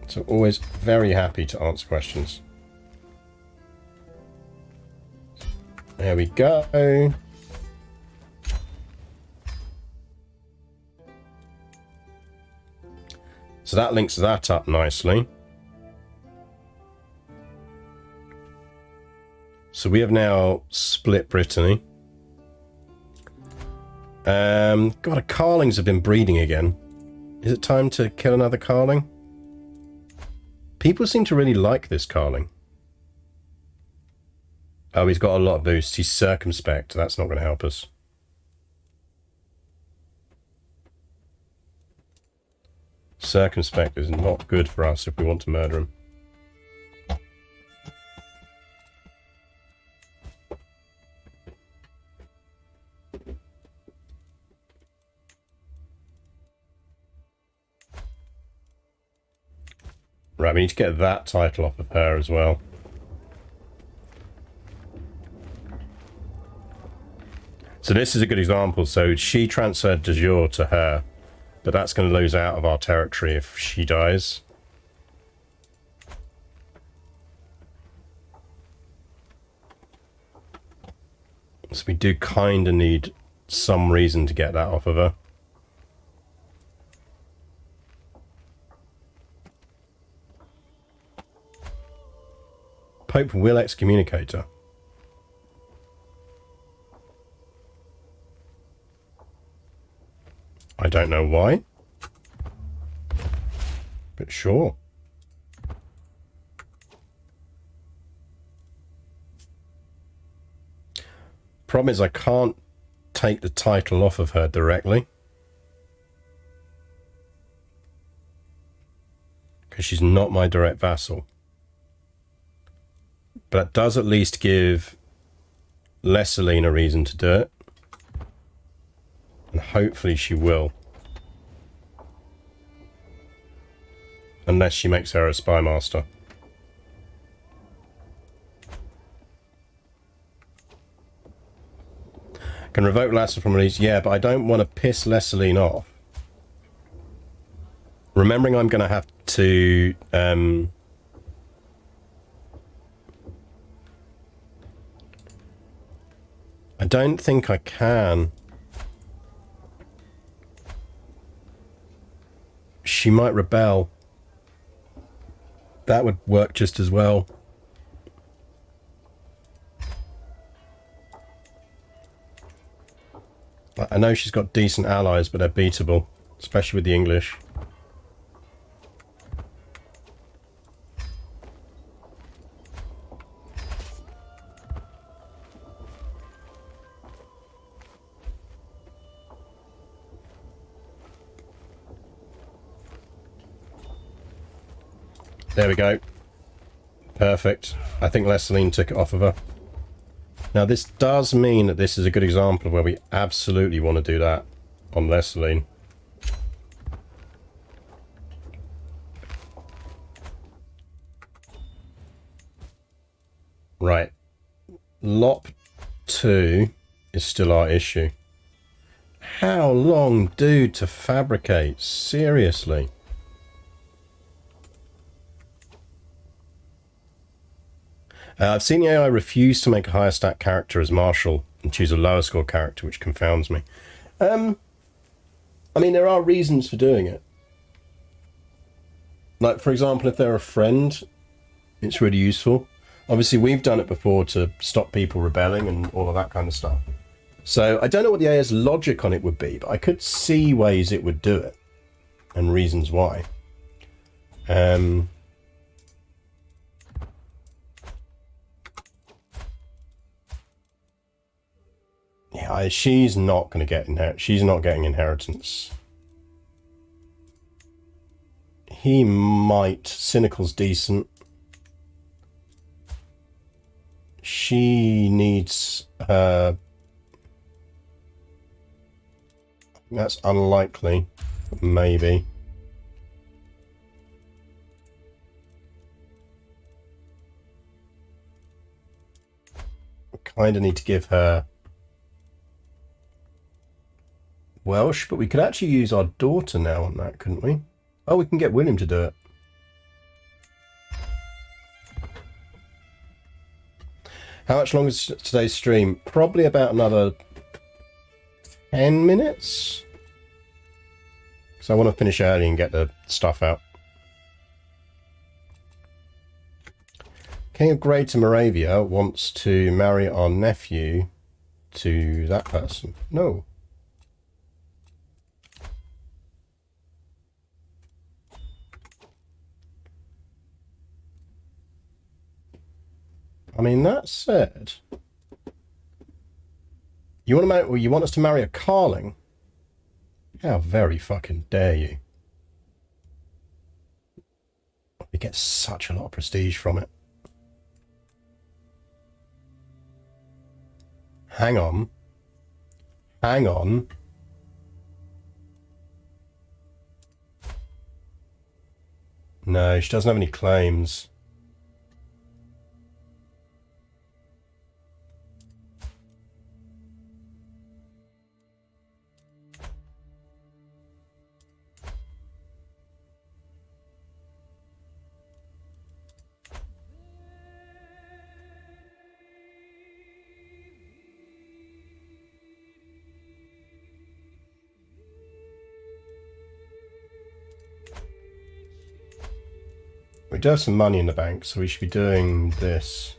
So always very happy to answer questions. There we go. So that links that up nicely. So we have now split Brittany. God, the Carlings have been breeding again. Is it time to kill another Carling? People seem to really like this Carling. Oh, he's got a lot of boosts. He's circumspect. That's not going to help us. Circumspect is not good for us if we want to murder him. Right, we need to get that title off of her as well. So this is a good example. So she transferred de jure to her. But that's going to lose out of our territory if she dies. So we do kind of need some reason to get that off of her. Pope will excommunicate her. I don't know why, but sure. Problem is I can't take the title off of her directly, because she's not my direct vassal. But it does at least give Lesseline a reason to do it. And hopefully she will. Unless she makes her a spy master. Can revoke Lasser from release. Yeah, but I don't want to piss Lesseline off. Remembering I'm going to have to... I don't think I can. She might rebel. That would work just as well. I know she's got decent allies, but they're beatable, especially with the English. There we go. Perfect. I think Lesseline took it off of her. Now this does mean that this is a good example of where we absolutely want to do that on Lesseline. Right. Lop 2 is still our issue. How long, dude, to fabricate? Seriously. I've seen the AI refuse to make a higher stat character as Marshal and choose a lower score character, which confounds me. I mean, there are reasons for doing it. Like, for example, if they're a friend, it's really useful. Obviously, we've done it before to stop people rebelling and all of that kind of stuff. So I don't know what the AI's logic on it would be, but I could see ways it would do it and reasons why. Yeah, she's not going to get she's not getting inheritance. He might. Cynical's decent. She needs that's unlikely. Maybe. Kind of need to give her Welsh, but we could actually use our daughter now on that, couldn't we? Oh, we can get William to do it. How much longer is today's stream? Probably about another 10 minutes. Because I want to finish early and get the stuff out. King of Greater Moravia wants to marry our nephew to that person. No. I mean, that said, you want us to marry a Carling? How very fucking dare you? We get such a lot of prestige from it. Hang on. Hang on. No, she doesn't have any claims. We do have some money in the bank, so we should be doing this.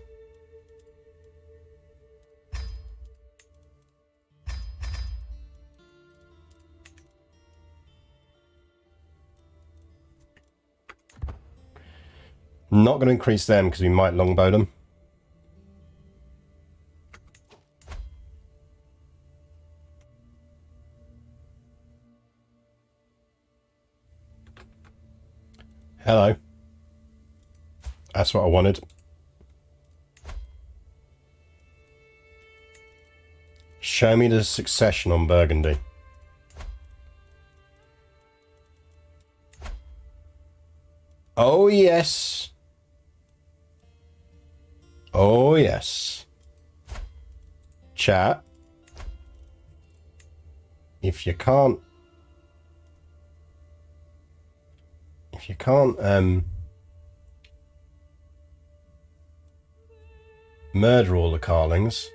Not going to increase them because we might longbow them. Hello. That's what I wanted. Show me the succession on Burgundy. Oh, yes. Oh, yes. Chat. If you can't murder all the Carlings,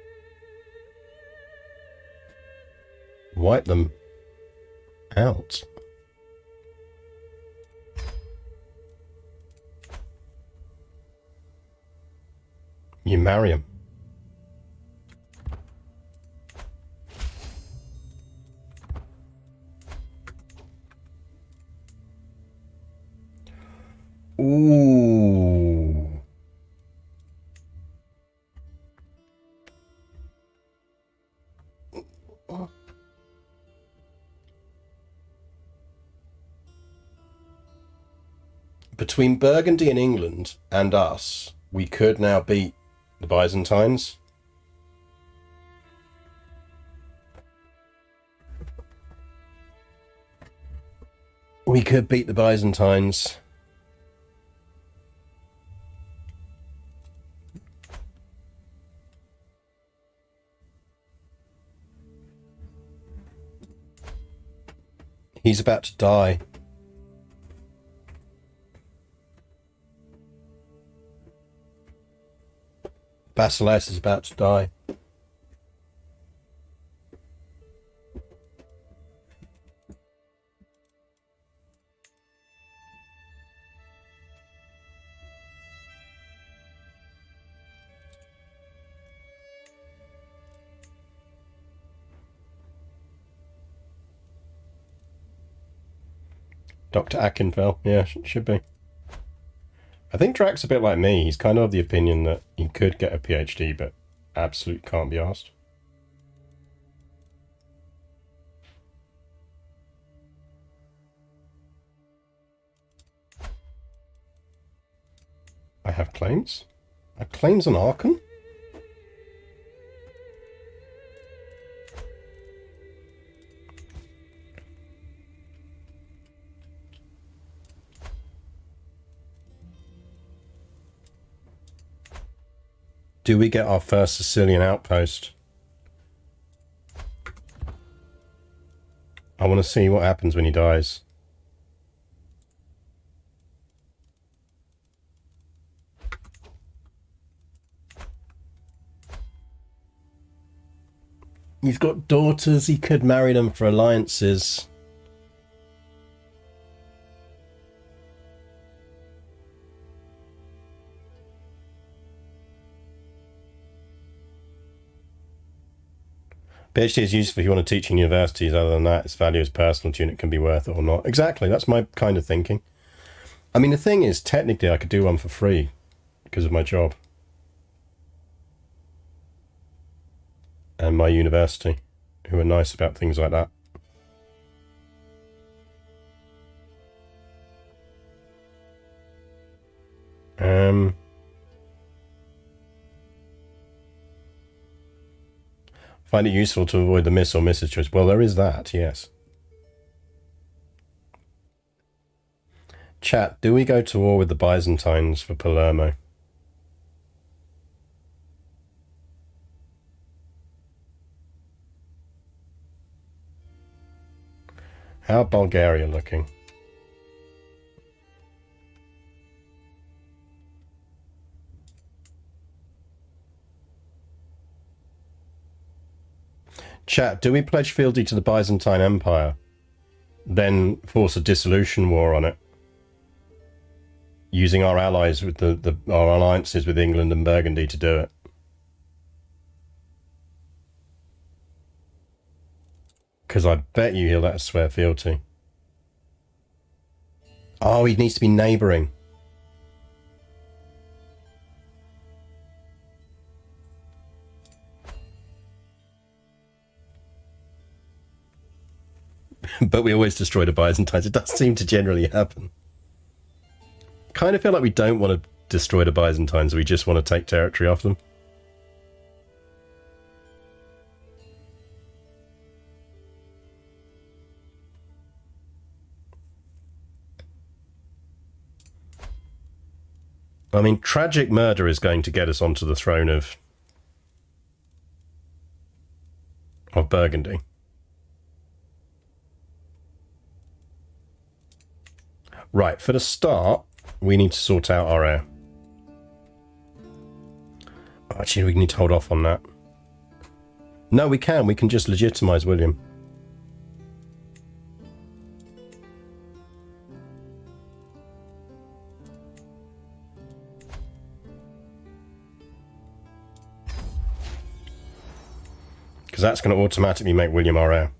wipe them out. You marry him. Ooh. Between Burgundy and England and us, we could now beat the Byzantines. We could beat the Byzantines. He's about to die. Basileus is about to die. Dr. Akinfell, yeah, should be. I think Drax's a bit like me. He's kind of the opinion that he could get a PhD, but absolutely can't be asked. I have claims? I have claims on Archon? Do we get our first Sicilian outpost? I want to see what happens when he dies. He's got daughters, he could marry them for alliances. PhD is useful if you want to teach in universities. Other than that, its value as personal tune, it can be worth it or not. Exactly, that's my kind of thinking. I mean, the thing is, technically, I could do one for free because of my job. And my university, who are nice about things like that. Find it useful to avoid the miss or misses choice. Well, there is that, yes. Chat, do we go to war with the Byzantines for Palermo? How Bulgaria looking? Chat, do we pledge fealty to the Byzantine Empire, then force a dissolution war on it, using our allies with our alliances with England and Burgundy to do it? Because I bet you he'll let us swear fealty. Oh, he needs to be neighbouring. But we always destroy the Byzantines. It does seem to generally happen. kind of feel like we don't want to destroy the Byzantines. We just want to take territory off them. I mean, tragic murder is going to get us onto the throne of Burgundy. Right, for the start, we need to sort out our heir. Actually, we need to hold off on that. No, we can. We can just legitimize William. Because that's going to automatically make William our heir.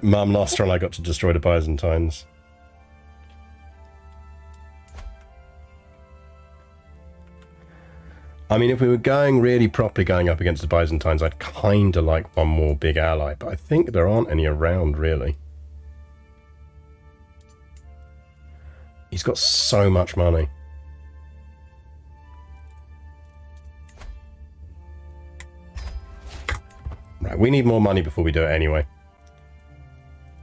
Mum, last round I got to destroy the Byzantines. I mean, if we were going really properly going up against the Byzantines, I'd kind of like one more big ally, but I think there aren't any around, really. He's got so much money. Right, we need more money before we do it anyway.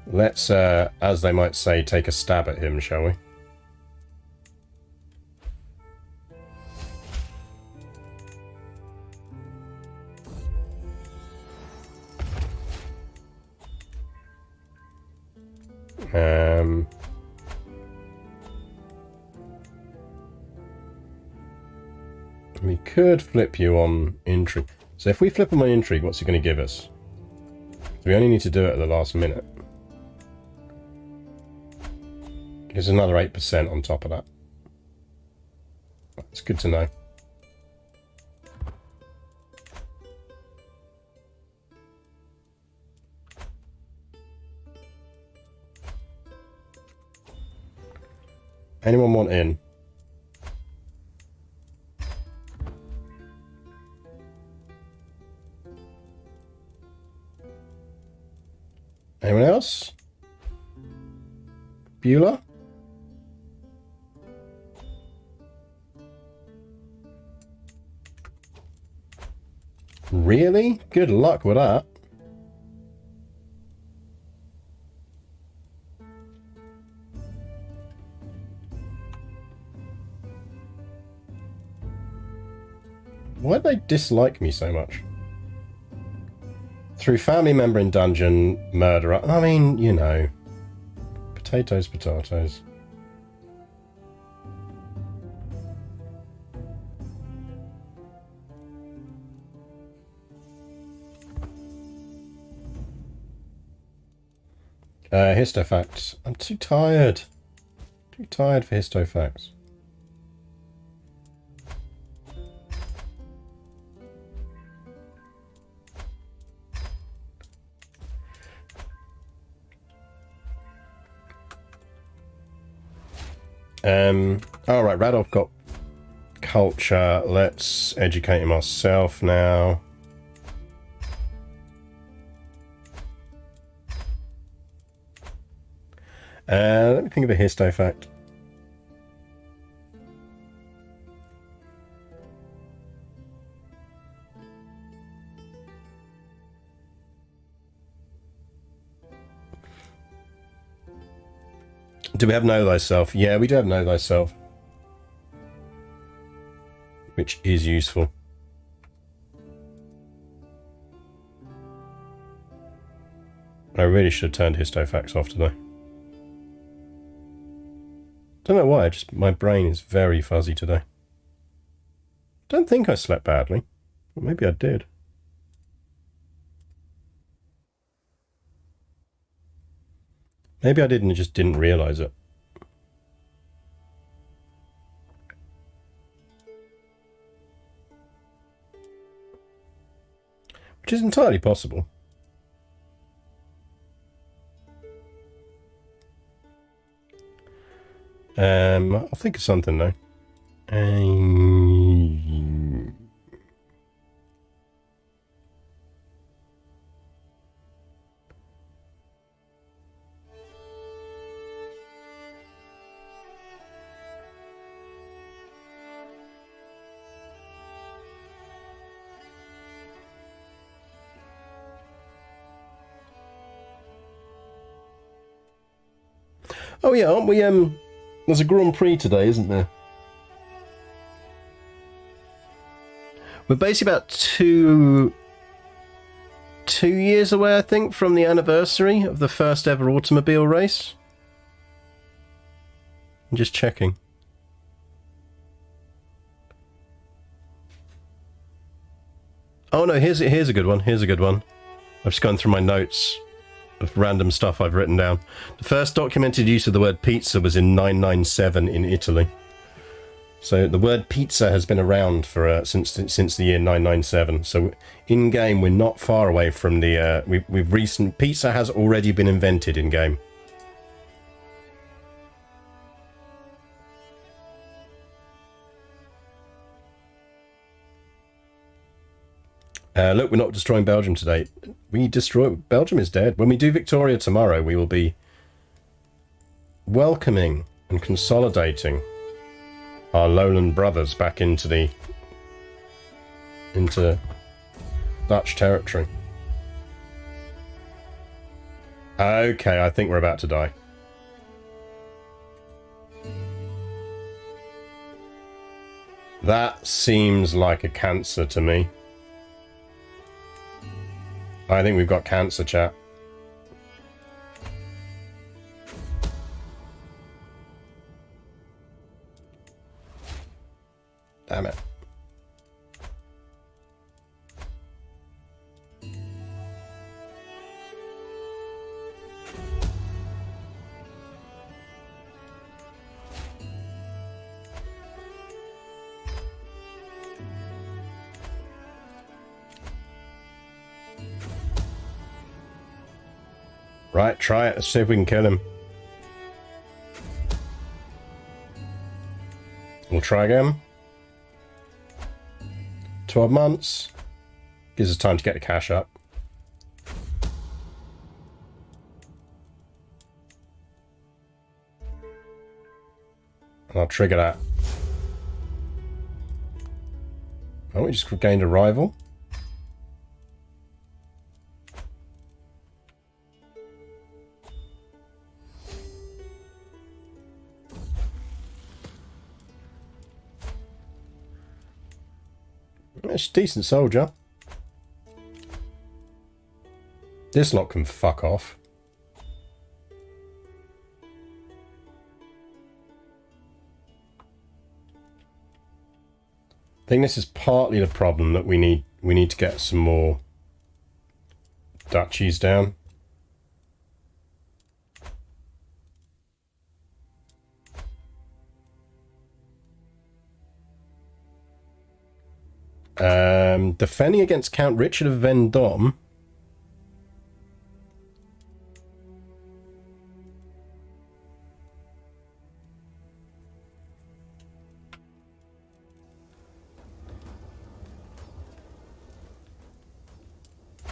Let's, as they might say, take a stab at him, shall we? We could flip you on intrigue. So if we flip him on intrigue, what's he going to give us? We only need to do it at the last minute. Gives another 8% on top of that. It's good to know. Anyone want in? Anyone else? Beulah? Really? Good luck with that. Why'd they dislike me so much? Through family member in dungeon, murderer. I mean, you know. Potatoes, potatoes. Histofacts. I'm too tired. Too tired for histofacts. All right, Radolf got culture. Let's educate him ourselves now. Let me think of a histofact. Do we have Know Thyself? Yeah, we do have Know Thyself. Which is useful. I really should have turned histofacts off today. Don't know why, just my brain is very fuzzy today. Don't think I slept badly. Well, maybe I did. Maybe I did and just didn't realise it. Which is entirely possible. I'll think of something though. Oh yeah, aren't we? There's a Grand Prix today, isn't there? We're basically about two years away, I think, from the anniversary of the first ever automobile race. I'm just checking. Oh no, here's a good one. Here's a good one. I've just gone through my notes of random stuff I've written down. The first documented use of the word pizza was in 997 in Italy. So the word pizza has been around for since the year 997. So in game, we're not far away from the pizza has already been invented in game. Look, we're not destroying Belgium today. Belgium is dead. When we do Victoria tomorrow, we will be welcoming and consolidating our lowland brothers back into Dutch territory. Okay, I think we're about to die. That seems like a cancer to me. I think we've got cancer, chat. Damn it. Right, try it. Let's see if we can kill him. We'll try again. 12 months. Gives us time to get the cash up. And I'll trigger that. Oh, we just gained a rival. It's a decent soldier. This lot can fuck off. I think this is partly the problem that we need to get some more duchies down. Defending against Count Richard of Vendôme.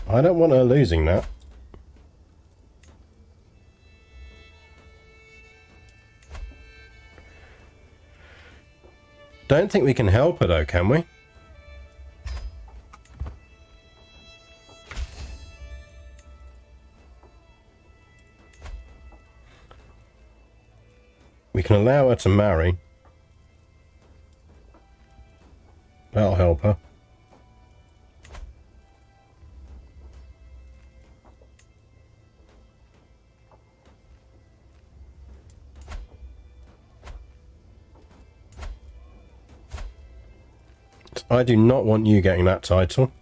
I don't want her losing that. Don't think we can help her though, can we? We can allow her to marry. That'll help her. I do not want you getting that title.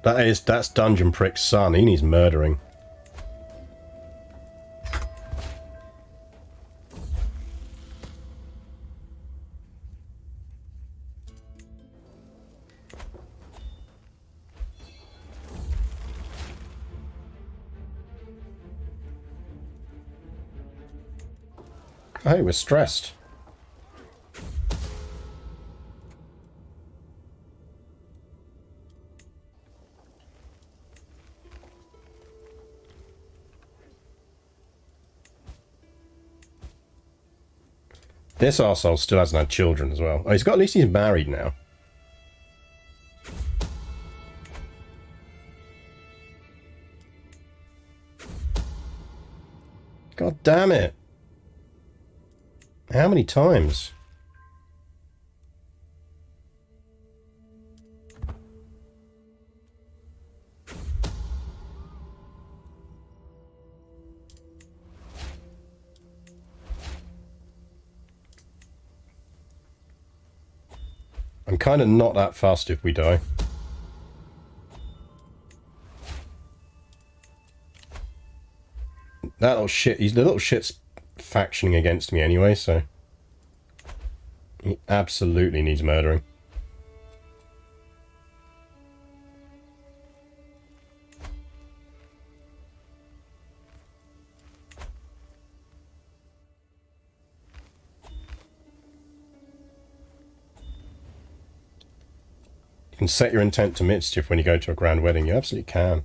That's Dungeon Prick's son. He needs murdering. Hey, we're stressed. This arsehole still hasn't had children as well. Oh, at least he's married now. God damn it. How many times? I'm kind of not that fussed if we die. That little shit, the little shit's factioning against me anyway, so he absolutely needs murdering. You can set your intent to mischief when you go to a grand wedding. You absolutely can.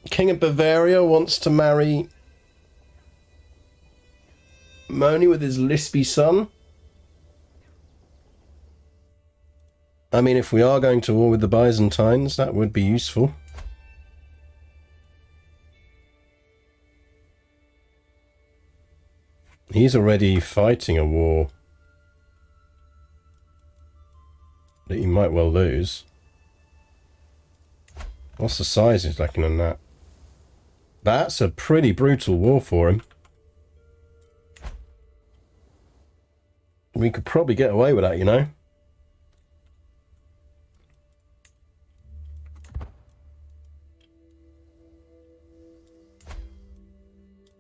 King of Bavaria wants to marry Moni with his lispy son. I mean, if we are going to war with the Byzantines, that would be useful. He's already fighting a war that he might well lose. What's the size he's lacking on that? That's a pretty brutal war for him. We could probably get away with that, you know.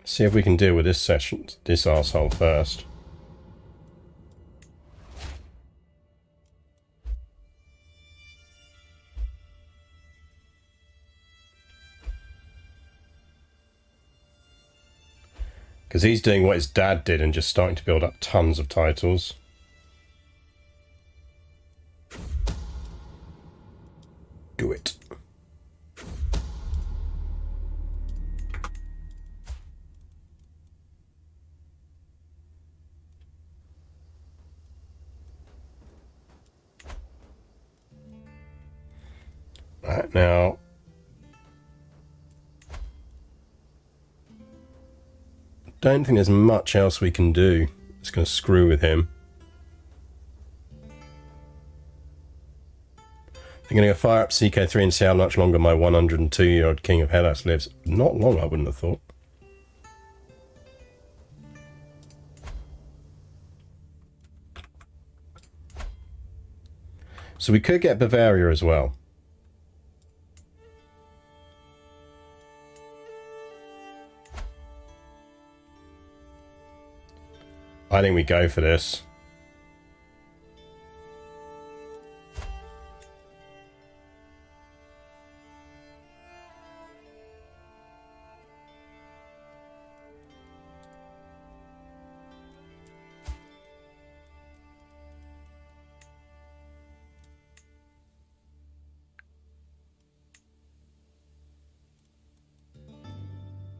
See if we can deal with this arsehole first. Because he's doing what his dad did and just starting to build up tons of titles. Do it. Right, now... don't think there's much else we can do. It's going to screw with him. I'm going to go fire up CK3 and see how much longer my 102-year-old King of Hellas lives. Not long, I wouldn't have thought. So we could get Bavaria as well. I think we go for this.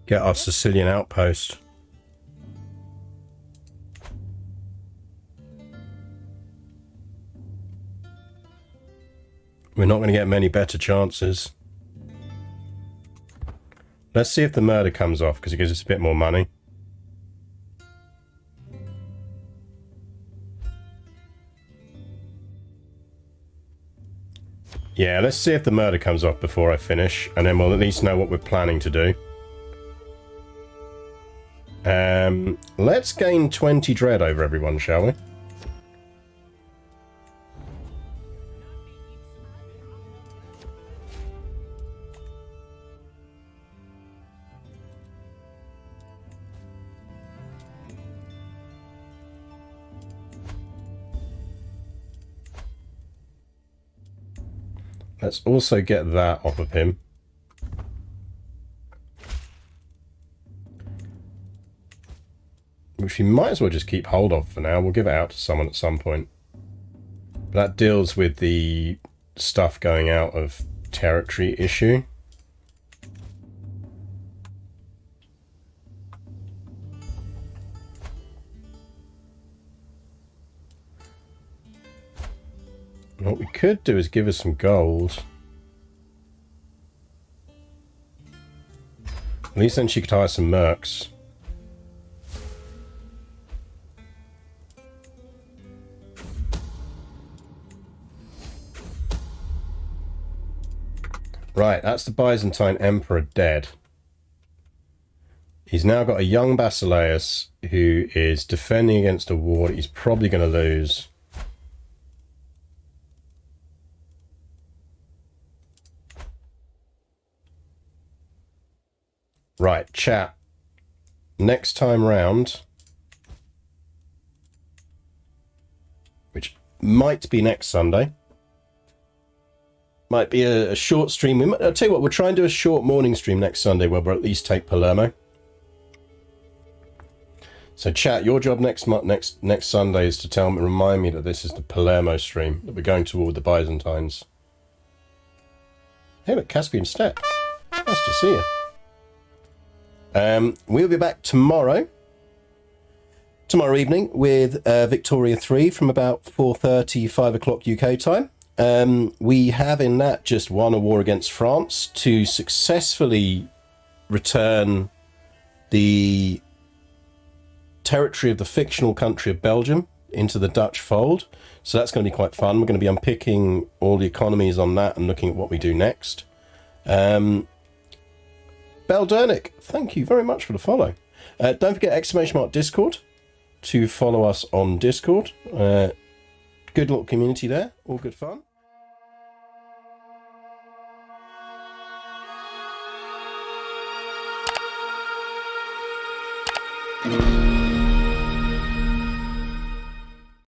Get our Sicilian outpost. We're not going to get many better chances. Let's see if the murder comes off, because it gives us a bit more money. Yeah, let's see if the murder comes off before I finish, and then we'll at least know what we're planning to do. Let's gain 20 dread over everyone, shall we? Let's also get that off of him. Which we might as well just keep hold of for now. We'll give it out to someone at some point. But that deals with the stuff going out of territory issue. What we could do is give us some gold. At least then she could hire some mercs. Right, that's the Byzantine Emperor dead. He's now got a young Basileus who is defending against a war that he's probably going to lose. Right, chat. Next time round, which might be next Sunday, might be a short stream. I'll tell you what, we'll try and do a short morning stream next Sunday where we'll at least take Palermo. So chat, your job next Sunday is to remind me that this is the Palermo stream, that we're going toward the Byzantines. Hey, look, Caspian Steppe. Nice to see you. We'll be back tomorrow evening with Victoria 3 from about 4:30, 5 o'clock UK time. We have in that just won a war against France to successfully return the territory of the fictional country of Belgium into the Dutch fold. So that's going to be quite fun. We're going to be unpicking all the economies on that and looking at what we do next. Beldernick, thank you very much for the follow. Don't forget !Discord to follow us on Discord. Good little community there, all good fun.